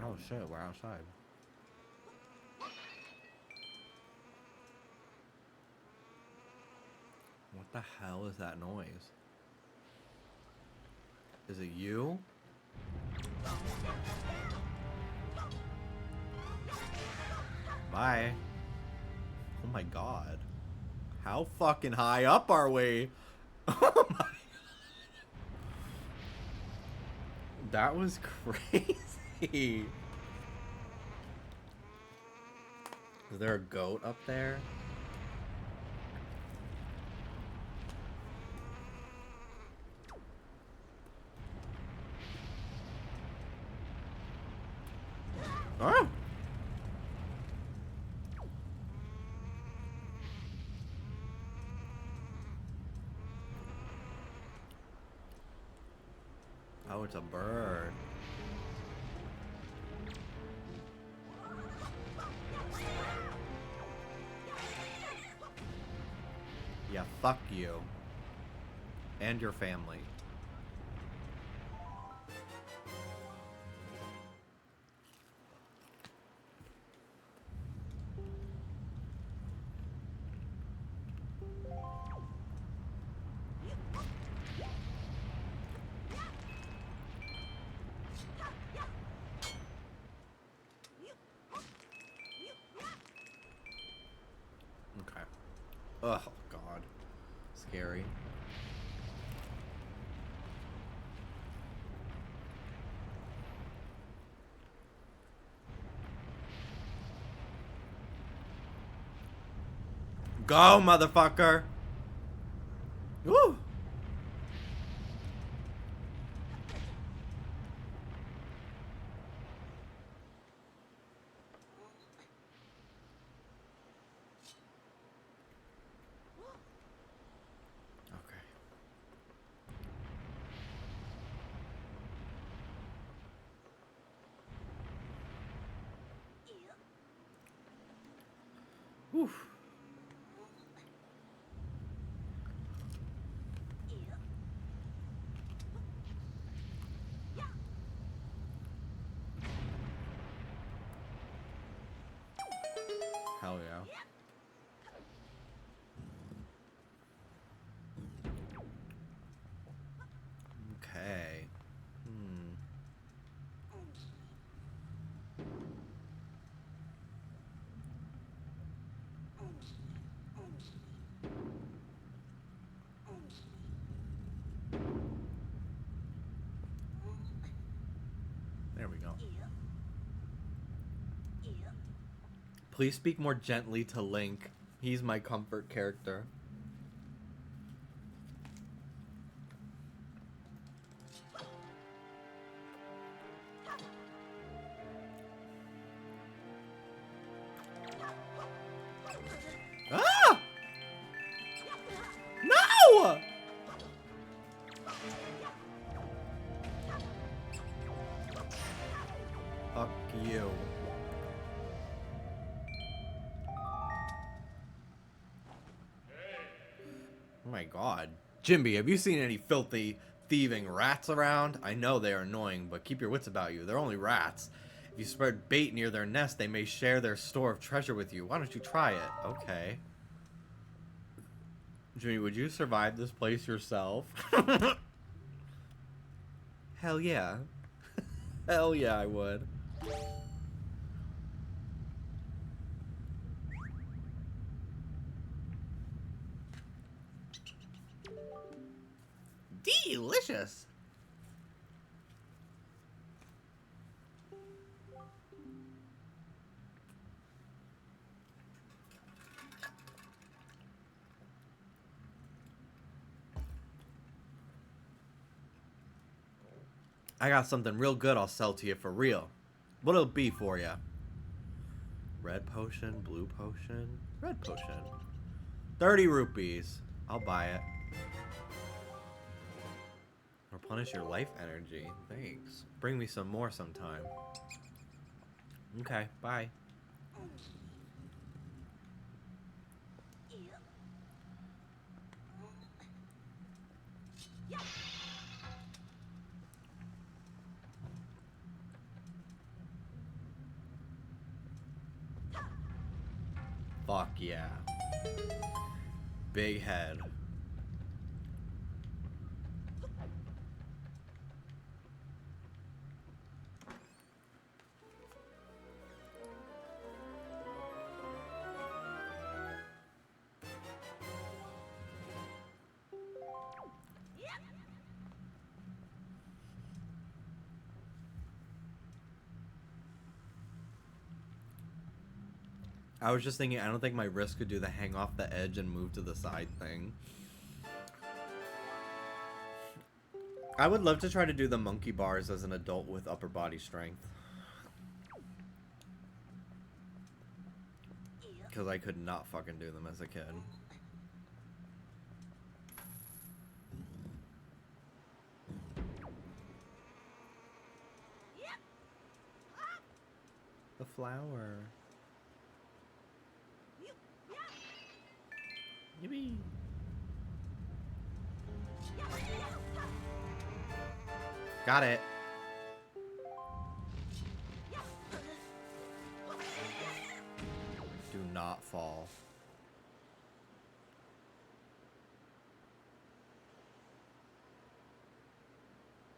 Oh shit, we're outside. What the hell is that noise? Is it you? Bye. Oh my god. How fucking high up are we? Oh my god. That was crazy. Is there a goat up there? Oh! Oh, it's a bird. Yeah, fuck you. And your family. Oh, God. Scary. Go, motherfucker! Woo! Okay. Whew. Hell yeah. Okay. There we go. Please speak more gently to Link. He's my comfort character. Ah! No! Fuck you. Oh my god. Jimby, have you seen any filthy, thieving rats around? I know they are annoying, but keep your wits about you. They're only rats. If you spread bait near their nest, they may share their store of treasure with you. Why don't you try it? Okay. Jimmy, would you survive this place yourself? Hell yeah. Hell yeah, I would. Delicious. I got something real good I'll sell to you for real. What'll it be for you? Red potion, blue potion, red potion. 30 rupees. I'll buy it. Replenish your life energy. Thanks. Bring me some more sometime. Okay, bye. Fuck yeah. Big head. I was just thinking, I don't think my wrist could do the hang off the edge and move to the side thing. I would love to try to do the monkey bars as an adult with upper body strength. Because I could not fucking do them as a kid. The flower. Yippee. Got it. Do not fall.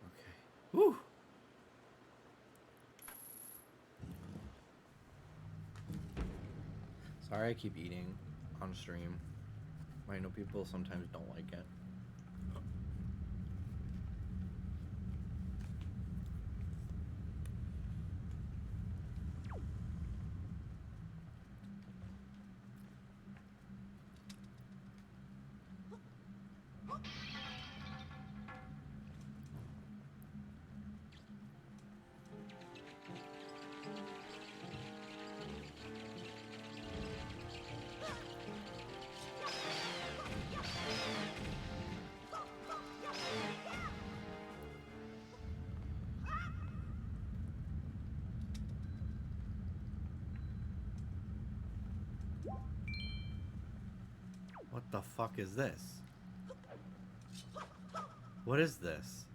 Okay. Woo. Sorry I keep eating on stream. I know people sometimes don't like it. What the fuck is this? What is this?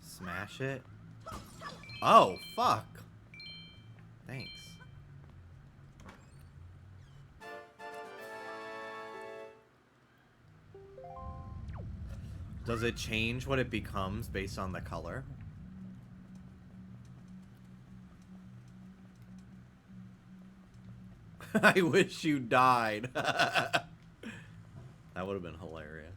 Smash it? Oh, fuck. Thanks. Does it change what it becomes based on the color? I wish you died. That would have been hilarious.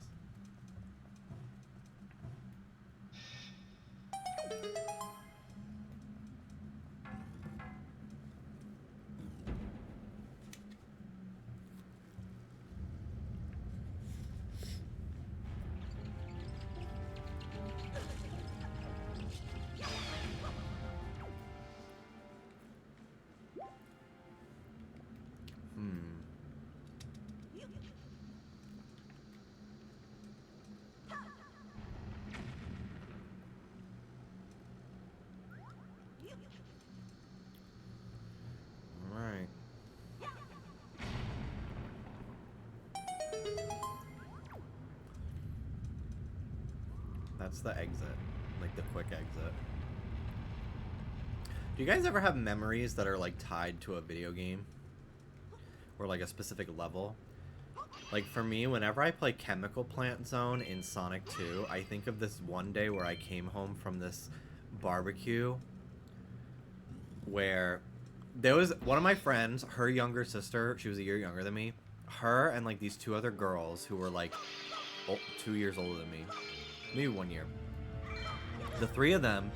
Alright. That's the exit. Like the quick exit. Do you guys ever have memories that are like tied to a video game? Or like a specific level? Like for me, whenever I play Chemical Plant Zone in Sonic 2, I think of this one day where I came home from this barbecue where there was one of my friends, her younger sister, she was a year younger than me, her and like these two other girls who were like 2 years older than me, maybe 1 year. The three of them,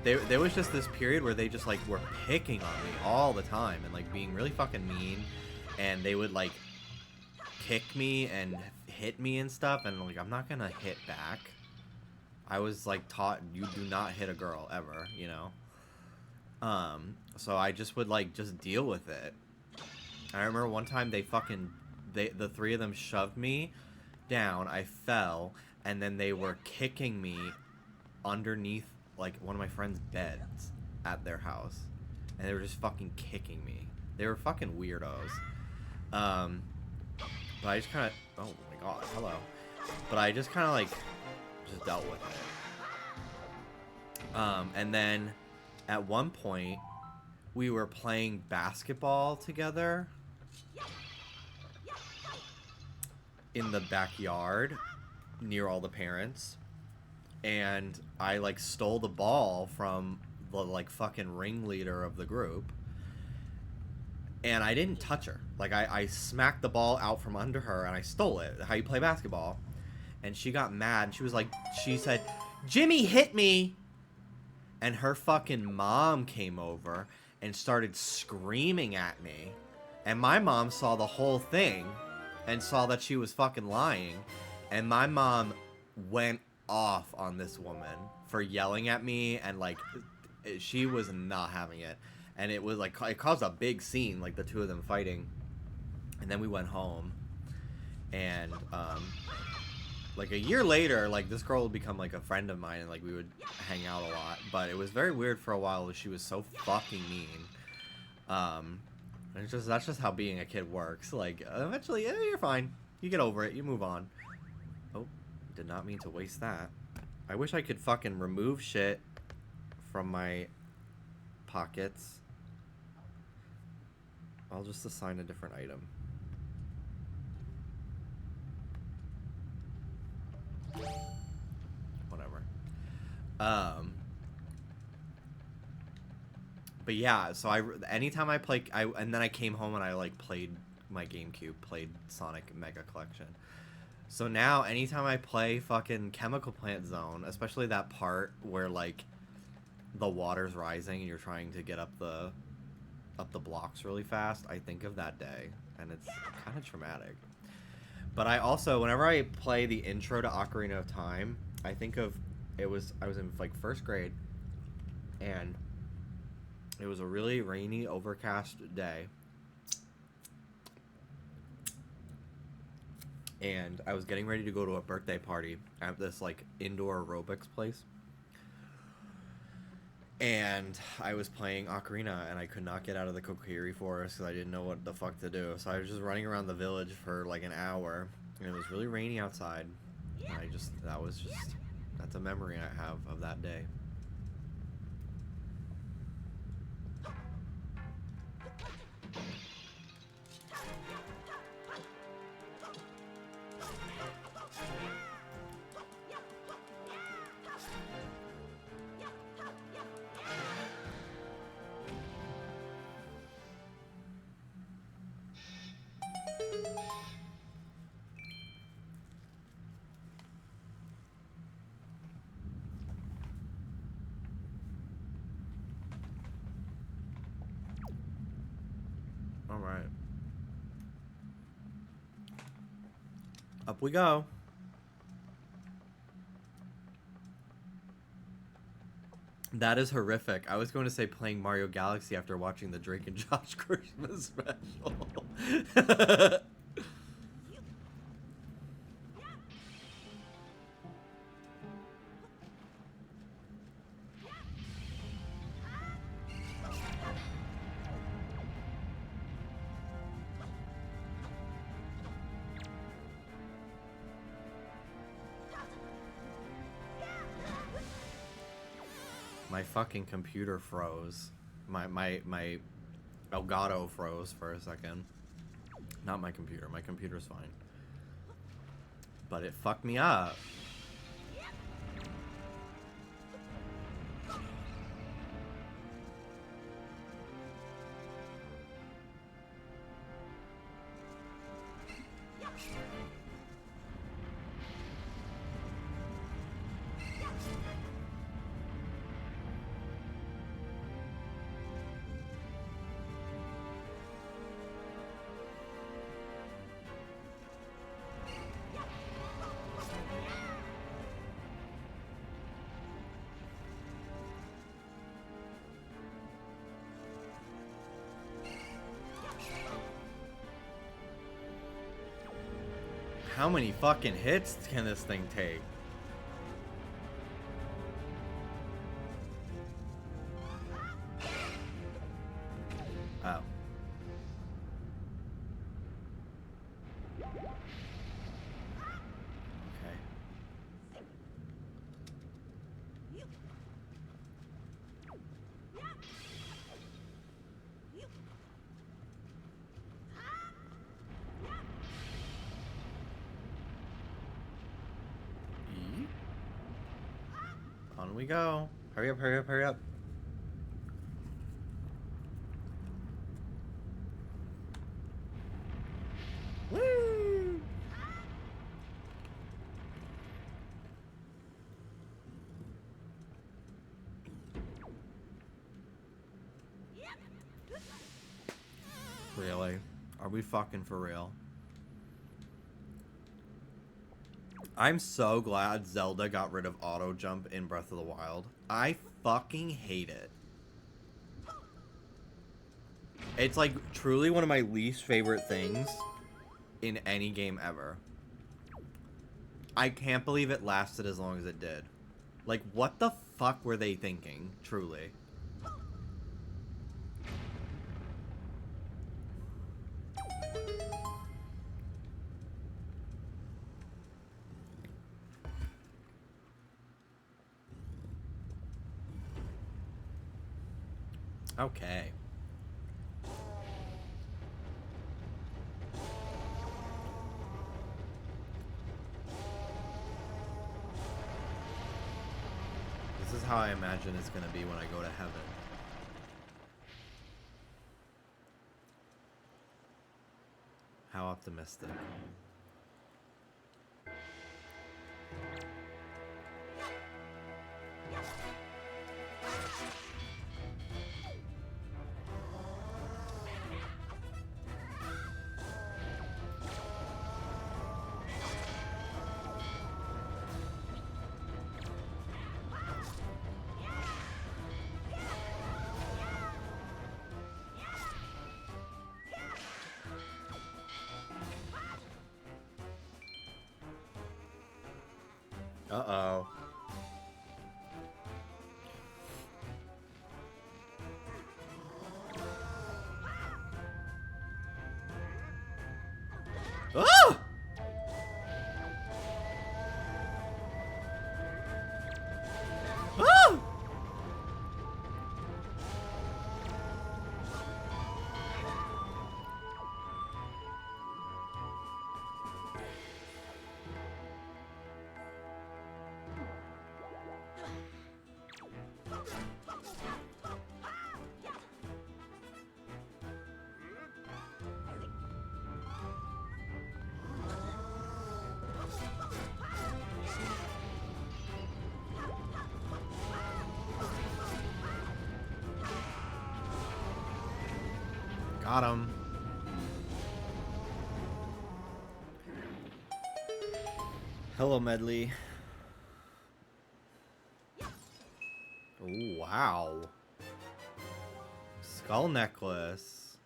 there was just this period where they just like were picking on me all the time and like being really fucking mean, and they would like kick me and hit me and stuff, and like I'm not gonna hit back. I was like taught you do not hit a girl ever, you know. So I just would like just deal with it. I remember one time the three of them shoved me down, I fell, and then they were kicking me underneath like one of my friend's beds at their house, and they were just fucking kicking me. They were fucking weirdos. But I just kind of, oh my god, hello. But I just kind of like just dealt with it. And then at one point we were playing basketball together in the backyard near all the parents, and I like stole the ball from the like fucking ringleader of the group, and I didn't touch her. Like I smacked the ball out from under her and I stole it. How you play basketball. And she got mad and she said, "Jimmy hit me." And her fucking mom came over and started screaming at me. And my mom saw the whole thing and saw that she was fucking lying. And my mom went off on this woman for yelling at me, and like she was not having it. And it was like, it caused a big scene, like the two of them fighting. And then we went home, and like a year later, like this girl would become like a friend of mine, and like we would hang out a lot. But it was very weird for a while. She was so fucking mean. And that's just how being a kid works. Like eventually, you're fine. You get over it. You move on. Oh, did not mean to waste that. I wish I could fucking remove shit from my pockets. I'll just assign a different item. Whatever. Um, but yeah, so anytime I play, and then I came home and I like played my GameCube, played Sonic Mega Collection. So now anytime I play fucking Chemical Plant Zone, especially that part where like the water's rising and you're trying to get up the blocks really fast, I think of that day, and it's kind of traumatic. But I also, whenever I play the intro to Ocarina of Time, I think of I was in like first grade, and it was a really rainy, overcast day, and I was getting ready to go to a birthday party at this like indoor aerobics place. And I was playing Ocarina, and I could not get out of the Kokiri Forest because I didn't know what the fuck to do. So I was just running around the village for like an hour, and it was really rainy outside. And that's a memory I have of that day. All right. Up we go. That is horrific. I was going to say playing Mario Galaxy after watching the Drake and Josh Christmas special. My fucking computer froze. My Elgato froze for a second. Not my computer. My computer's fine. But it fucked me up. How many fucking hits can this thing take? Oh. Okay. On we go. Hurry up, hurry up, hurry up. Woo! Really? Are we fucking for real? I'm so glad Zelda got rid of auto jump in Breath of the Wild. I fucking hate it. It's like truly one of my least favorite things in any game ever. I can't believe it lasted as long as it did. Like, what the fuck were they thinking, truly? Okay. This is how I imagine it's gonna be when I go to heaven. How optimistic. Uh-oh. Oh! Oh! Got him. Hello, Medley. Ooh, wow. Skull necklace.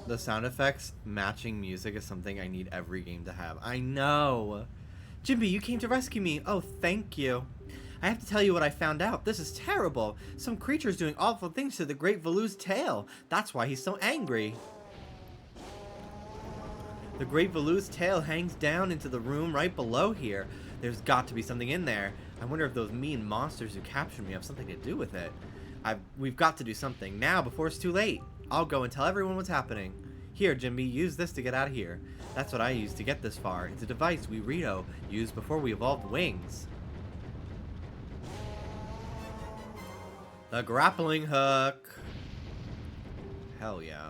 The sound effects matching music is something I need every game to have. I know. Jimby, you came to rescue me. Oh, thank you. I have to tell you what I found out. This is terrible. Some creature's doing awful things to the Great Valu's tail. That's why he's so angry. The Great Valu's tail hangs down into the room right below here. There's got to be something in there. I wonder if those mean monsters who captured me have something to do with it. We've got to do something now before it's too late. I'll go and tell everyone what's happening. Here, Jimby, use this to get out of here. That's what I used to get this far. It's a device we Rito used before we evolved wings. The grappling hook. Hell yeah.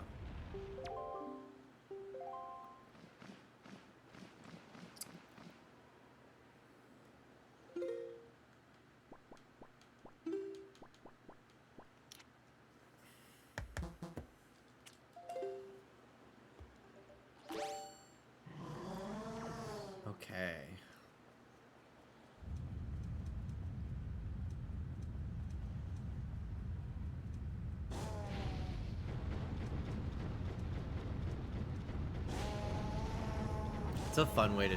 Okay. It's a fun way to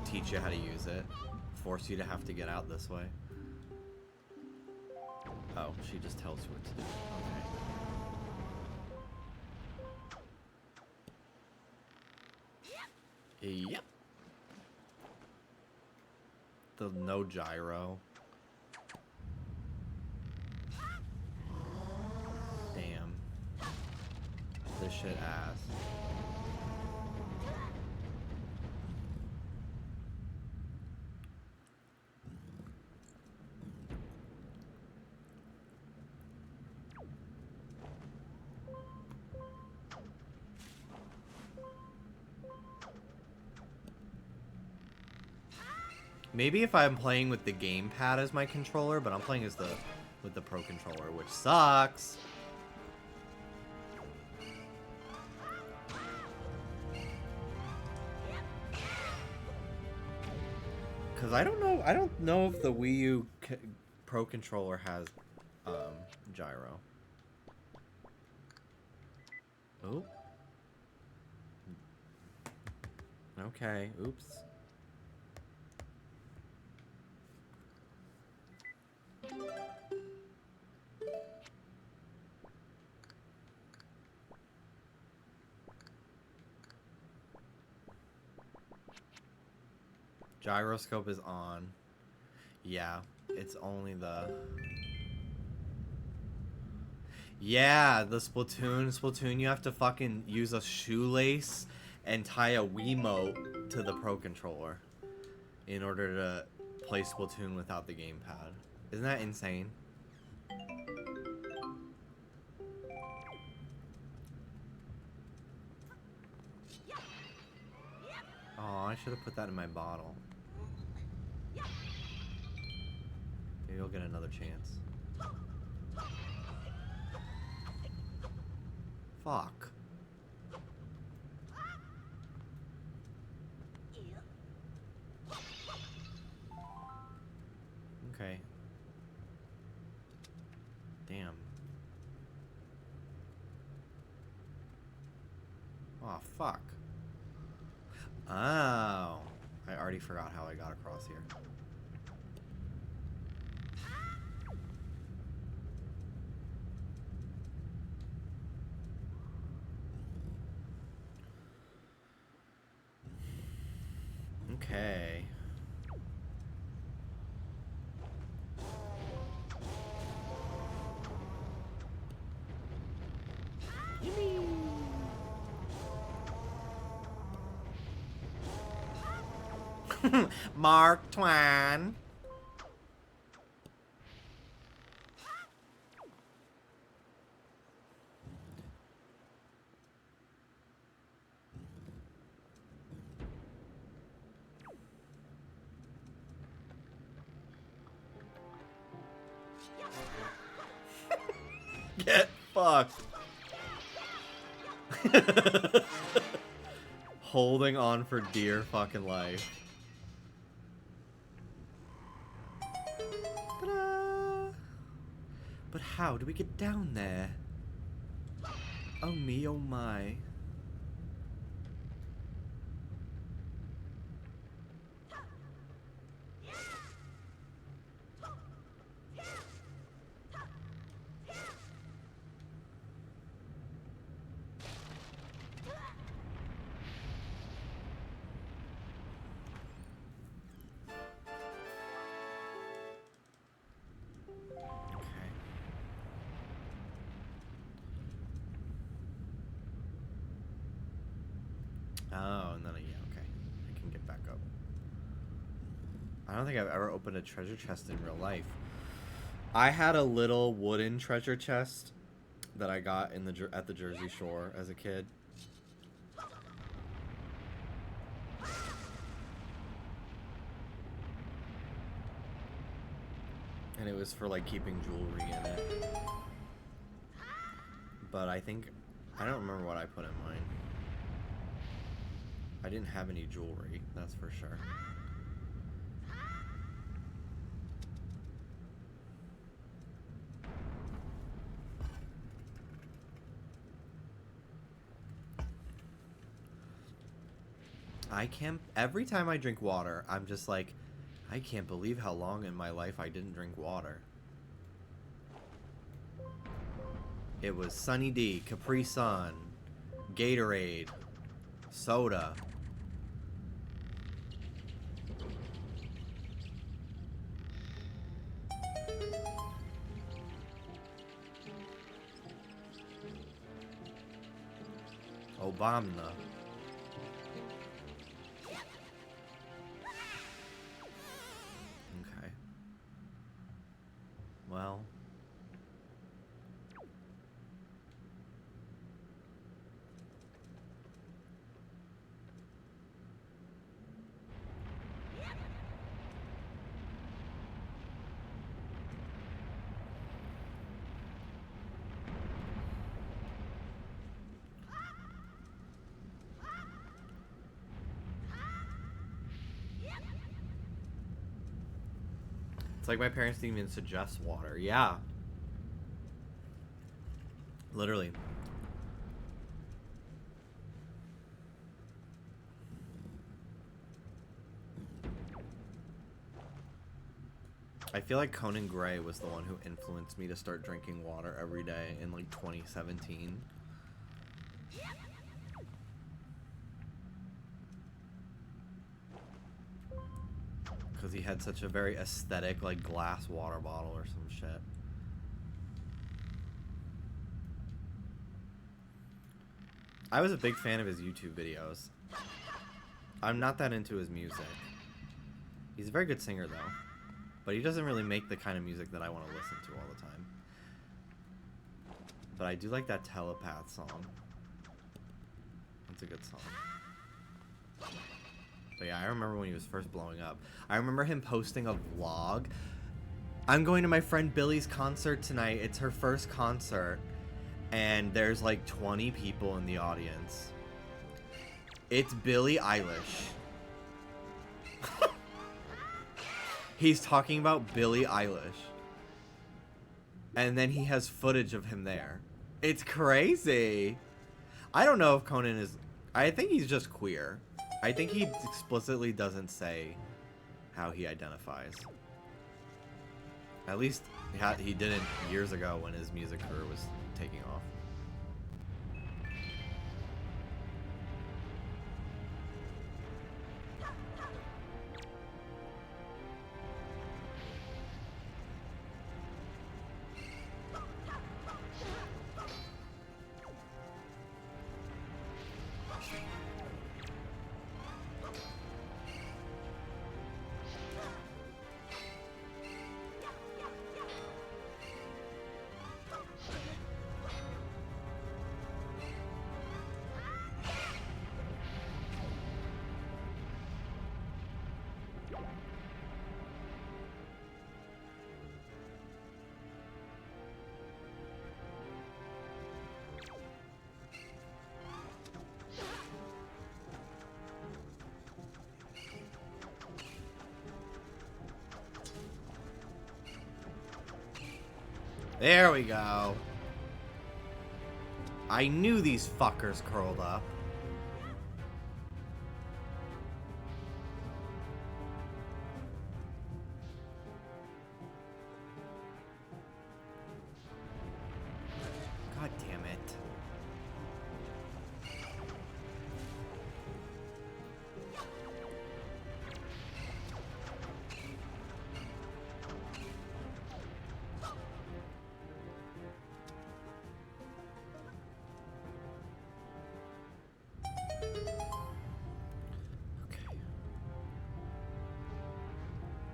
teach you how to use it. Force you to have to get out this way. Oh, she just tells you what to do. Okay. Yep. The no gyro. Damn. This shit ass. Maybe if I'm playing with the gamepad as my controller, but I'm playing with the Pro controller, which sucks. Cause I don't know if the Wii U Pro controller has gyro. Oh. Okay. Oops. Gyroscope is on. Yeah, it's only the... Yeah, the Splatoon, you have to fucking use a shoelace and tie a Wiimote to the Pro Controller in order to play Splatoon without the gamepad. Isn't that insane? Oh, I should have put that in my bottle. Maybe you'll get another chance. Fuck. Okay. Damn. Oh, fuck. Oh. I already forgot how I got across here. Okay. Mark Twain. Get fucked. Holding on for dear fucking life. Ta-da! But how do we get down there? Oh me, oh my. Oh, and then yeah, okay. I can get back up. I don't think I've ever opened a treasure chest in real life. I had a little wooden treasure chest that I got in the at the Jersey Shore as a kid. And it was for like keeping jewelry in it. But I think I don't remember what I put in mine. I didn't have any jewelry, that's for sure. I can't, every time I drink water, I'm just like, I can't believe how long in my life I didn't drink water. It was Sunny D, Capri Sun, Gatorade, soda. Obama. Okay. Well. It's like my parents didn't even suggest water. Yeah. Literally. I feel like Conan Gray was the one who influenced me to start drinking water every day in like 2017. Because he had such a very aesthetic like glass water bottle or some shit. I was a big fan of his YouTube videos. I'm not that into his music. He's a very good singer, though. But he doesn't really make the kind of music that I want to listen to all the time. But I do like that Telepath song. That's a good song. But yeah, I remember when he was first blowing up. I remember him posting a vlog. I'm going to my friend Billy's concert tonight. It's her first concert. And there's like 20 people in the audience. It's Billie Eilish. He's talking about Billie Eilish. And then he has footage of him there. It's crazy. I don't know if Conan is... I think he's just queer. I think he explicitly doesn't say how he identifies. At least he didn't years ago when his music career was taking off. There we go. I knew these fuckers curled up. God damn it.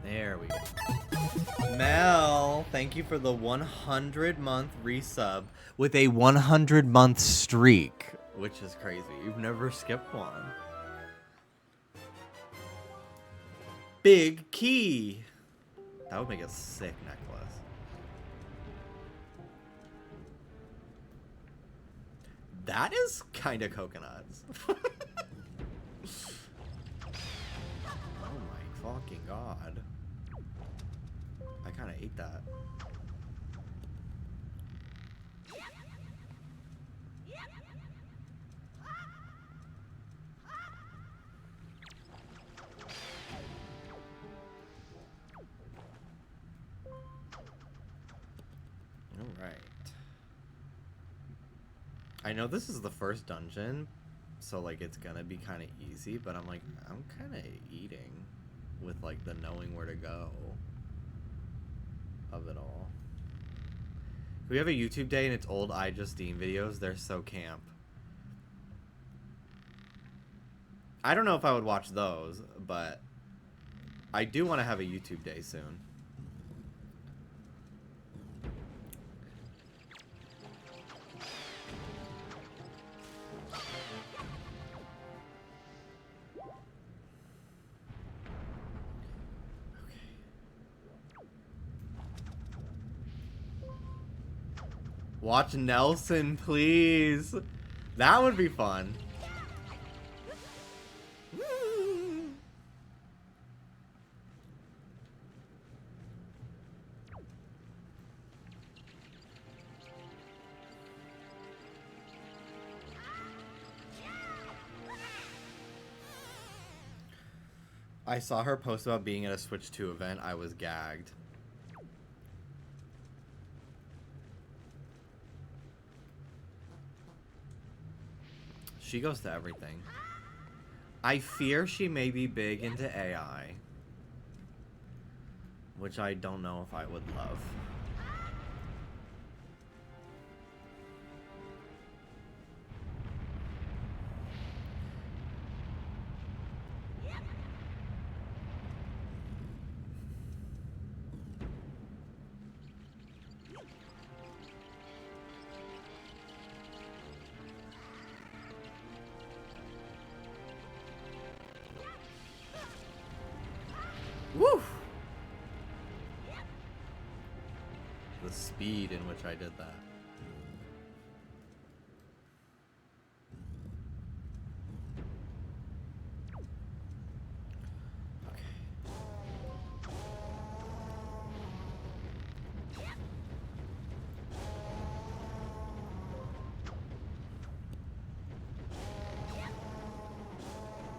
There we go. Mel, thank you for the 100-month resub with a 100-month streak, which is crazy. You've never skipped one. Big key. That would make a sick necklace. That is kind of coconuts. Oh my fucking god. I kind of ate that. Alright. I know this is the first dungeon, so like it's gonna be kind of easy, but I'm like, I'm kind of eating with like the knowing where to go of it all. We have a YouTube day and it's old I Just Dean videos. They're so camp. I don't know if I would watch those, but I do want to have a YouTube day soon. Watch Nelson, please. That would be fun. I saw her post about being at a Switch 2 event. I was gagged. She goes to everything. I fear she may be big into AI, which I don't know if I would love. speed in which I did that.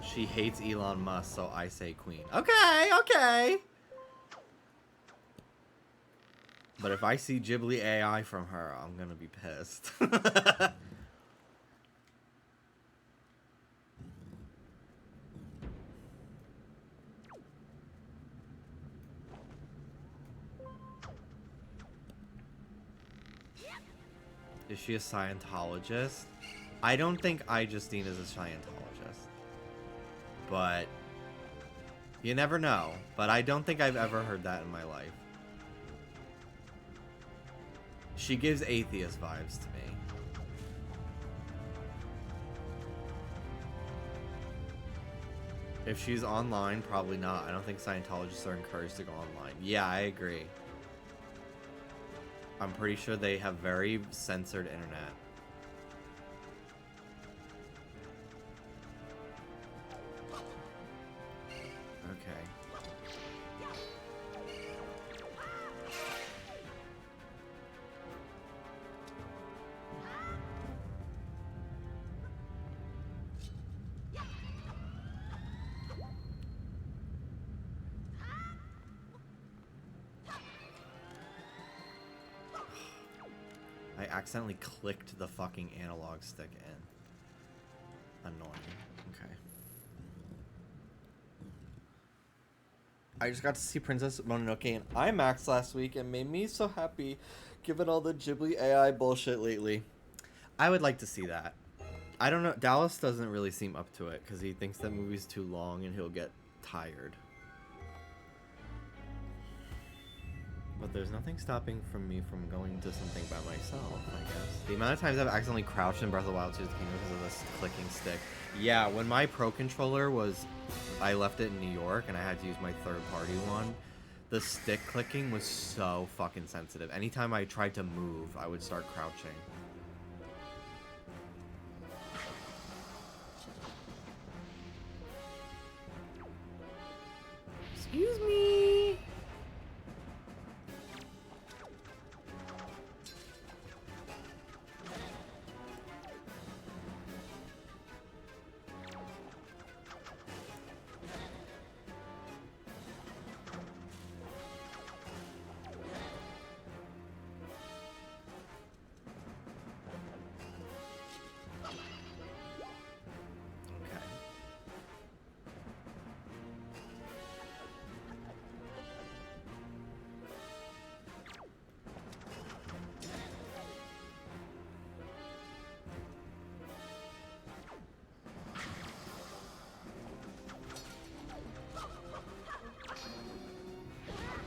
She hates Elon Musk, so I say queen. Okay, okay. But if I see Ghibli AI from her, I'm gonna be pissed. Is she a Scientologist? I don't think iJustine is a Scientologist. But you never know. But I don't think I've ever heard that in my life. She gives atheist vibes to me. If she's online, probably not. I don't think Scientologists are encouraged to go online. Yeah, I agree. I'm pretty sure they have very censored internet. Okay. I accidentally clicked the fucking analog stick in. Annoying. Okay. I just got to see Princess Mononoke in IMAX last week and made me so happy given all the Ghibli AI bullshit lately. I would like to see that. I don't know. Dallas doesn't really seem up to it because he thinks that movie's too long and he'll get tired. But there's nothing stopping from me from going to something by myself, I guess. The amount of times I've accidentally crouched in Breath of the Wild 2 because of this clicking stick. Yeah, when my Pro Controller was... I left it in New York and I had to use my third-party one. The stick clicking was so fucking sensitive. Anytime I tried to move, I would start crouching. Excuse me!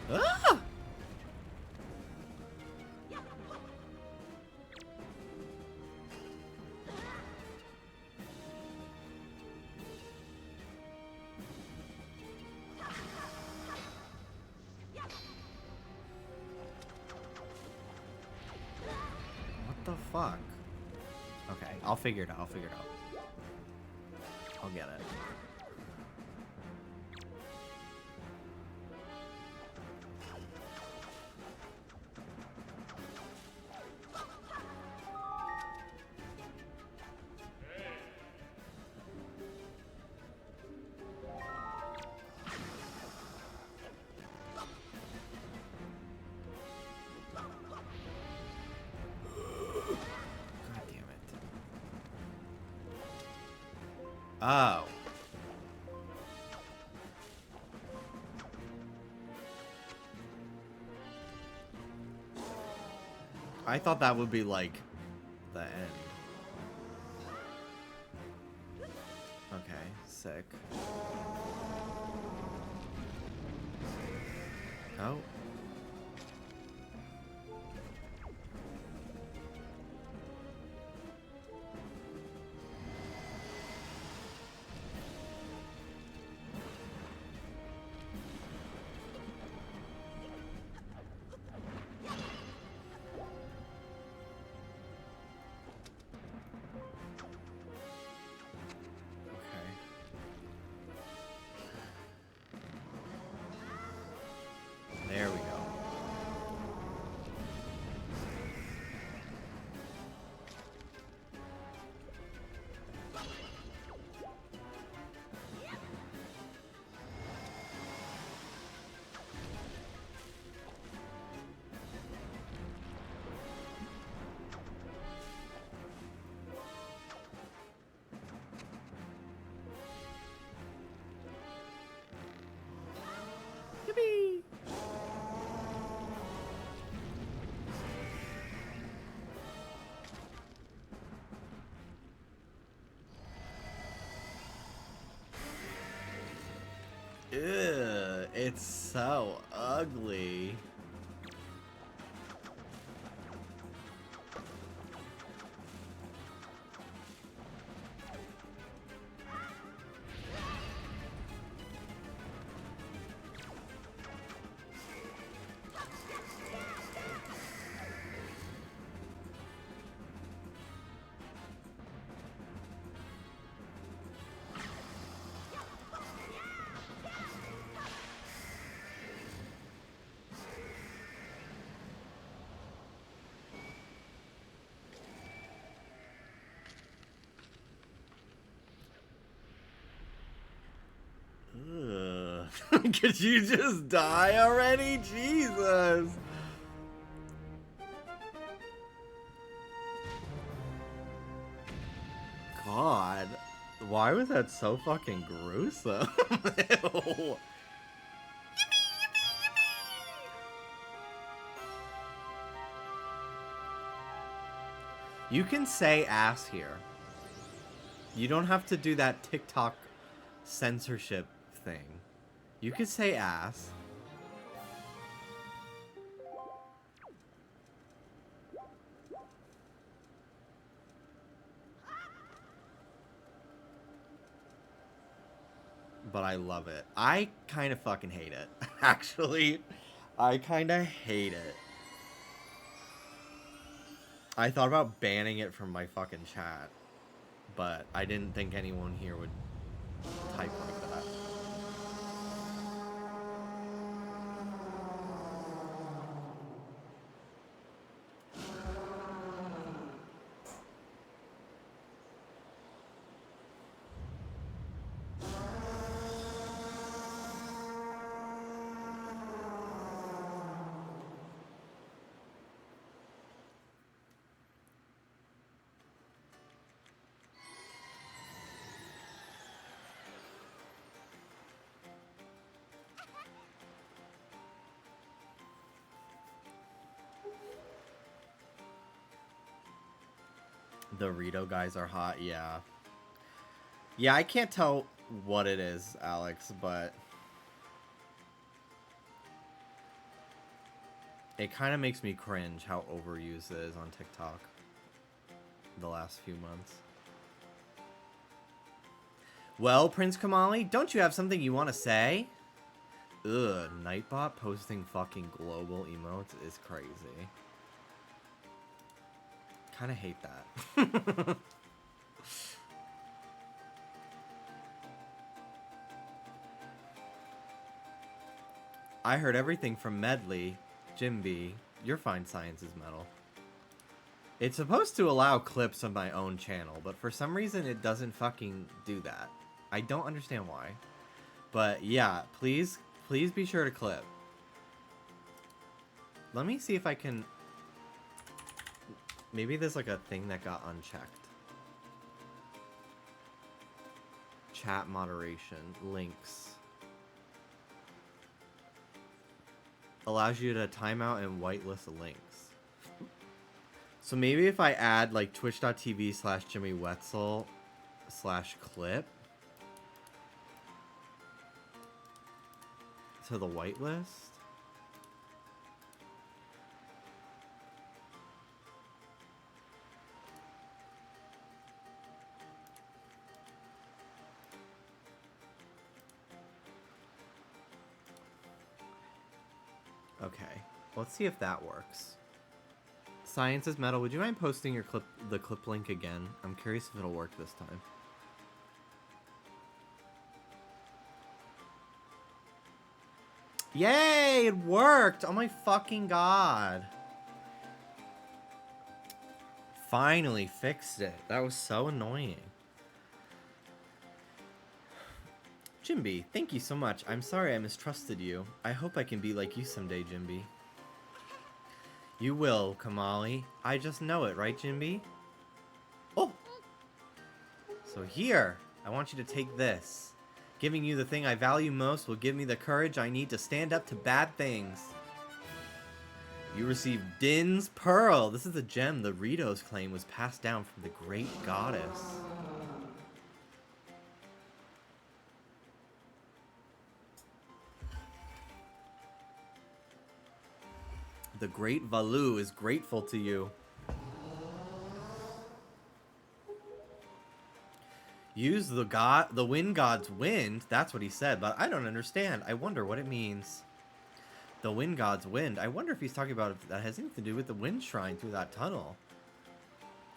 Ah! What the fuck? Okay, I'll figure it out. I'll figure it out. I'll get it. God damn it. Oh. I thought that would be like the end. Okay, sick. Oh. Ugh, it's so ugly. Ugh. Could you just die already? Jesus. God. Why was that so fucking gruesome? Ew. You can say ass here. You don't have to do that TikTok censorship thing. You could say ass. But I love it. I kind of fucking hate it. Actually, I kind of hate it. I thought about banning it from my fucking chat, but I didn't think anyone here would type like that. The Rito guys are hot, yeah. Yeah, I can't tell what it is, Alex, but it kind of makes me cringe how overused it is on TikTok the last few months. Well, Prince Kamali, don't you have something you want to say? Ugh, Nightbot posting fucking global emotes is crazy. Kind of hate that. I heard everything from Medley. Jimby, you're fine, Science is Metal. It's supposed to allow clips of my own channel, but for some reason it doesn't fucking do that. I don't understand why. But yeah, please be sure to clip. Let me see if I can... Maybe there's like a thing that got unchecked. Chat moderation, links. Allows you to timeout and whitelist links. So maybe if I add like twitch.tv/JimmyWetzel/clip to the whitelist. Okay, let's see if that works. Science is Metal, would you mind posting your the clip link again? I'm curious if it'll work this time. Yay, it worked! Oh my fucking god. Finally fixed it. That was so annoying. Jimby, thank you so much. I'm sorry I mistrusted you. I hope I can be like you someday, Jimby. You will, Kamali. I just know it, right, Jimby? Oh! So here, I want you to take this. Giving you the thing I value most will give me the courage I need to stand up to bad things. You received Din's Pearl. This is a gem the Ritos claim was passed down from the great goddess. The great Valu is grateful to you. Use the wind god's wind. That's what he said, but I don't understand. I wonder what it means. The wind god's wind. I wonder if he's talking about if that has anything to do with the wind shrine through that tunnel.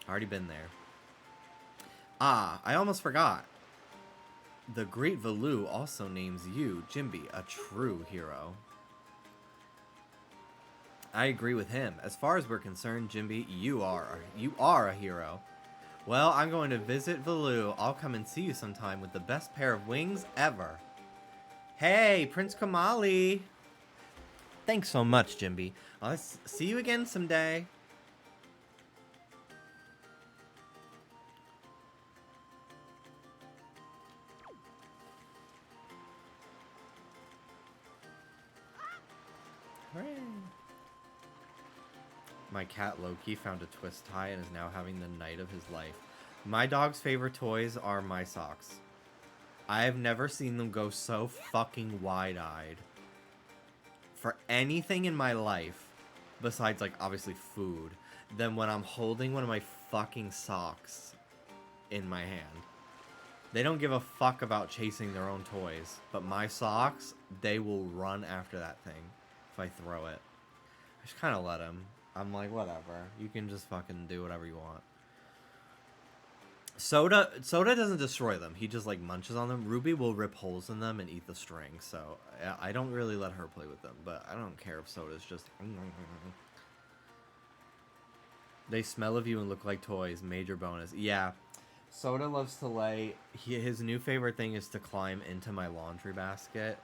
Already been there. Ah, I almost forgot. The great Valu also names you, Jimby, a true hero. I agree with him. As far as we're concerned, Jimby, you are a hero. Well, I'm going to visit Valu. I'll come and see you sometime with the best pair of wings ever. Hey, Prince Kamali. Thanks so much, Jimby. I'll see you again someday. Hooray. My cat Loki found a twist tie and is now having the night of his life. My dog's favorite toys are my socks. I have never seen them go so fucking wide-eyed for anything in my life, besides, like, obviously food, than when I'm holding one of my fucking socks in my hand. They don't give a fuck about chasing their own toys, but my socks, they will run after that thing if I throw it. I just kind of let them. I'm like, whatever. You can just fucking do whatever you want. Soda doesn't destroy them. He just, like, munches on them. Ruby will rip holes in them and eat the string. So, I don't really let her play with them. But I don't care if Soda's just... They smell of you and look like toys. Major bonus. Yeah. Soda loves to lay... His new favorite thing is to climb into my laundry basket,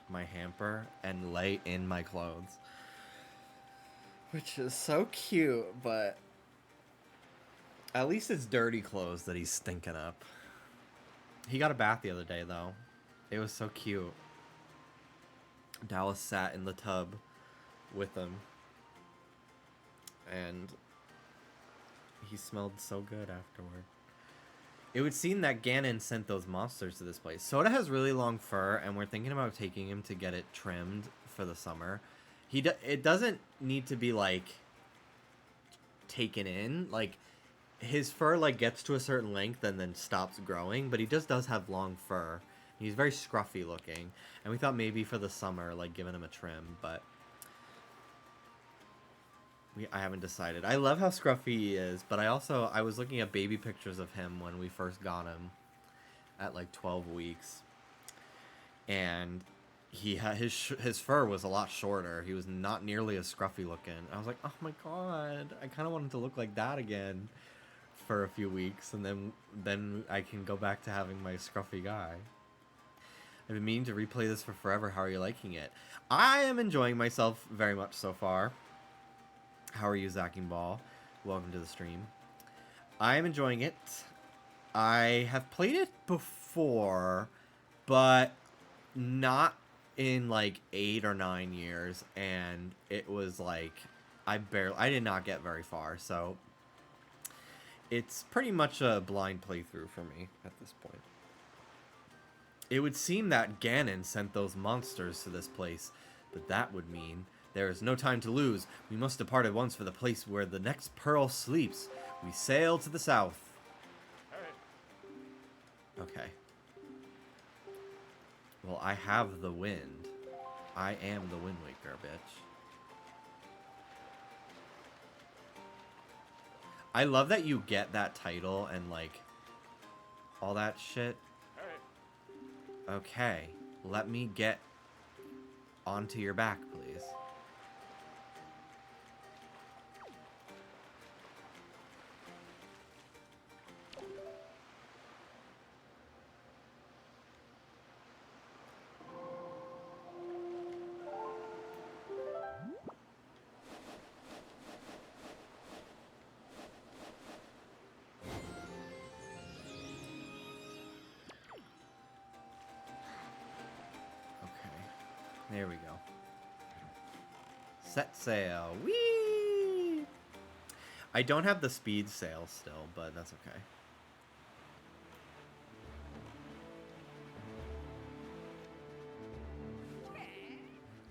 my hamper, and lay in my clothes. Which is so cute, but... At least it's dirty clothes that he's stinking up. He got a bath the other day, though. It was so cute. Dallas sat in the tub with him. And he smelled so good afterward. It would seem that Ganon sent those monsters to this place. Soda has really long fur, and we're thinking about taking him to get it trimmed for the summer. It doesn't need to be, like, taken in. Like, his fur, like, gets to a certain length and then stops growing, but he just does have long fur. He's very scruffy looking, and we thought maybe for the summer, like, giving him a trim, but I haven't decided. I love how scruffy he is, but I was looking at baby pictures of him when we first got him at, like, 12 weeks, and he had his fur was a lot shorter. He was not nearly as scruffy looking. I was like, oh my god, I kind of wanted to look like that again for a few weeks, and then I can go back to having my scruffy guy. I've been meaning to replay this for forever. How are you liking it? I am enjoying myself very much so far. How are you, Zacking Ball? Welcome to the stream. I am enjoying it. I have played it before, but not in like 8 or 9 years, and it was like I did not get very far, so it's pretty much a blind playthrough for me at this point. It would seem that Ganon sent those monsters to this place, but that would mean there is no time to lose. We must depart at once for the place where the next pearl sleeps. We sail to the south. Okay. Well, I have the wind. I am the Wind Waker, bitch. I love that you get that title and, like, all that shit. Okay. Let me get onto your back, please. There we go. Set sail. Whee! I don't have the speed sail still, but that's okay.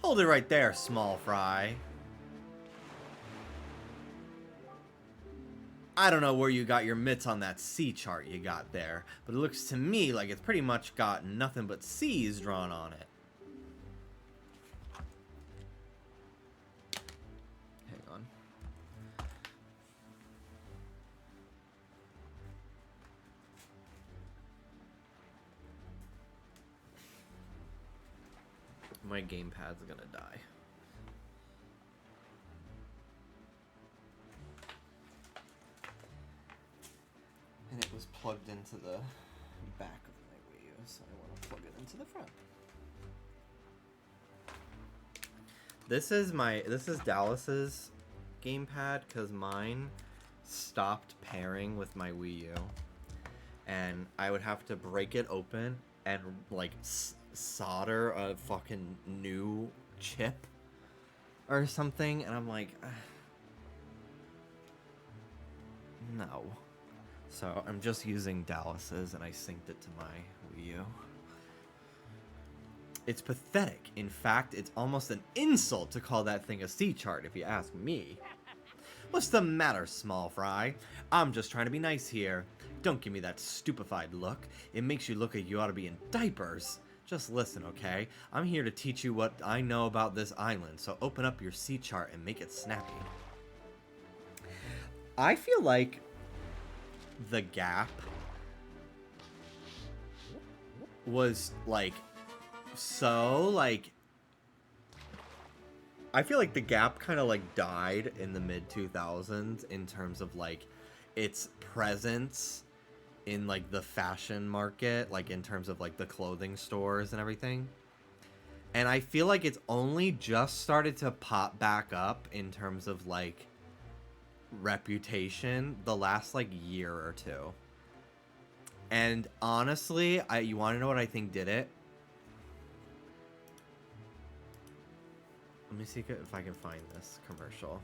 Hold it right there, small fry. I don't know where you got your mitts on that C chart you got there, but it looks to me like it's pretty much got nothing but C's drawn on it. Hang on. My gamepad's gonna die. And it was plugged into the back of my Wii U, so I want to plug it into the front. This is Dallas's gamepad because mine stopped pairing with my Wii U, and I would have to break it open and like solder a fucking new chip or something, and I'm like, no. So I'm just using Dallas's, and I synced it to my Wii U. It's pathetic. In fact, it's almost an insult to call that thing a C chart, if you ask me. What's the matter, small fry? I'm just trying to be nice here. Don't give me that stupefied look. It makes you look like you ought to be in diapers. Just listen, okay? I'm here to teach you what I know about this island, so open up your C chart and make it snappy. I feel like the Gap was like so like I feel like the Gap kind of like died in the mid 2000s in terms of like its presence in like the fashion market, like in terms of like the clothing stores and everything. And I feel like it's only just started to pop back up in terms of like reputation the last like year or two. And honestly, you want to know what I think did it? Let me see if I can find this commercial.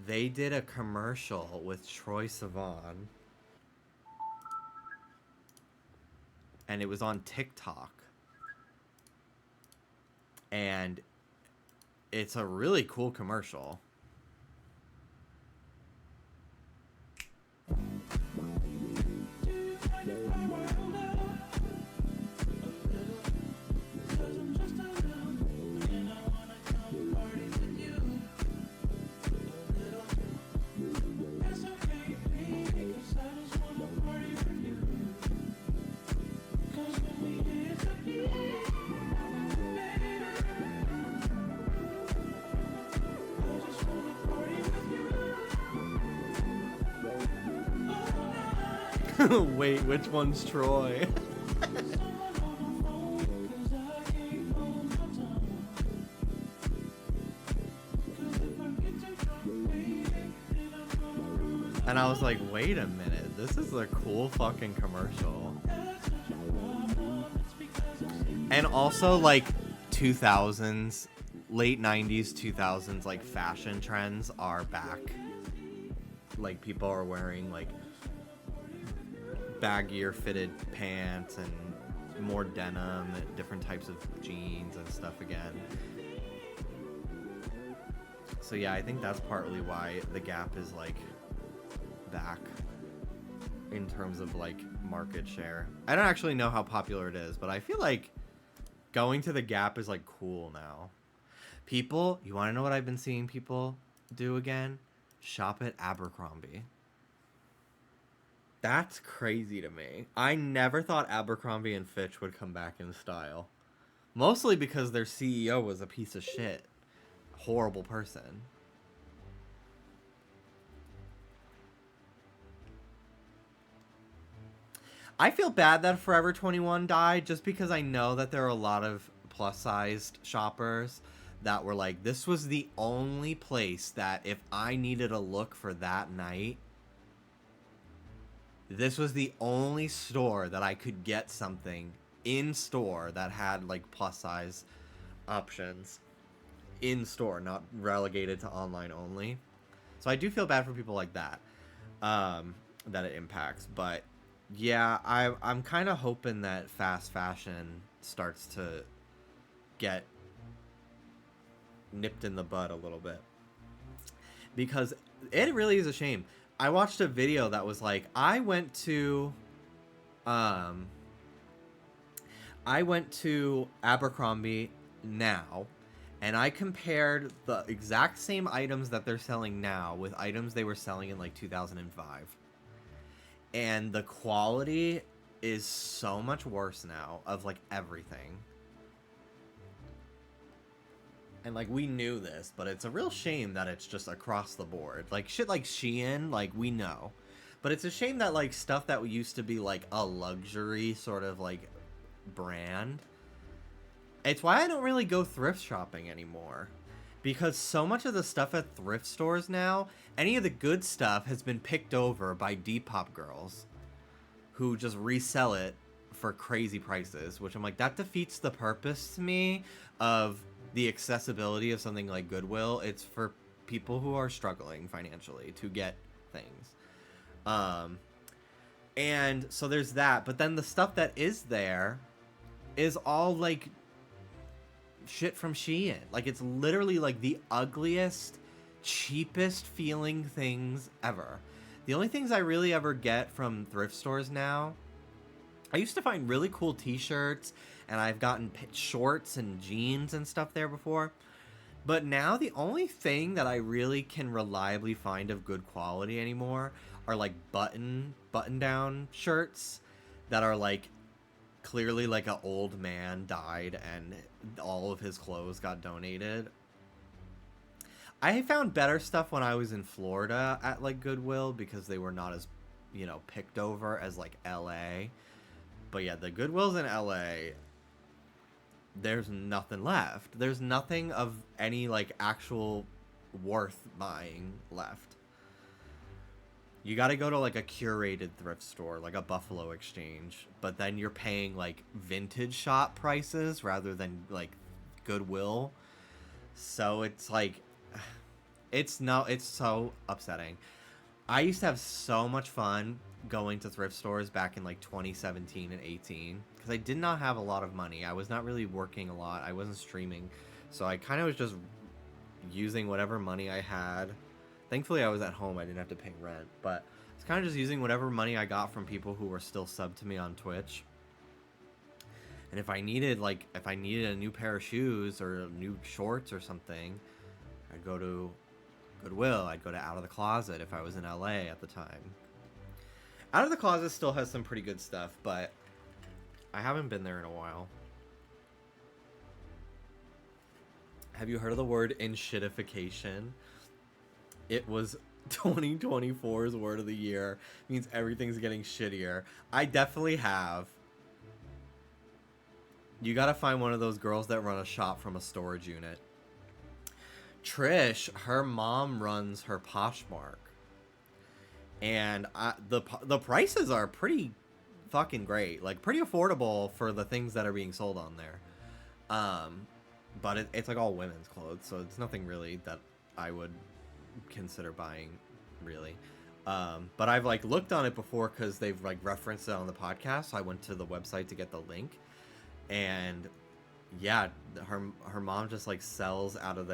They did a commercial with Troye Sivan, and it was on TikTok. And it's a really cool commercial. Wait, which one's Troy? And I was like, wait a minute, this is a cool fucking commercial. And also like 2000s, late 90s, 2000s like fashion trends are back. Like people are wearing like baggier fitted pants and more denim and different types of jeans and stuff again. So yeah, I think that's partly why the Gap is like back in terms of like market share. I don't actually know how popular it is, but I feel like going to the Gap is like cool now. People, you want to know what I've been seeing people do again? Shop at Abercrombie. That's crazy to me. I never thought Abercrombie and Fitch would come back in style. Mostly because their CEO was a piece of shit. Horrible person. I feel bad that Forever 21 died just because I know that there are a lot of plus-sized shoppers that were like, this was the only place that if I needed a look for that night, this was the only store that I could get something in store that had like plus size options in store, not relegated to online only. So I do feel bad for people like that, that it impacts. But yeah, I'm kind of hoping that fast fashion starts to get nipped in the bud a little bit. Because it really is a shame. I watched a video that was like, I went to Abercrombie now, and I compared the exact same items that they're selling now with items they were selling in like 2005. And the quality is so much worse now of like everything. And like we knew this, but it's a real shame that it's just across the board. Like shit like Shein, like we know. But it's a shame that like stuff that used to be like a luxury sort of like brand. It's why I don't really go thrift shopping anymore. Because so much of the stuff at thrift stores now, any of the good stuff has been picked over by Depop girls who just resell it for crazy prices, which I'm like, that defeats the purpose to me of the accessibility of something like Goodwill. It's for people who are struggling financially to get things. And so there's that, but then the stuff that is there is all like shit from Shein. Like it's literally like the ugliest, cheapest feeling things ever. The only things I really ever get from thrift stores now, I used to find really cool t-shirts, and I've gotten shorts and jeans and stuff there before. But now the only thing that I really can reliably find of good quality anymore are like button-down shirts that are like clearly like an old man died and all of his clothes got donated. I found better stuff when I was in Florida at like Goodwill because they were not as, you know, picked over as like LA. But yeah, the Goodwills in LA, there's nothing left. There's nothing of any like actual worth buying left. You got to go to like a curated thrift store, like a Buffalo Exchange, but then you're paying like vintage shop prices rather than like Goodwill. So it's like, it's so upsetting. I used to have so much fun going to thrift stores back in like 2017 and 18 because I did not have a lot of money. I was not really working a lot. I wasn't streaming. So I kind of was just using whatever money I had. Thankfully, I was at home. I didn't have to pay rent. But I was kind of just using whatever money I got from people who were still subbed to me on Twitch. And if I needed a new pair of shoes or new shorts or something, I'd go to Goodwill. I'd go to Out of the Closet if I was in LA at the time. Out of the Closet still has some pretty good stuff, but I haven't been there in a while. Have you heard of the word enshittification? It was 2024's word of the year. It means everything's getting shittier. I definitely have. You gotta find one of those girls that run a shop from a storage unit. Trish, her mom runs her Poshmark. And the prices are pretty fucking great. Like, pretty affordable for the things that are being sold on there. But it's like all women's clothes, so it's nothing really that I would consider buying, really. But I've, like, looked on it before because they've, like, referenced it on the podcast, so I went to the website to get the link. And, yeah, her mom just, like, sells out of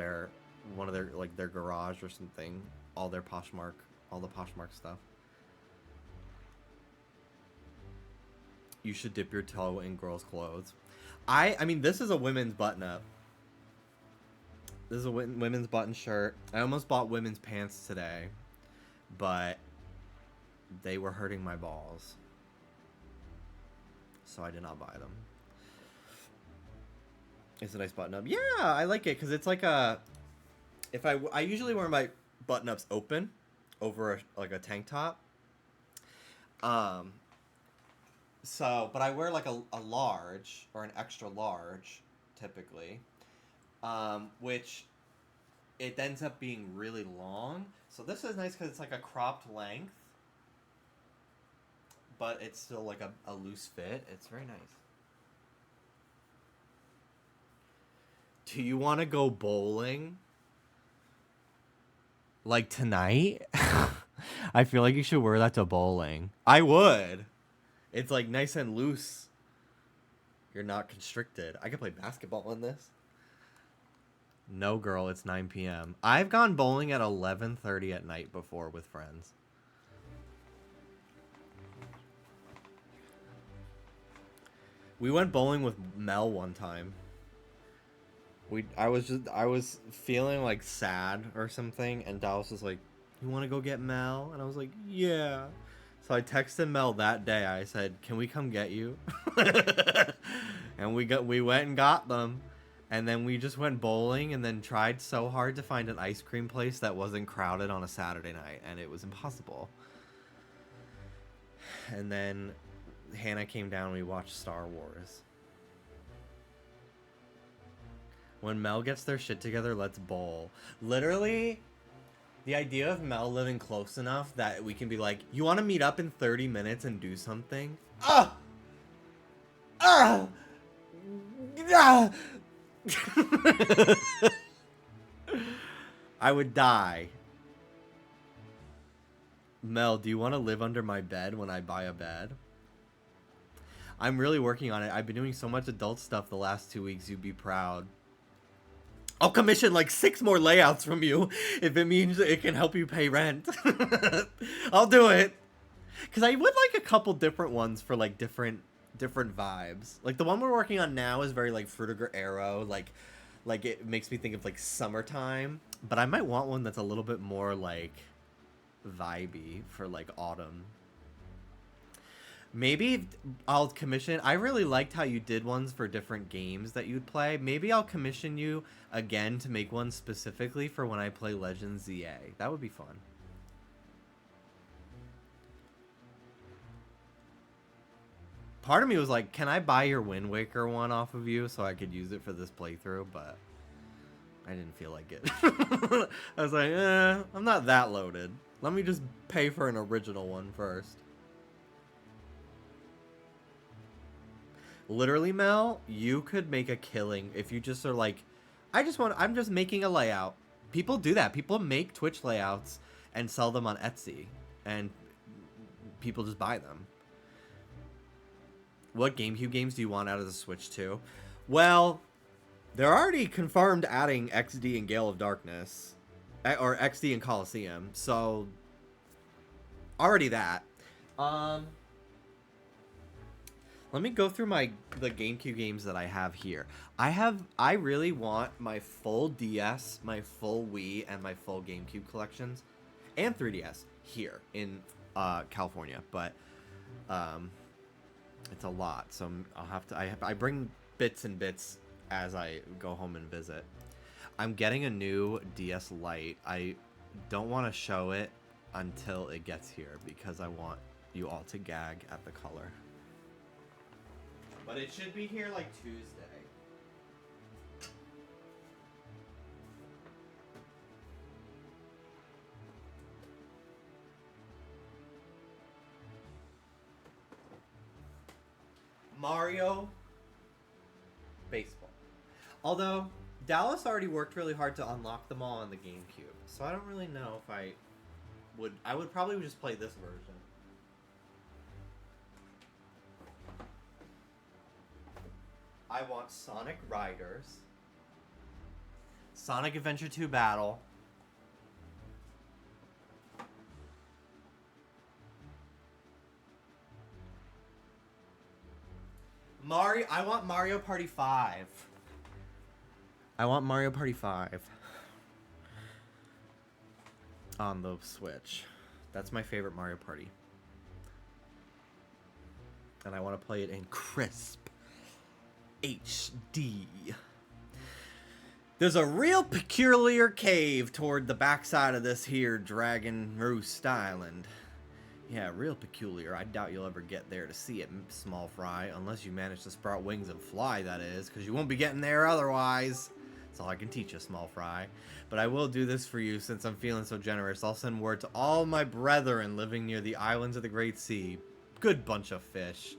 one of their, like, their garage or something, all the Poshmark stuff. You should dip your toe in girls' clothes. I mean, this is a women's button-up. This is a women's button shirt. I almost bought women's pants today, but they were hurting my balls, so I did not buy them. It's a nice button-up. Yeah, I like it because it's like a... I usually wear my button-ups open over a tank top. So, but I wear like a large or an extra large typically, which it ends up being really long. So this is nice because it's like a cropped length, but it's still like a loose fit. It's very nice. Do you want to go bowling? Like tonight? I feel like you should wear that to bowling. I would. It's like nice and loose. You're not constricted. I could play basketball in this. No, girl, it's 9 p.m. I've gone bowling at 11:30 at night before with friends. We went bowling with Mel one time. I was feeling like sad or something, and Dallas was like, "You want to go get Mel?" And I was like, "Yeah." So I texted Mel that day. I said, "Can we come get you?" And we went and got them. And then we just went bowling and then tried so hard to find an ice cream place that wasn't crowded on a Saturday night, and it was impossible. And then Hannah came down and we watched Star Wars. When Mel gets their shit together, let's bowl. Literally, the idea of Mel living close enough that we can be like, "You want to meet up in 30 minutes and do something?" Ah! Ah! Ah! I would die. Mel, do you want to live under my bed when I buy a bed? I'm really working on it. I've been doing so much adult stuff the last 2 weeks, you'd be proud. I'll commission like 6 more layouts from you if it means it can help you pay rent. I'll do it. Because I would like a couple different ones for like different vibes. Like the one we're working on now is very like Frutiger Arrow, like it makes me think of like summertime. But I might want one that's a little bit more like vibey for like autumn. Maybe I'll commission. I really liked how you did ones for different games that you'd play. Maybe I'll commission you again to make one specifically for when I play Legends ZA. That would be fun. Part of me was like, can I buy your Wind Waker one off of you so I could use it for this playthrough? But I didn't feel like it. I was like, I'm not that loaded. Let me just pay for an original one first. Literally, Mel, you could make a killing if you just are like, I'm just making a layout. People do that. People make Twitch layouts and sell them on Etsy, and people just buy them. What GameCube games do you want out of the Switch 2? Well, they're already confirmed adding XD and Gale of Darkness, or XD and Coliseum, so already that. Let me go through the GameCube games that I have here. I really want my full DS, my full Wii, and my full GameCube collections, and 3DS here in California. But it's a lot, so I'll have to. I bring bits and bits as I go home and visit. I'm getting a new DS Lite. I don't want to show it until it gets here because I want you all to gag at the color. But it should be here like Tuesday. Mario Baseball. Although Dallas already worked really hard to unlock them all on the GameCube, so I don't really know if I would probably just play this version. I want Sonic Riders, Sonic Adventure 2 Battle, I want Mario Party 5. I want Mario Party 5 on the Switch. That's my favorite Mario Party. And I want to play it in crisp HD. There's a real peculiar cave toward the backside of this here Dragon Roost Island. Yeah, real peculiar. I doubt you'll ever get there to see it, small fry, unless you manage to sprout wings and fly, that is, because you won't be getting there otherwise. That's all I can teach you, small fry. But I will do this for you since I'm feeling so generous. I'll send word to all my brethren living near the islands of the Great Sea. Good bunch of fish.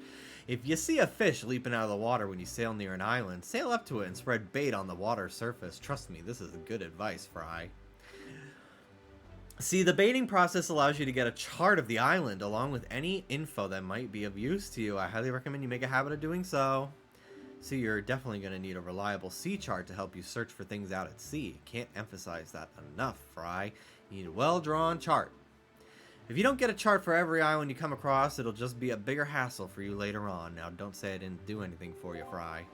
If you see a fish leaping out of the water when you sail near an island, sail up to it and spread bait on the water surface. Trust me, this is good advice, Fry. See, the baiting process allows you to get a chart of the island along with any info that might be of use to you. I highly recommend you make a habit of doing so. So you're definitely going to need a reliable sea chart to help you search for things out at sea. Can't emphasize that enough, Fry. You need a well-drawn chart. If you don't get a chart for every island you come across, it'll just be a bigger hassle for you later on. Now, don't say I didn't do anything for you, Fry.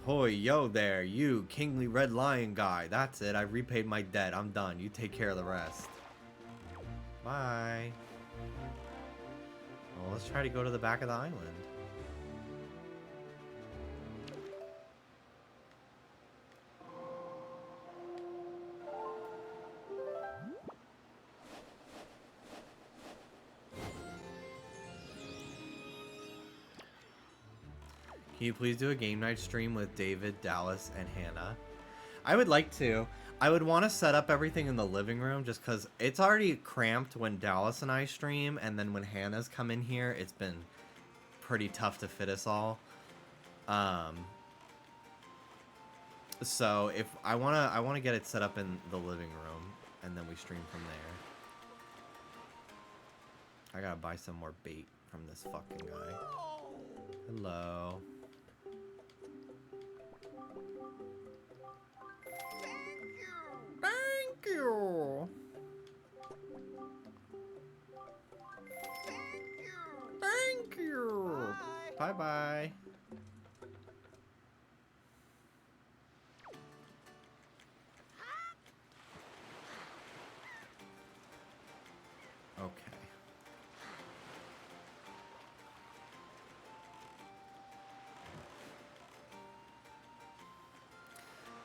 Hoy, yo there, you kingly red lion guy. That's it, I repaid my debt. I'm done. You take care of the rest. Bye. Well, let's try to go to the back of the island. Can you please do a game night stream with David, Dallas, and Hannah? I would like to. I would want to set up everything in the living room just because it's already cramped when Dallas and I stream, and then when Hannah's come in here, it's been pretty tough to fit us all. So if I wanna get it set up in the living room, and then we stream from there. I gotta buy some more bait from this fucking guy. Hello. Thank you. Thank you. Bye bye. Okay.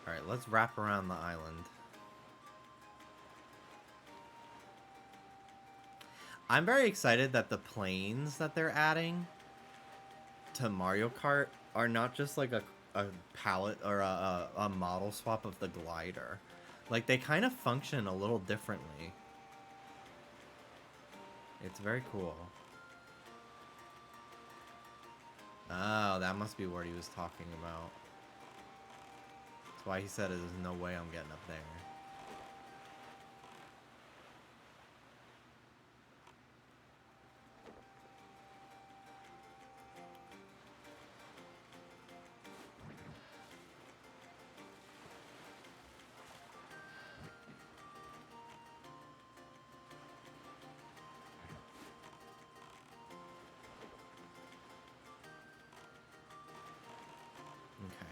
All right, let's wrap around the island. I'm very excited that the planes that they're adding to Mario Kart are not just like a palette or a model swap of the glider. Like, they kind of function a little differently. It's very cool. Oh, that must be what he was talking about. That's why he said there's no way I'm getting up there. Okay.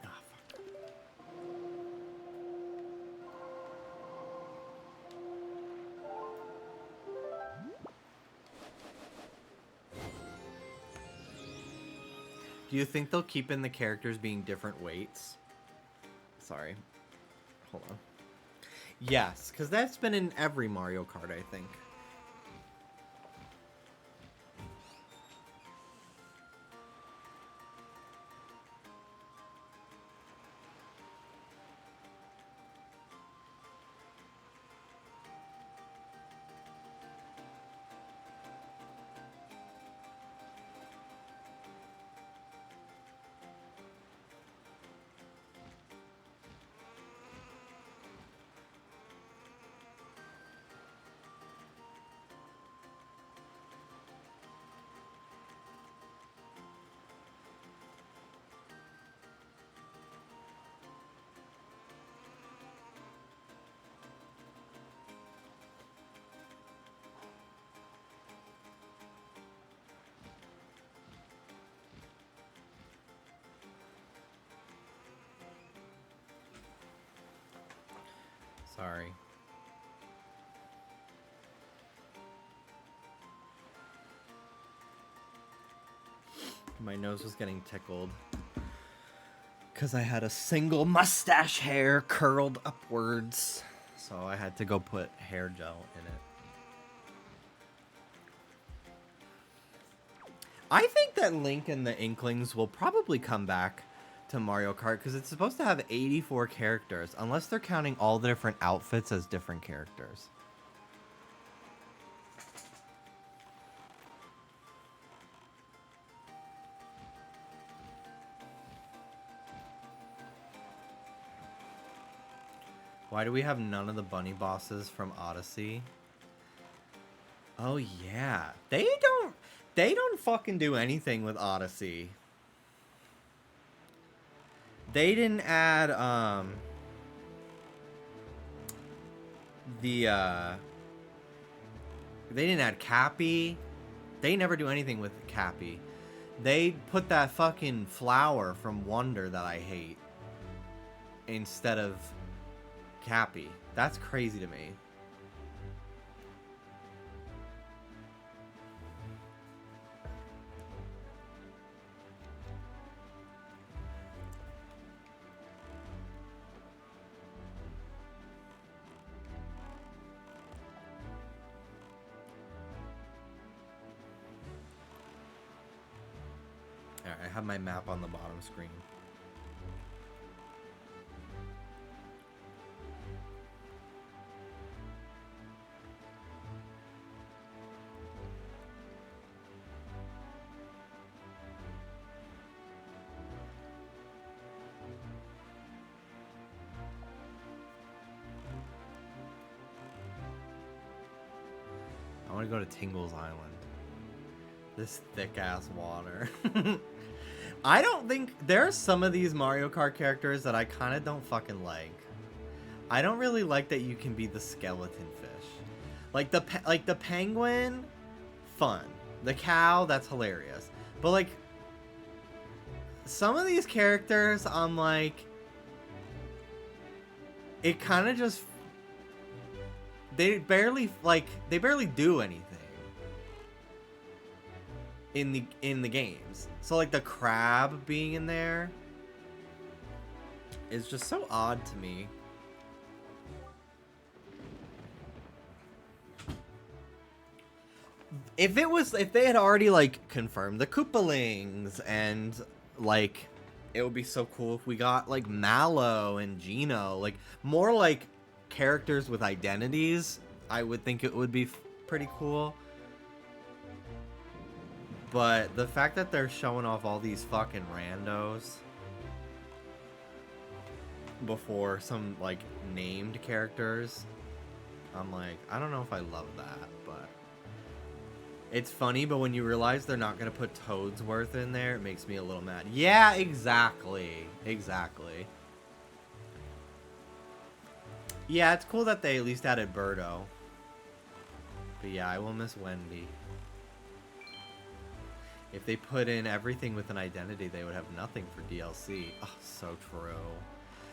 Ah, fuck. Do you think they'll keep in the characters being different weights? Sorry. Hold on. Yes, because that's been in every Mario Kart, I think. Sorry. My nose was getting tickled because I had a single mustache hair curled upwards. So I had to go put hair gel in it. I think that Link and the Inklings will probably come back to Mario Kart because it's supposed to have 84 characters, unless they're counting all the different outfits as different characters. Why do we have none of the bunny bosses from Odyssey? Oh yeah. They don't fucking do anything with Odyssey. They didn't add they didn't add Cappy. They never do anything with Cappy. They put that fucking flower from Wonder that I hate instead of Cappy. That's crazy to me. Alright, I have my map on the bottom screen. I want to go to Tingle's Island. This thick ass water. I don't think there are some of these Mario Kart characters that I kind of don't fucking like. I don't really like that you can be the skeleton fish. Like the penguin, fun. The cow, that's hilarious. But like some of these characters, I'm like, it kind of just they barely do anything in the games. So like the crab being in there is just so odd to me. If they had already like confirmed the Koopalings and like it would be so cool if we got like Mallow and Gino, like more like characters with identities, I would think it would be pretty cool. But the fact that they're showing off all these fucking randos before some like named characters, I'm like, I don't know if I love that, but it's funny. But when you realize they're not gonna put Toadsworth in there, it makes me a little mad. Yeah, exactly. Yeah, it's cool that they at least added Birdo. But yeah, I will miss Wendy. If they put in everything with an identity, they would have nothing for DLC. Oh, so true.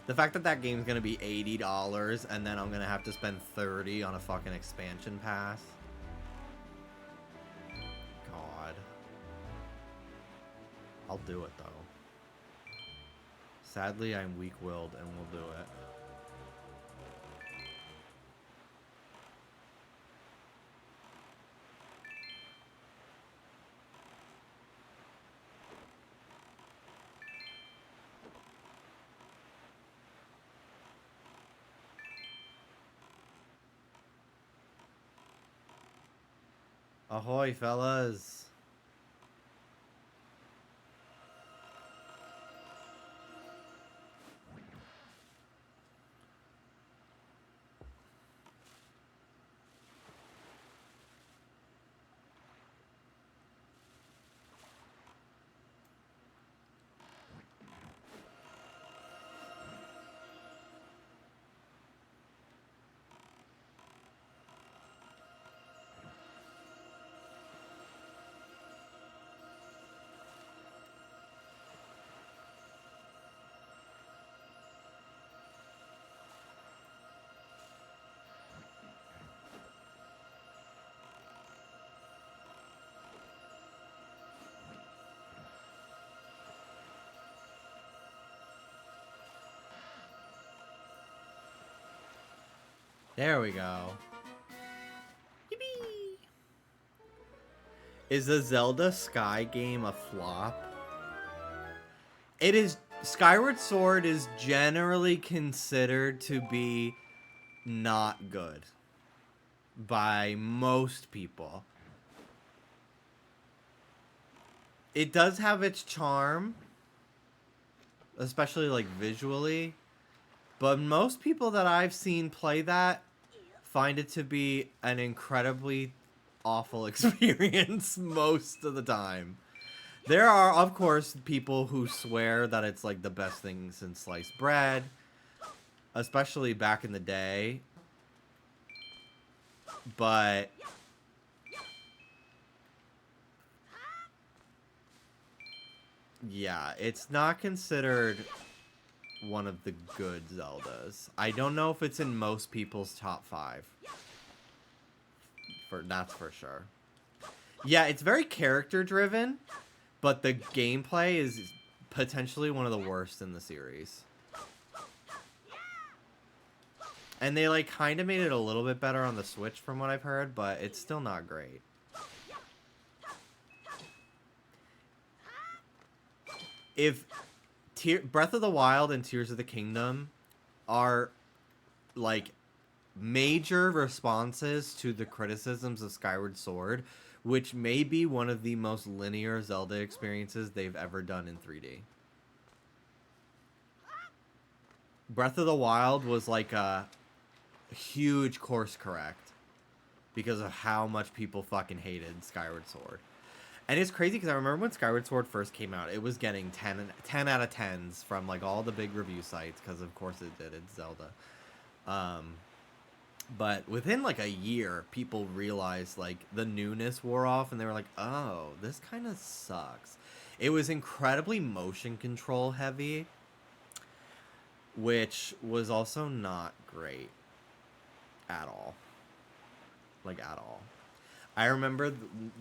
The fact that that game's gonna be $80 and then I'm gonna have to spend $30 on a fucking expansion pass. God. I'll do it though. Sadly, I'm weak-willed and we'll do it. Ahoy, fellas. There we go. Yippee! Is the Zelda Sky game a flop? It is. Skyward Sword is generally considered to be not good by most people. It does have its charm, especially like visually, But most people that I've seen play that find it to be an incredibly awful experience most of the time. There are, of course, people who swear that it's like the best thing since sliced bread, especially back in the day. But yeah, it's not considered one of the good Zeldas. I don't know if it's in most people's top 5. That's for sure. Yeah, it's very character driven, but the gameplay is potentially one of the worst in the series. And they like kind of made it a little bit better on the Switch from what I've heard, but it's still not great. If Breath of the Wild and Tears of the Kingdom are like major responses to the criticisms of Skyward Sword, which may be one of the most linear Zelda experiences they've ever done in 3D. Breath of the Wild was like a huge course correct because of how much people fucking hated Skyward Sword. And it's crazy because I remember when Skyward Sword first came out, it was getting 10 out of 10s from like all the big review sites because of course it did. It's Zelda. But within like a year, people realized like the newness wore off and they were like, oh, this kind of sucks. It was incredibly motion control heavy, which was also not great at all. Like at all. I remember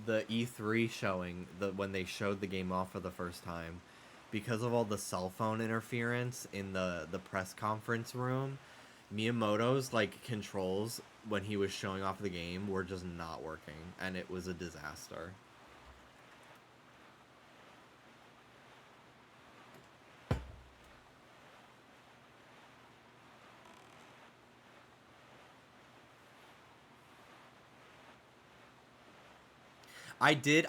the E3 showing, when they showed the game off for the first time, because of all the cell phone interference in the press conference room, Miyamoto's like controls when he was showing off the game were just not working, and it was a disaster. I did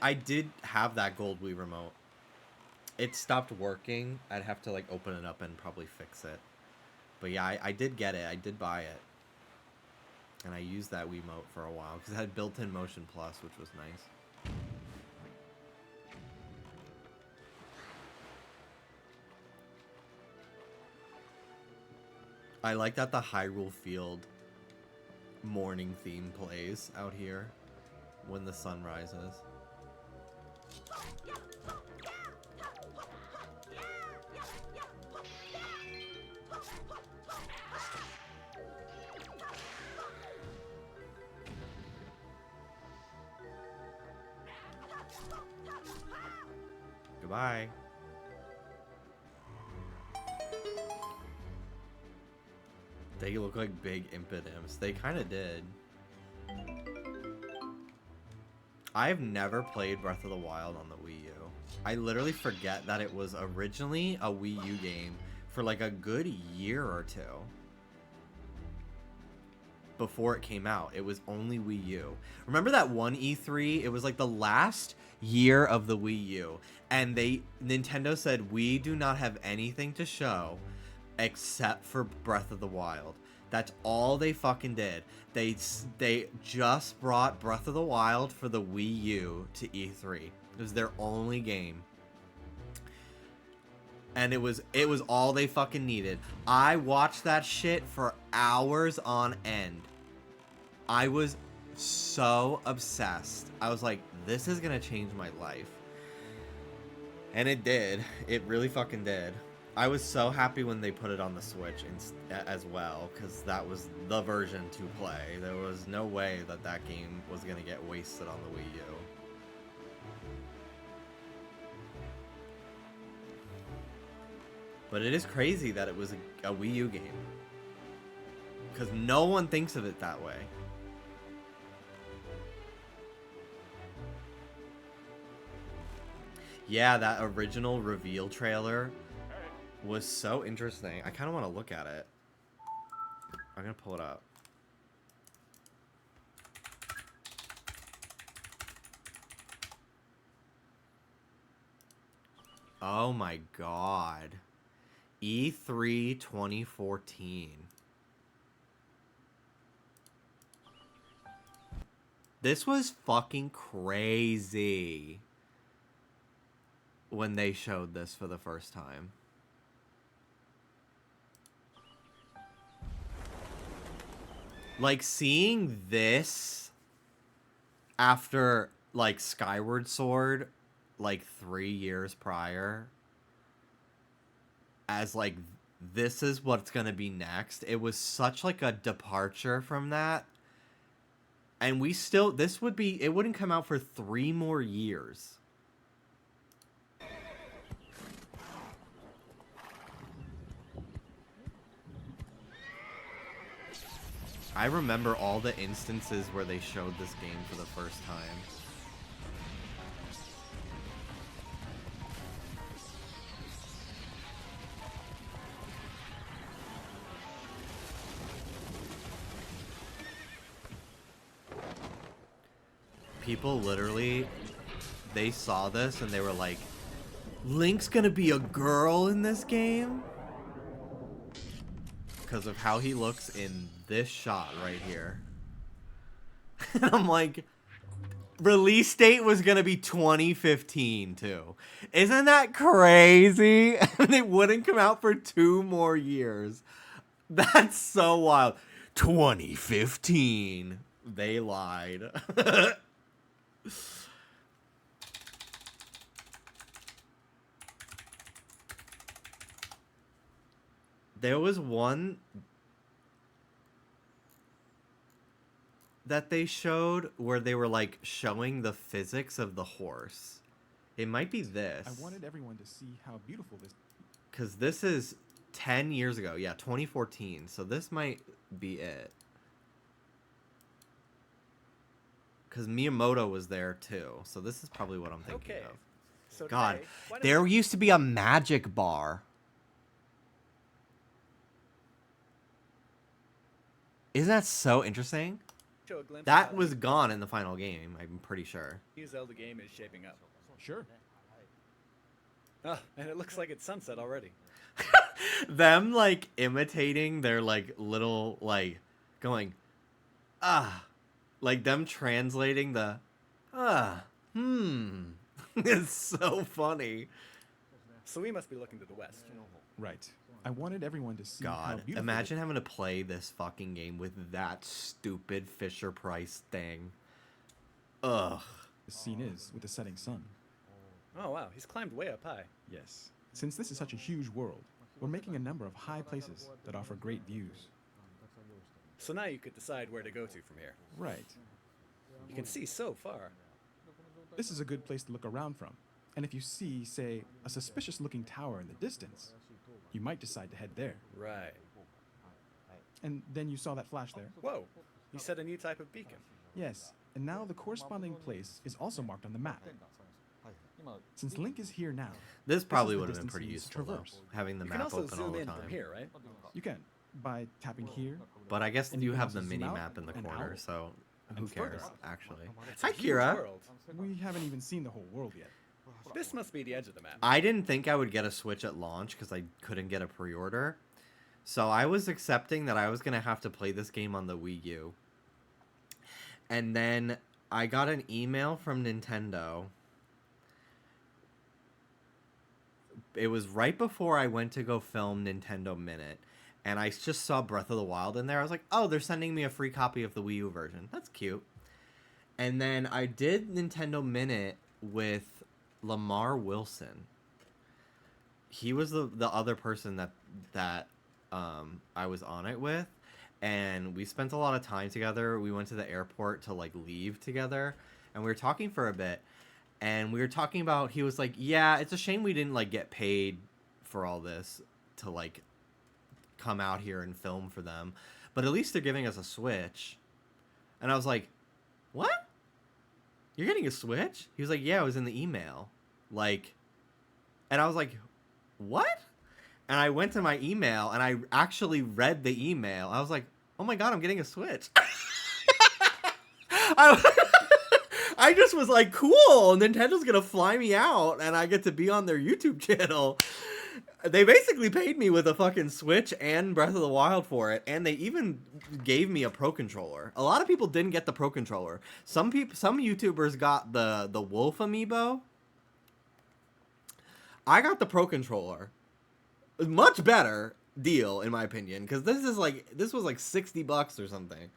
have that gold Wii remote. It stopped working. I'd have to like open it up and probably fix it. But yeah, I did get it. I did buy it. And I used that Wiimote for a while because it had built-in Motion Plus, which was nice. I like that the Hyrule Field morning theme plays out here when the sun rises. Goodbye. They look like big impidimps. They kind of did. I've never played Breath of the Wild on the Wii U. I literally forget that it was originally a Wii U game for like a good year or two. Before it came out, it was only Wii U. Remember that one E3? It was like the last year of the Wii U. And Nintendo said, we do not have anything to show except for Breath of the Wild. That's all they fucking did. They just brought Breath of the Wild for the Wii U to E3. It was their only game. And it was all they fucking needed. I watched that shit for hours on end. I was so obsessed. I was like, this is gonna change my life. And it did. It really fucking did. I was so happy when they put it on the Switch as well, because that was the version to play. There was no way that that game was going to get wasted on the Wii U. But it is crazy that it was a Wii U game, because no one thinks of it that way. Yeah, that original reveal trailer was so interesting. I kind of want to look at it. I'm going to pull it up. Oh my god. E3 2014. This was fucking crazy when they showed this for the first time. Like, seeing this after, like, Skyward Sword, like, 3 years prior, as, like, this is what's gonna be next. It was such, like, a departure from that. And we still, this would be, it wouldn't come out for 3 more years. I remember all the instances where they showed this game for the first time. People literally, they saw this and they were like, Link's gonna be a girl in this game? Because of how he looks in this shot right here. And I'm like, release date was gonna be 2015 too. Isn't that crazy? And it wouldn't come out for 2 more years. That's so wild. 2015. They lied. There was one that they showed where they were like showing the physics of the horse. It might be this. I wanted everyone to see how beautiful this. Because this is 10 years ago. Yeah, 2014. So this might be it. Because Miyamoto was there too. So this is probably what I'm thinking of. So God, today, why don't there used to be a magic bar. Isn't that so interesting? we show a glimpse of That how was gone in the final game, I'm pretty sure. the new Zelda game is shaping up? Sure. Oh, and it looks like it's sunset already. Them, like, imitating their, like, little, like, going, ah. Like, them translating the, It's so funny. So we must be looking to the west. Right. I wanted everyone to see how God, beautiful. imagine having to play this fucking game with that stupid Fisher-Price thing. Ugh. the scene is with the setting sun. Oh wow, he's climbed way up high. Yes. Since this is such a huge world, we're making a number of high places that offer great views. So now you could decide where to go to from here. Right. You can see so far. This is a good place to look around from. And if you see, say, a suspicious-looking tower in the distance, you might decide to head there. Right. And then you saw that flash there. Whoa, you set a new type of beacon. Yes, and now the corresponding place is also marked on the map. Since Link is here now, This probably the would have been distance pretty he needs to useful, though, traverse. having the You can map also open all zoom the in time. from here, right? you can by tapping here. But I guess And you you can have the also zoom mini out map in the and corner, out so who and further cares, out. actually. It's a Hi, huge Kira. world. We haven't even seen the whole world yet. This must be the edge of the map. I didn't think I would get a Switch at launch because I couldn't get a pre-order. So I was accepting that I was going to have to play this game on the Wii U. And then I got an email from Nintendo. It was right before I went to go film Nintendo Minute. And I just saw Breath of the Wild in there. I was like, oh, they're sending me a free copy of the Wii U version. That's cute. And then I did Nintendo Minute with Lamar Wilson. He was the other person that I was on it with, and we spent a lot of time together. We went to the airport to like leave together, and we were talking for a bit, and we were talking about, he was like, yeah, it's a shame we didn't like get paid for all this to like come out here and film for them, but at least they're giving us a Switch. And I was like, what? You're getting a Switch? He was like, yeah, it was in the email. Like, and I was like, what? And I went to my email and I actually read the email. I was like, oh my God, I'm getting a Switch. I just was like, cool, Nintendo's gonna fly me out and I get to be on their YouTube channel. They basically paid me with a fucking Switch and Breath of the Wild for it, and they even gave me a Pro Controller. A lot of people didn't get the Pro Controller. Some YouTubers got the Wolf amiibo. I got the Pro Controller. Much better deal in my opinion, because this was like $60 or something.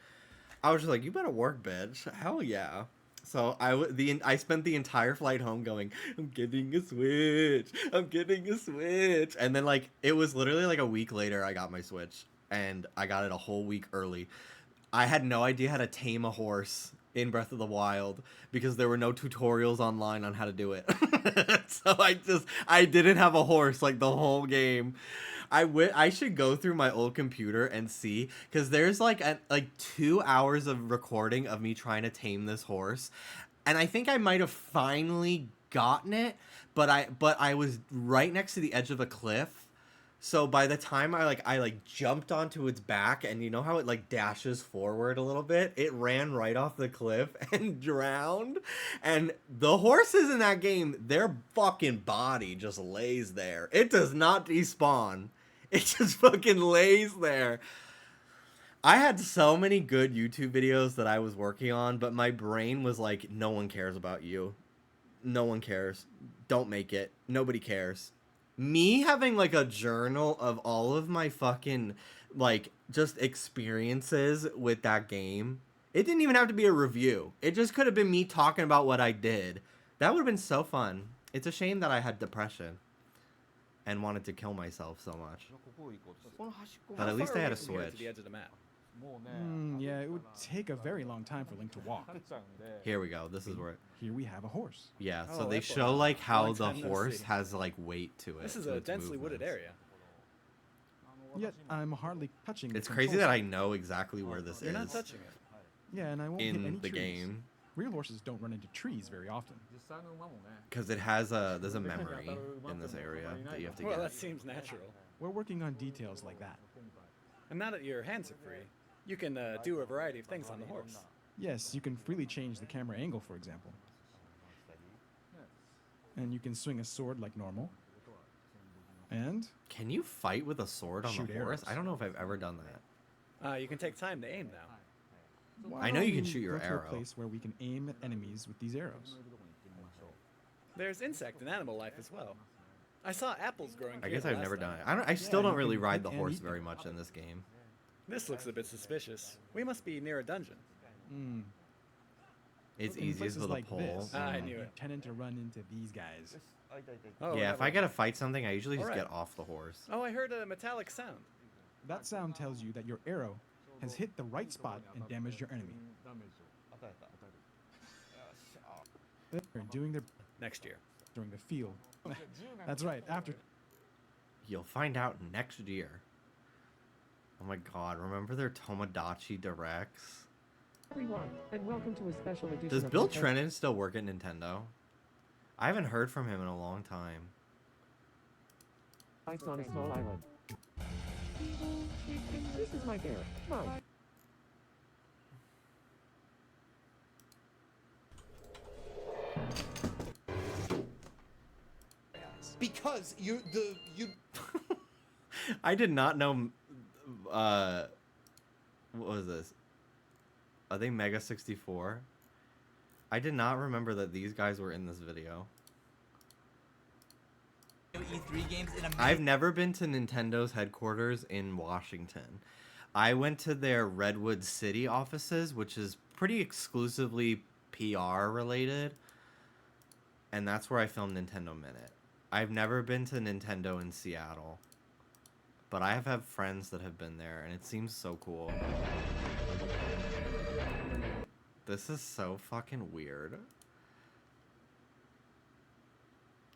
I was just like, you better work, bitch. Hell yeah. So I spent the entire flight home going, I'm getting a Switch. I'm getting a Switch. And then like it was literally like a week later I got my Switch, and I got it a whole week early. I had no idea how to tame a horse in Breath of the Wild because there were no tutorials online on how to do it. So I didn't have a horse like the whole game. I should go through my old computer and see, because there's like 2 hours of recording of me trying to tame this horse, and I think I might have finally gotten it, but I was right next to the edge of a cliff. So by the time I jumped onto its back, and you know how it like dashes forward a little bit, it ran right off the cliff and drowned. And the horses in that game, their fucking body just lays there. It does not despawn. It just fucking lays there. I had so many good YouTube videos that I was working on, but my brain was like, no one cares about you. No one cares. Don't make it. Nobody cares. Me having like a journal of all of my fucking like just experiences with that game. It didn't even have to be a review. It just could have been me talking about what I did. That would have been so fun. It's a shame that I had depression and wanted to kill myself so much. But at least I had a How far away from here to Switch. the edge of the map? Yeah, it would take a very long time for Link to walk. Here we go. This is where Here we have a horse. yeah, so Oh, they that's show what- like how long the time no horse see. has like weight to it. This is to a its densely wooded movements. area. Yet I'm hardly touching the It's crazy control that I stick. know exactly where this You're not is touching it. Yeah, and I won't hit any in the trees. game, Real horses don't run into trees very often. because there's a memory in this area that you have to Well, get. that seems natural. We're working on details like that. And now that your hands are free, you can do a variety of things on the horse. Yes, you can freely change the camera angle, for example. And you can swing a sword like normal. And Can you fight with a sword on Shoot the horse? arrows. I don't know if I've ever done that. You can take time to aim now. why I know don't you can we shoot your go to arrow. a place where we can aim at enemies with these arrows. There's insect and animal life as well. I saw apples growing. I here guess the I've last never time. done it. I still you don't really can ride the hunt and horse eat very them. much in this game. This looks a bit suspicious. We must be near a dungeon. Hmm. It's In easiest places with a like pole. this, I Mm. knew you it. tend to run into these guys. Oh, Yeah, have if I a- gotta fight something, I usually just Alright. get off the horse. Oh, I heard a metallic sound. That sound tells you that your arrow has hit the right spot and damaged your enemy. They're doing their Next year. during the field. That's right. After You'll find out next year. Oh my god, remember their Tomodachi Directs? Everyone, and welcome to a special edition Does of Bill Nintendo- Trennan still work at Nintendo? I haven't heard from him in a long time. Ice on a small island. This is my bear. Mine. Because you I did not know. What was this? Are they Mega 64? I did not remember that these guys were in this video. E3 games in a I've never been to Nintendo's headquarters in Washington. I went to their Redwood City offices, which is pretty exclusively PR related. And that's where I filmed Nintendo Minute. I've never been to Nintendo in Seattle. But I have had friends that have been there, and it seems so cool. This is so fucking weird.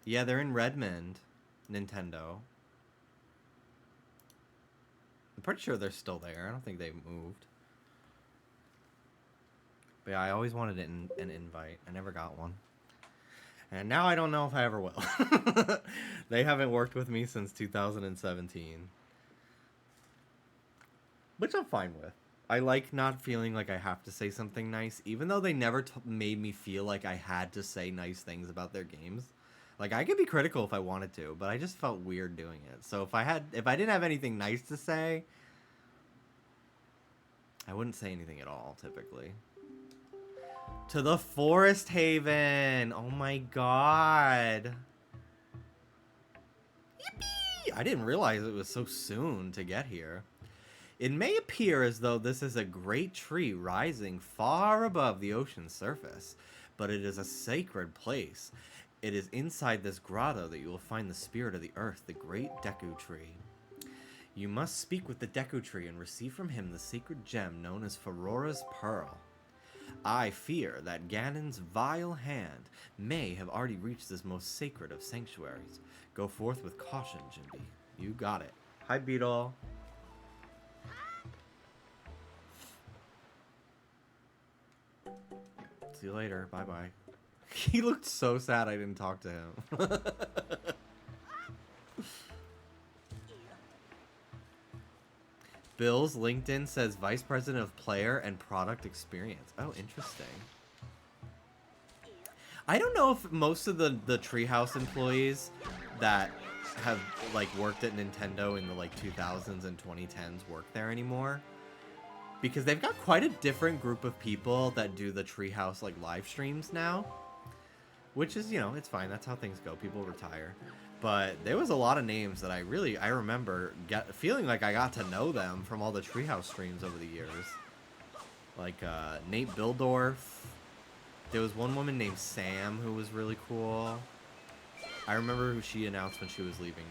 Yeah, they're in Redmond, Nintendo. I'm pretty sure they're still there. I don't think they've moved. But yeah, I always wanted an invite. I never got one. And now I don't know if I ever will. They haven't worked with me since 2017. Which I'm fine with. I like not feeling like I have to say something nice, even though they never made me feel like I had to say nice things about their games. Like, I could be critical if I wanted to, but I just felt weird doing it. So if I didn't have anything nice to say, I wouldn't say anything at all, typically. To the Forest Haven! Oh my god. Yippee! I didn't realize it was so soon to get here. It may appear as though this is a great tree rising far above the ocean's surface, but it is a sacred place. It is inside this grotto that you will find the spirit of the earth, the great Deku Tree. You must speak with the Deku Tree and receive from him the sacred gem known as Farora's Pearl. I fear that Ganon's vile hand may have already reached this most sacred of sanctuaries. Go forth with caution, Jimby. You got it. Hi, Beetle. See you later. Bye-bye. He looked so sad I didn't talk to him. Bill's LinkedIn says Vice President of Player and Product Experience. Oh, interesting. I don't know if most of the Treehouse employees that have like worked at Nintendo in the like 2000s and 2010s work there anymore. Because they've got quite a different group of people that do the Treehouse like live streams now. Which is, you know, it's fine. That's how things go. People retire. But there was a lot of names that I remember feeling like I got to know them from all the Treehouse streams over the years. Like Nate Bildorf. There was one woman named Sam who was really cool. I remember who she announced when she was leaving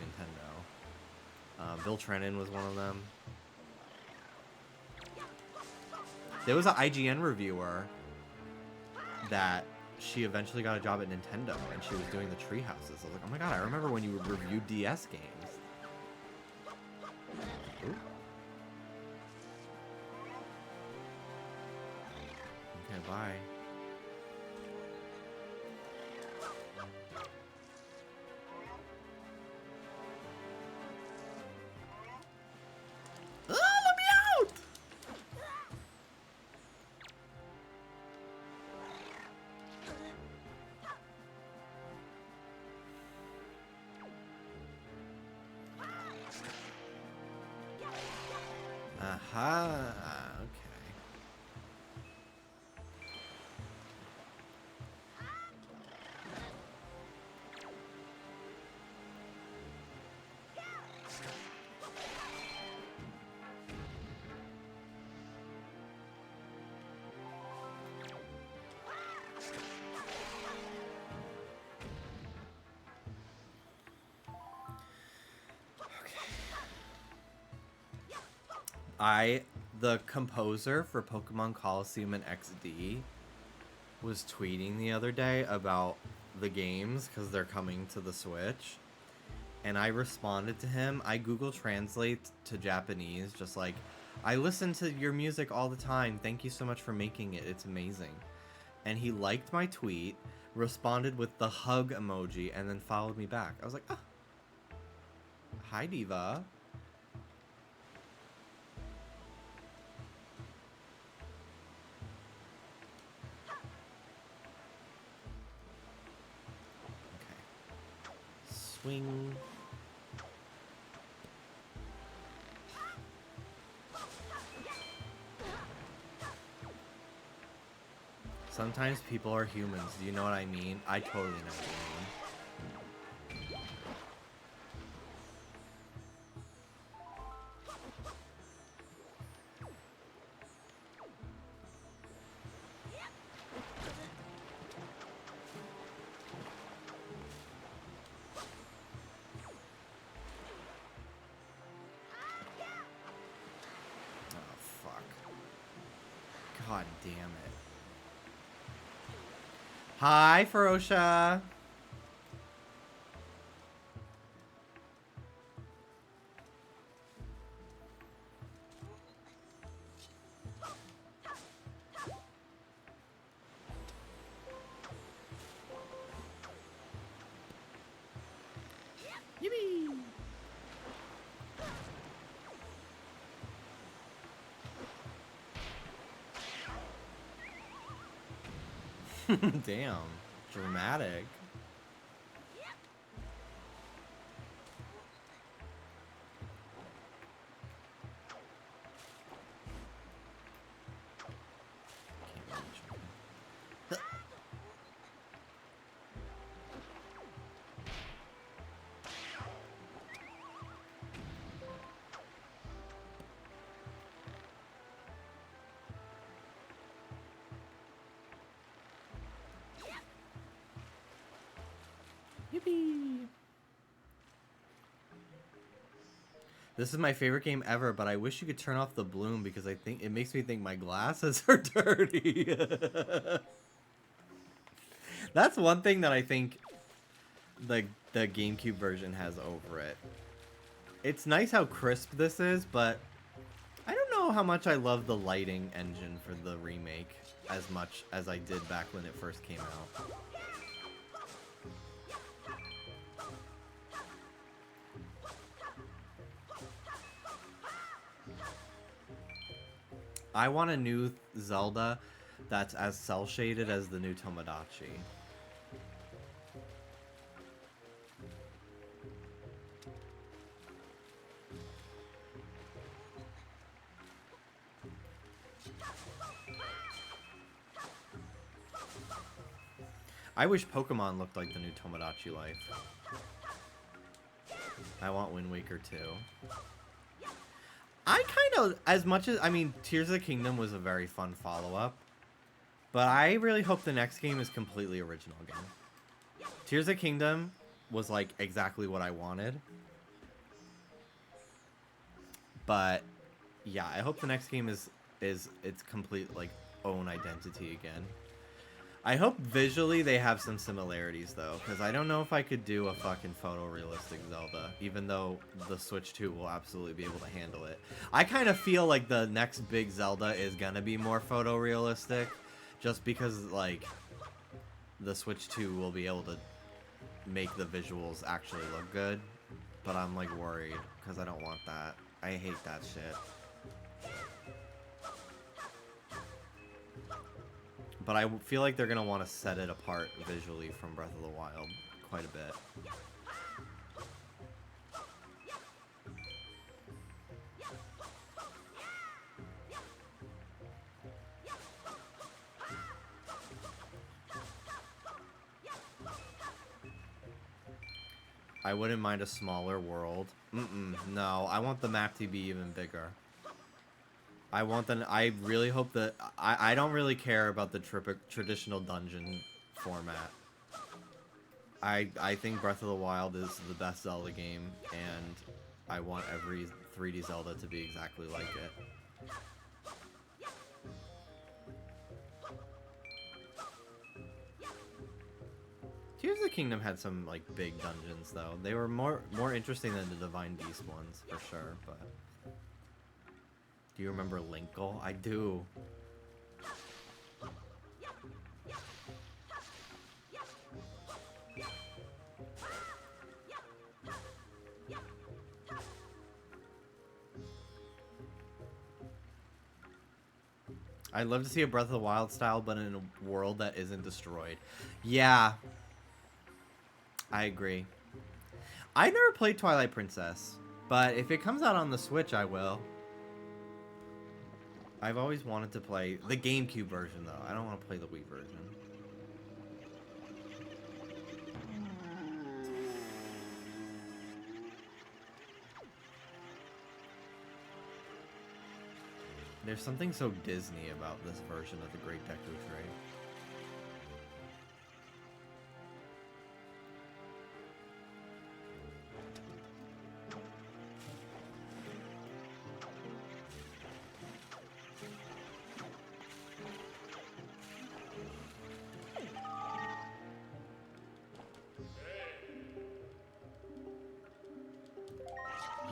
Nintendo. Bill Trennan was one of them. There was an IGN reviewer that she eventually got a job at Nintendo, and she was doing the Treehouses. I was like, oh my god, I remember when you reviewed DS games. Ooh. Okay, bye. Ah, let me out! Aha, okay. The composer for Pokemon Coliseum and XD was tweeting the other day about the games because they're coming to the Switch. And I responded to him. I Google Translate to Japanese, just like, I listen to your music all the time. Thank you so much for making it. It's amazing. And he liked my tweet, responded with the hug emoji, and then followed me back. I was like, ah. Hi, Diva. Swing. Sometimes people are humans. Do you know what I mean? I totally know what you mean. God damn it. Hi, Ferocia. Yippee! Damn, dramatic. This is my favorite game ever, but I wish you could turn off the bloom because I think it makes me think my glasses are dirty. That's one thing that I think the GameCube version has over it. It's nice how crisp this is, but I don't know how much I love the lighting engine for the remake as much as I did back when it first came out. I want a new Zelda that's as cel-shaded as the new Tomodachi. I wish Pokemon looked like the new Tomodachi Life. I want Wind Waker 2. I kind of, as much as, I mean, Tears of the Kingdom was a very fun follow-up, but I really hope the next game is completely original again. Tears of the Kingdom was, like, exactly what I wanted. But, yeah, I hope the next game is its complete, like, own identity again. I hope visually they have some similarities, though, because I don't know if I could do a fucking photorealistic Zelda, even though the Switch 2 will absolutely be able to handle it. I kind of feel like the next big Zelda is gonna be more photorealistic, just because, like, the Switch 2 will be able to make the visuals actually look good, but I'm, like, worried, because I don't want that. I hate that shit. But I feel like they're going to want to set it apart visually from Breath of the Wild quite a bit. I wouldn't mind a smaller world. No, I want the map to be even bigger. I really hope that... I don't really care about the traditional dungeon format. I think Breath of the Wild is the best Zelda game, and I want every 3D Zelda to be exactly like it. Tears of the Kingdom had some, like, big dungeons, though. They were more interesting than the Divine Beast ones, for sure, but... Do you remember Linkle? I do. I'd love to see a Breath of the Wild style, but in a world that isn't destroyed. Yeah. I agree. I never played Twilight Princess, but if it comes out on the Switch, I will. I've always wanted to play the GameCube version, though. I don't want to play the Wii version. There's something so Disney about this version of the Great Deku Tree.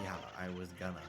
Yeah, I was gonna.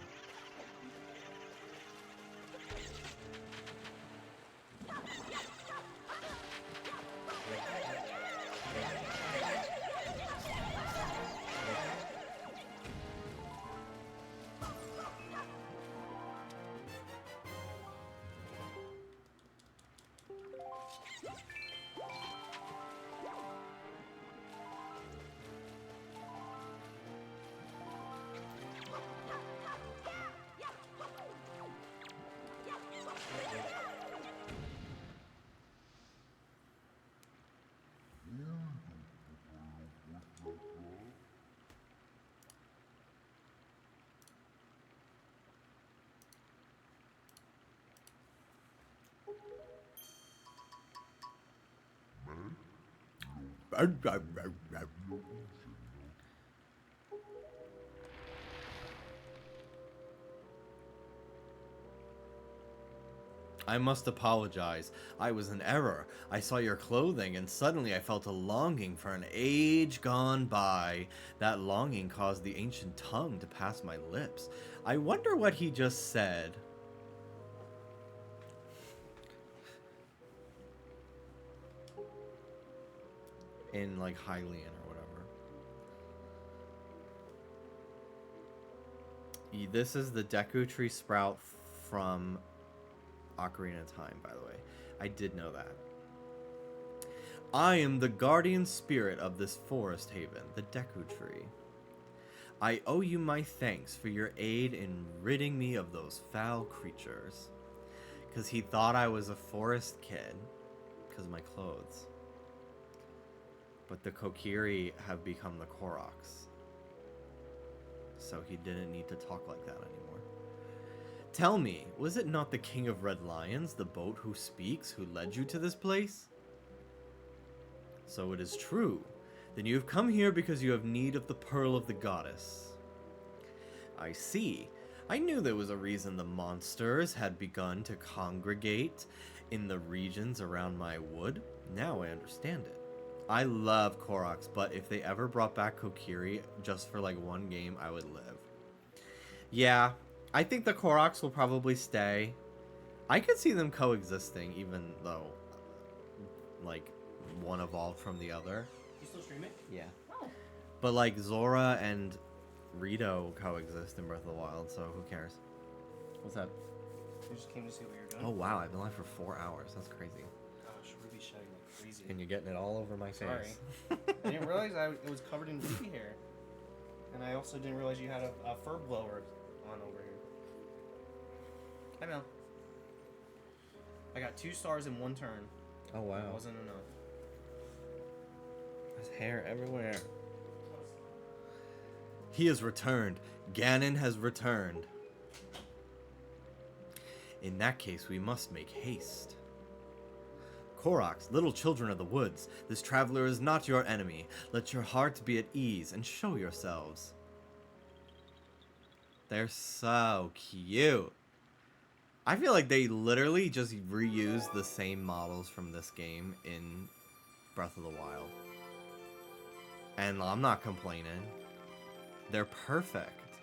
I must apologize. I was in error. I saw your clothing, and suddenly I felt a longing for an age gone by. That longing caused the ancient tongue to pass my lips. I wonder what he just said. In, like, Hylian or whatever. This is the Deku Tree sprout from Ocarina of Time, by the way. I did know that. I am the guardian spirit of this forest haven, the Deku Tree. I owe you my thanks for your aid in ridding me of those foul creatures. Because he thought I was a forest kid. Because of my clothes. But the Kokiri have become the Koroks. So he didn't need to talk like that anymore. Tell me, was it not the King of Red Lions, the boat who speaks, who led you to this place? So it is true. Then you have come here because you have need of the Pearl of the Goddess. I see. I knew there was a reason the monsters had begun to congregate in the regions around my wood. Now I understand it. I love Koroks, but if they ever brought back Kokiri just for like one game, I would live. Yeah, I think the Koroks will probably stay. I could see them coexisting, even though, like, one evolved from the other. You still stream it? Yeah. Oh. But, like, Zora and Rito coexist in Breath of the Wild, so who cares? What's that? You just came to see what you're doing? Oh, wow, I've been live for 4 hours. That's crazy. Gosh, Ruby's shedding like crazy. And you're getting it all over my face. Sorry. I didn't realize it was covered in baby hair. And I also didn't realize you had a fur blower on over here. Hi, Mel. I got 2 stars in 1 turn. Oh, wow. That wasn't enough. There's hair everywhere. He has returned. Ganon has returned. In that case, we must make haste. Koroks, little children of the woods, this traveler is not your enemy. Let your hearts be at ease and show yourselves. They're so cute. I feel like they literally just reused the same models from this game in Breath of the Wild. And I'm not complaining. They're perfect.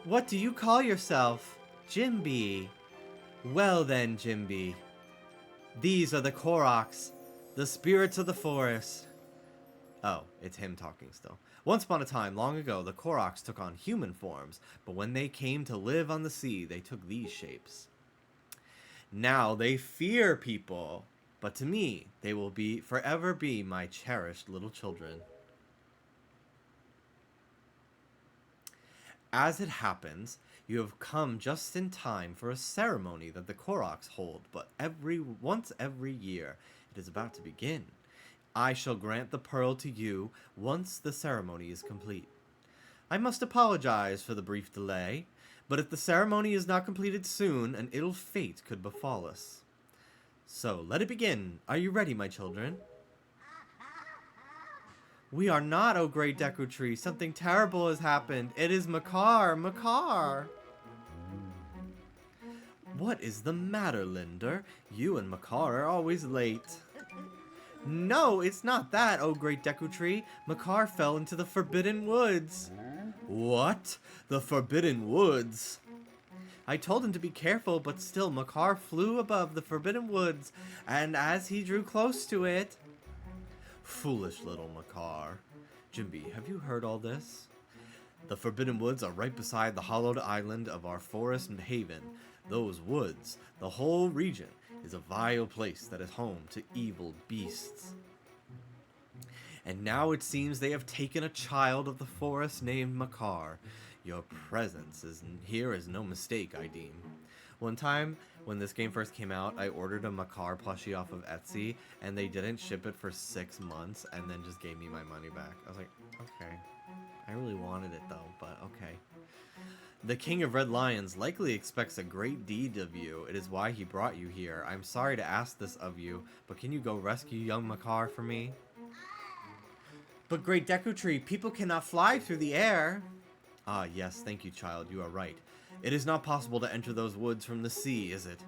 What do you call yourself? Jimby. Well then, Jimby. These are the Koroks, the spirits of the forest. Oh, it's him talking still. Once upon a time, long ago, the Koroks took on human forms, but when they came to live on the sea, they took these shapes. Now they fear people, but to me, they will forever be my cherished little children. As it happens, you have come just in time for a ceremony that the Koroks hold, but once every year. It is about to begin. I shall grant the pearl to you once the ceremony is complete. I must apologize for the brief delay, but if the ceremony is not completed soon, an ill fate could befall us. So, let it begin. Are you ready, my children? We are not, O great Deku Tree. Something terrible has happened. It is Makar. Makar! What is the matter, Linder? You and Makar are always late. No, it's not that, O great Deku Tree. Makar fell into the Forbidden Woods. What? The Forbidden Woods? I told him to be careful, but still Makar flew above the Forbidden Woods, and as he drew close to it... Foolish little Makar. Jimby, have you heard all this? The Forbidden Woods are right beside the hollowed island of our forest haven. Those woods, the whole region, is a vile place that is home to evil beasts. And now it seems they have taken a child of the forest named Makar. Your presence here is no mistake, I deem. One time, when this game first came out, I ordered a Makar plushie off of Etsy, and they didn't ship it for 6 months, and then just gave me my money back. I was like, okay. I really wanted it, though, but okay. The King of Red Lions likely expects a great deed of you. It is why he brought you here. I'm sorry to ask this of you, but can you go rescue young Makar for me? But great Deku Tree, people cannot fly through the air. Ah, yes, thank you, child. You are right. It is not possible to enter those woods from the sea, is it?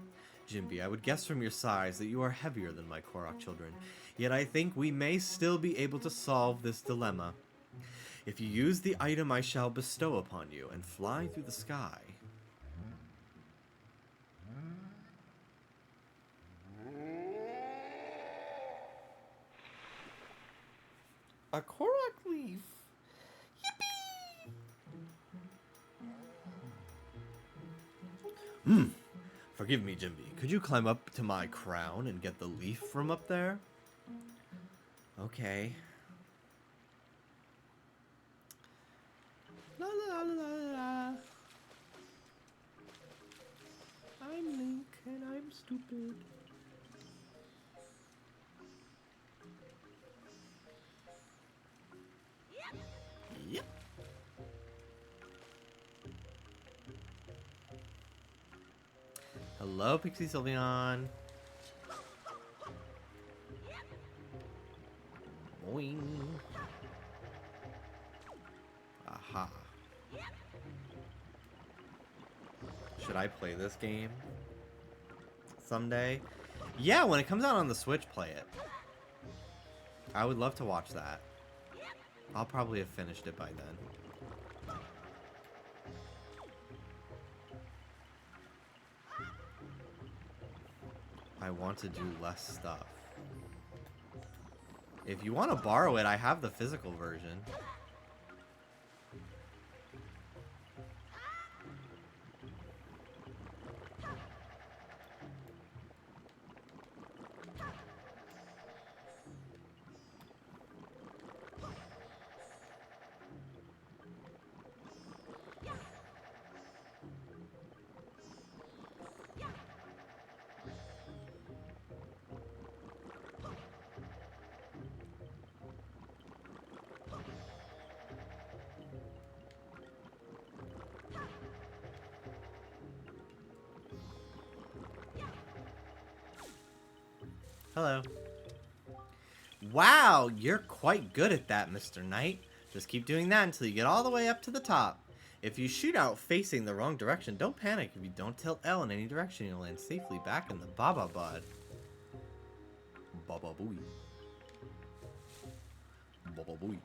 Jimby, I would guess from your size that you are heavier than my Korok children, yet I think we may still be able to solve this dilemma. If you use the item I shall bestow upon you and fly through the sky. A Korok leaf. Yippee! Forgive me, Jimby. Could you climb up to my crown and get the leaf from up there? Okay. La la la la. I'm Link and I'm stupid. Yep. Hello, Pixie Sylveon. Boing. Aha. Should I play this game someday? Yeah, when it comes out on the Switch, play it. I would love to watch that. I'll probably have finished it by then. I want to do less stuff. If you want to borrow it, I have the physical version. Hello. Wow, you're quite good at that, Mr. Knight. Just keep doing that until you get all the way up to the top. If you shoot out facing the wrong direction, don't panic. If you don't tilt L in any direction, you'll land safely back in the Baba Bud. Baba Booey. Baba Booey.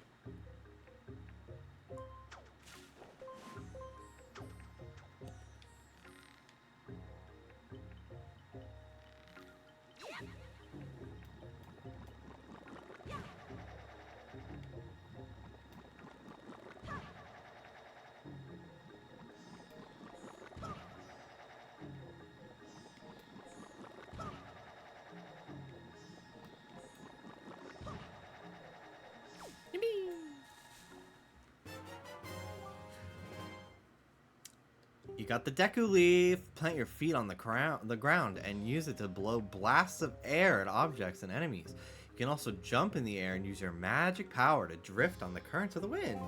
You got the Deku Leaf. Plant your feet on the ground and use it to blow blasts of air at objects and enemies. You can also jump in the air and use your magic power to drift on the currents of the wind.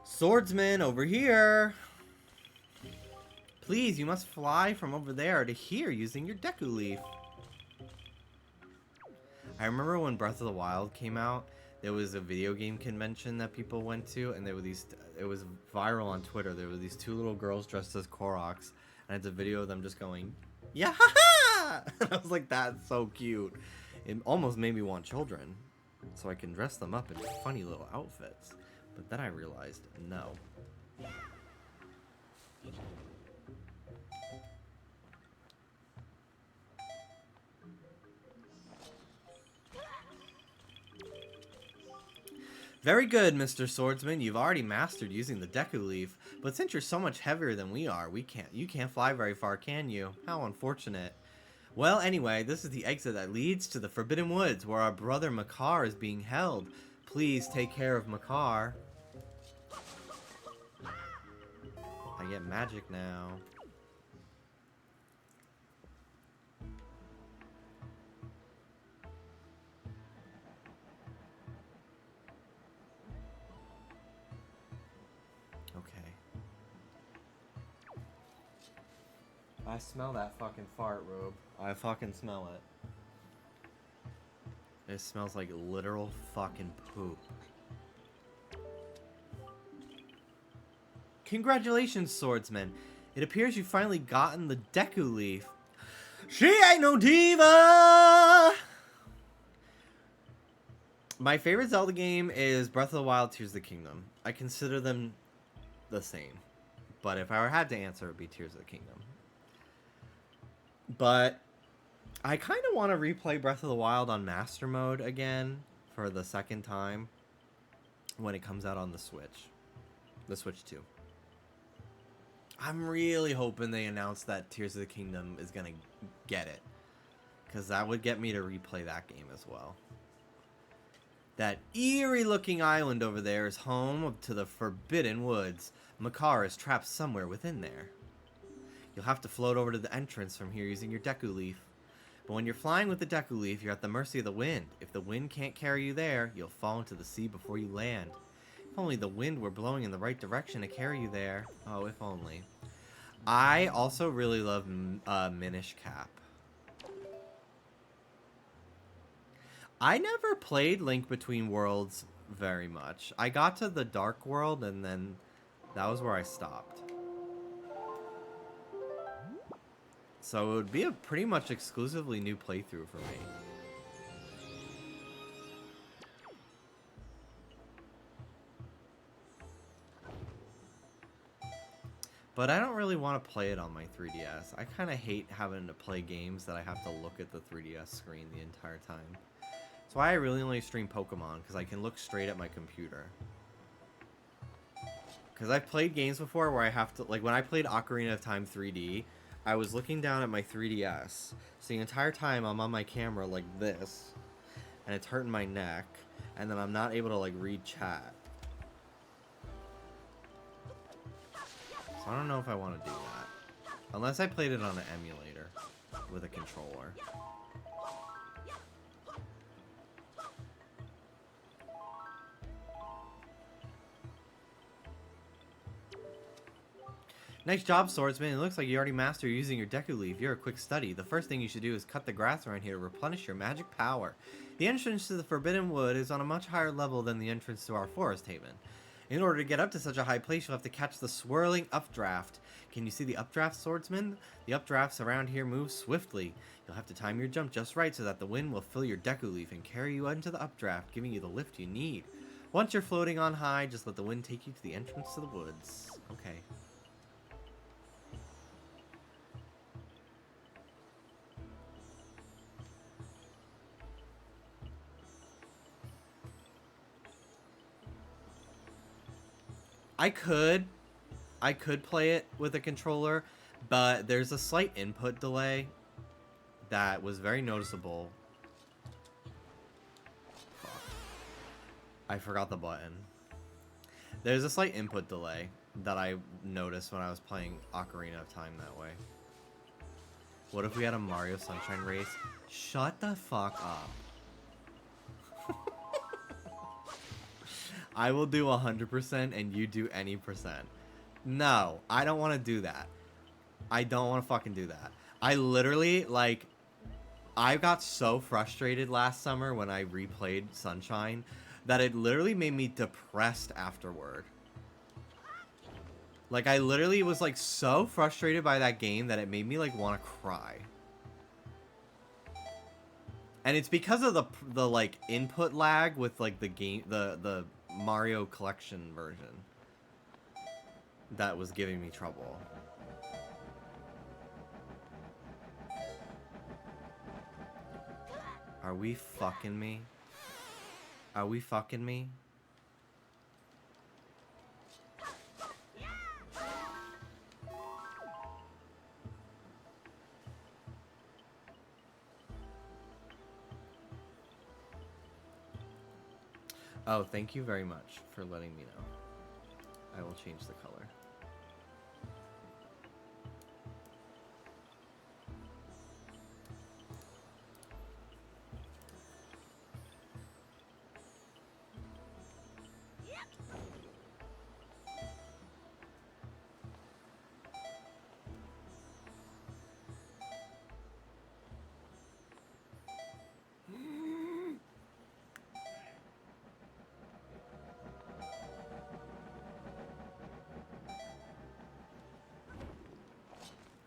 Swordsman, over here. Please, you must fly from over there to here using your Deku Leaf. I remember when Breath of the Wild came out, there was a video game convention that people went to, and there were these, it was viral on Twitter. There were these two little girls dressed as Koroks, and it's a video of them just going, yeah, ha ha! And I was like, that's so cute. It almost made me want children, so I can dress them up in funny little outfits. But then I realized, no. Very good, Mr. Swordsman. You've already mastered using the Deku Leaf, but since you're so much heavier than we are, you can't fly very far, can you? How unfortunate. Well, anyway, this is the exit that leads to the Forbidden Woods, where our brother Makar is being held. Please take care of Makar. I get magic now. I smell that fucking fart, Rube. I fucking smell it. It smells like literal fucking poop. Congratulations, Swordsman. It appears you've finally gotten the Deku Leaf. She ain't no diva! My favorite Zelda game is Breath of the Wild, Tears of the Kingdom. I consider them the same. But if I had to answer, it would be Tears of the Kingdom. But I kind of want to replay Breath of the Wild on Master Mode again for the second time when it comes out on the Switch. The Switch 2. I'm really hoping they announce that Tears of the Kingdom is going to get it. Because that would get me to replay that game as well. That eerie looking island over there is home to the Forbidden Woods. Makar is trapped somewhere within there. You'll have to float over to the entrance from here using your Deku Leaf. But when you're flying with the Deku Leaf, you're at the mercy of the wind. If the wind can't carry you there, you'll fall into the sea before you land. If only the wind were blowing in the right direction to carry you there. Oh, if only. I also really love Minish Cap. I never played Link Between Worlds very much. I got to the Dark World and then that was where I stopped. So it would be a pretty much exclusively new playthrough for me. But I don't really want to play it on my 3DS. I kind of hate having to play games that I have to look at the 3DS screen the entire time. That's why I really only stream Pokemon, because I can look straight at my computer. Because I've played games before where I have to, like when I played Ocarina of Time 3D, I was looking down at my 3DS. So the entire time I'm on my camera like this, and it's hurting my neck, and then I'm not able to like read chat. So I don't know if I want to do that. Unless I played it on an emulator with a controller. Nice job, Swordsman. It looks like you already mastered using your Deku Leaf. You're a quick study. The first thing you should do is cut the grass around here to replenish your magic power. The entrance to the Forbidden Wood is on a much higher level than the entrance to our Forest Haven. In order to get up to such a high place, you'll have to catch the swirling updraft. Can you see the updraft, Swordsman? The updrafts around here move swiftly. You'll have to time your jump just right so that the wind will fill your Deku Leaf and carry you into the updraft, giving you the lift you need. Once you're floating on high, just let the wind take you to the entrance to the woods. Okay. I could play it with a controller, but there's a slight input delay that was very noticeable. Fuck. I forgot the button. There's a slight input delay that I noticed when I was playing Ocarina of Time that way. What if we had a Mario Sunshine race? Shut the fuck up. I will do 100% and you do any percent. No, I don't want to do that. I don't want to fucking do that. I literally, like, I got so frustrated last summer when I replayed Sunshine that it literally made me depressed afterward. Like, I literally was, like, so frustrated by that game that it made me, like, want to cry. And it's because of the like, input lag with, like, the game, the Mario Collection version that was giving me trouble. Are we fucking me? Are we fucking me? Oh, thank you very much for letting me know. I will change the color.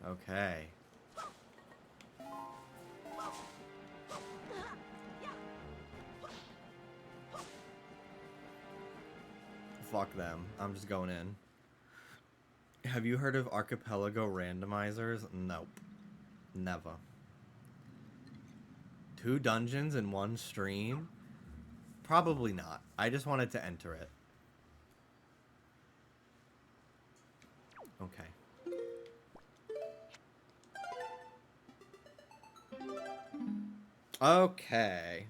Okay. Fuck them. I'm just going in. Have you heard of archipelago randomizers? Nope. Never. 2 dungeons in 1 stream? Probably not. I just wanted to enter it. Okay. Okay.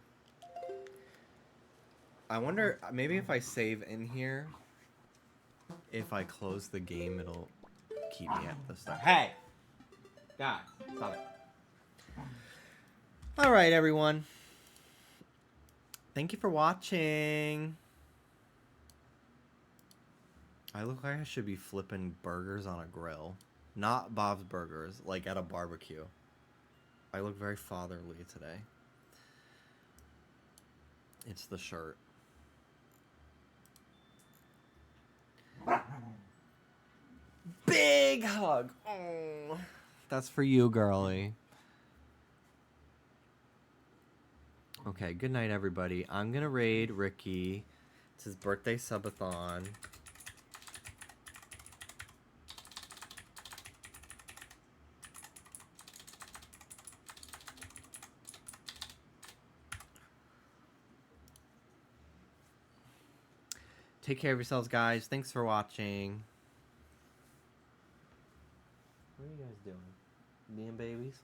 I wonder, maybe if I save in here, if I close the game, it'll keep me at the start. Hey! God, stop it. Alright, everyone. Thank you for watching. I look like I should be flipping burgers on a grill. Not Bob's Burgers, like at a barbecue. I look very fatherly today. It's the shirt. Big hug. Oh, that's for you, girly. Okay, good night, everybody. I'm gonna raid Ricky. It's his birthday subathon. Take care of yourselves, guys. Thanks for watching. What are you guys doing? Being babies?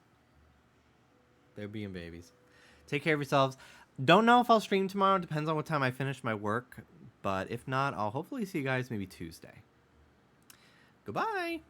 They're being babies. Take care of yourselves. Don't know if I'll stream tomorrow. Depends on what time I finish my work. But if not, I'll hopefully see you guys maybe Tuesday. Goodbye.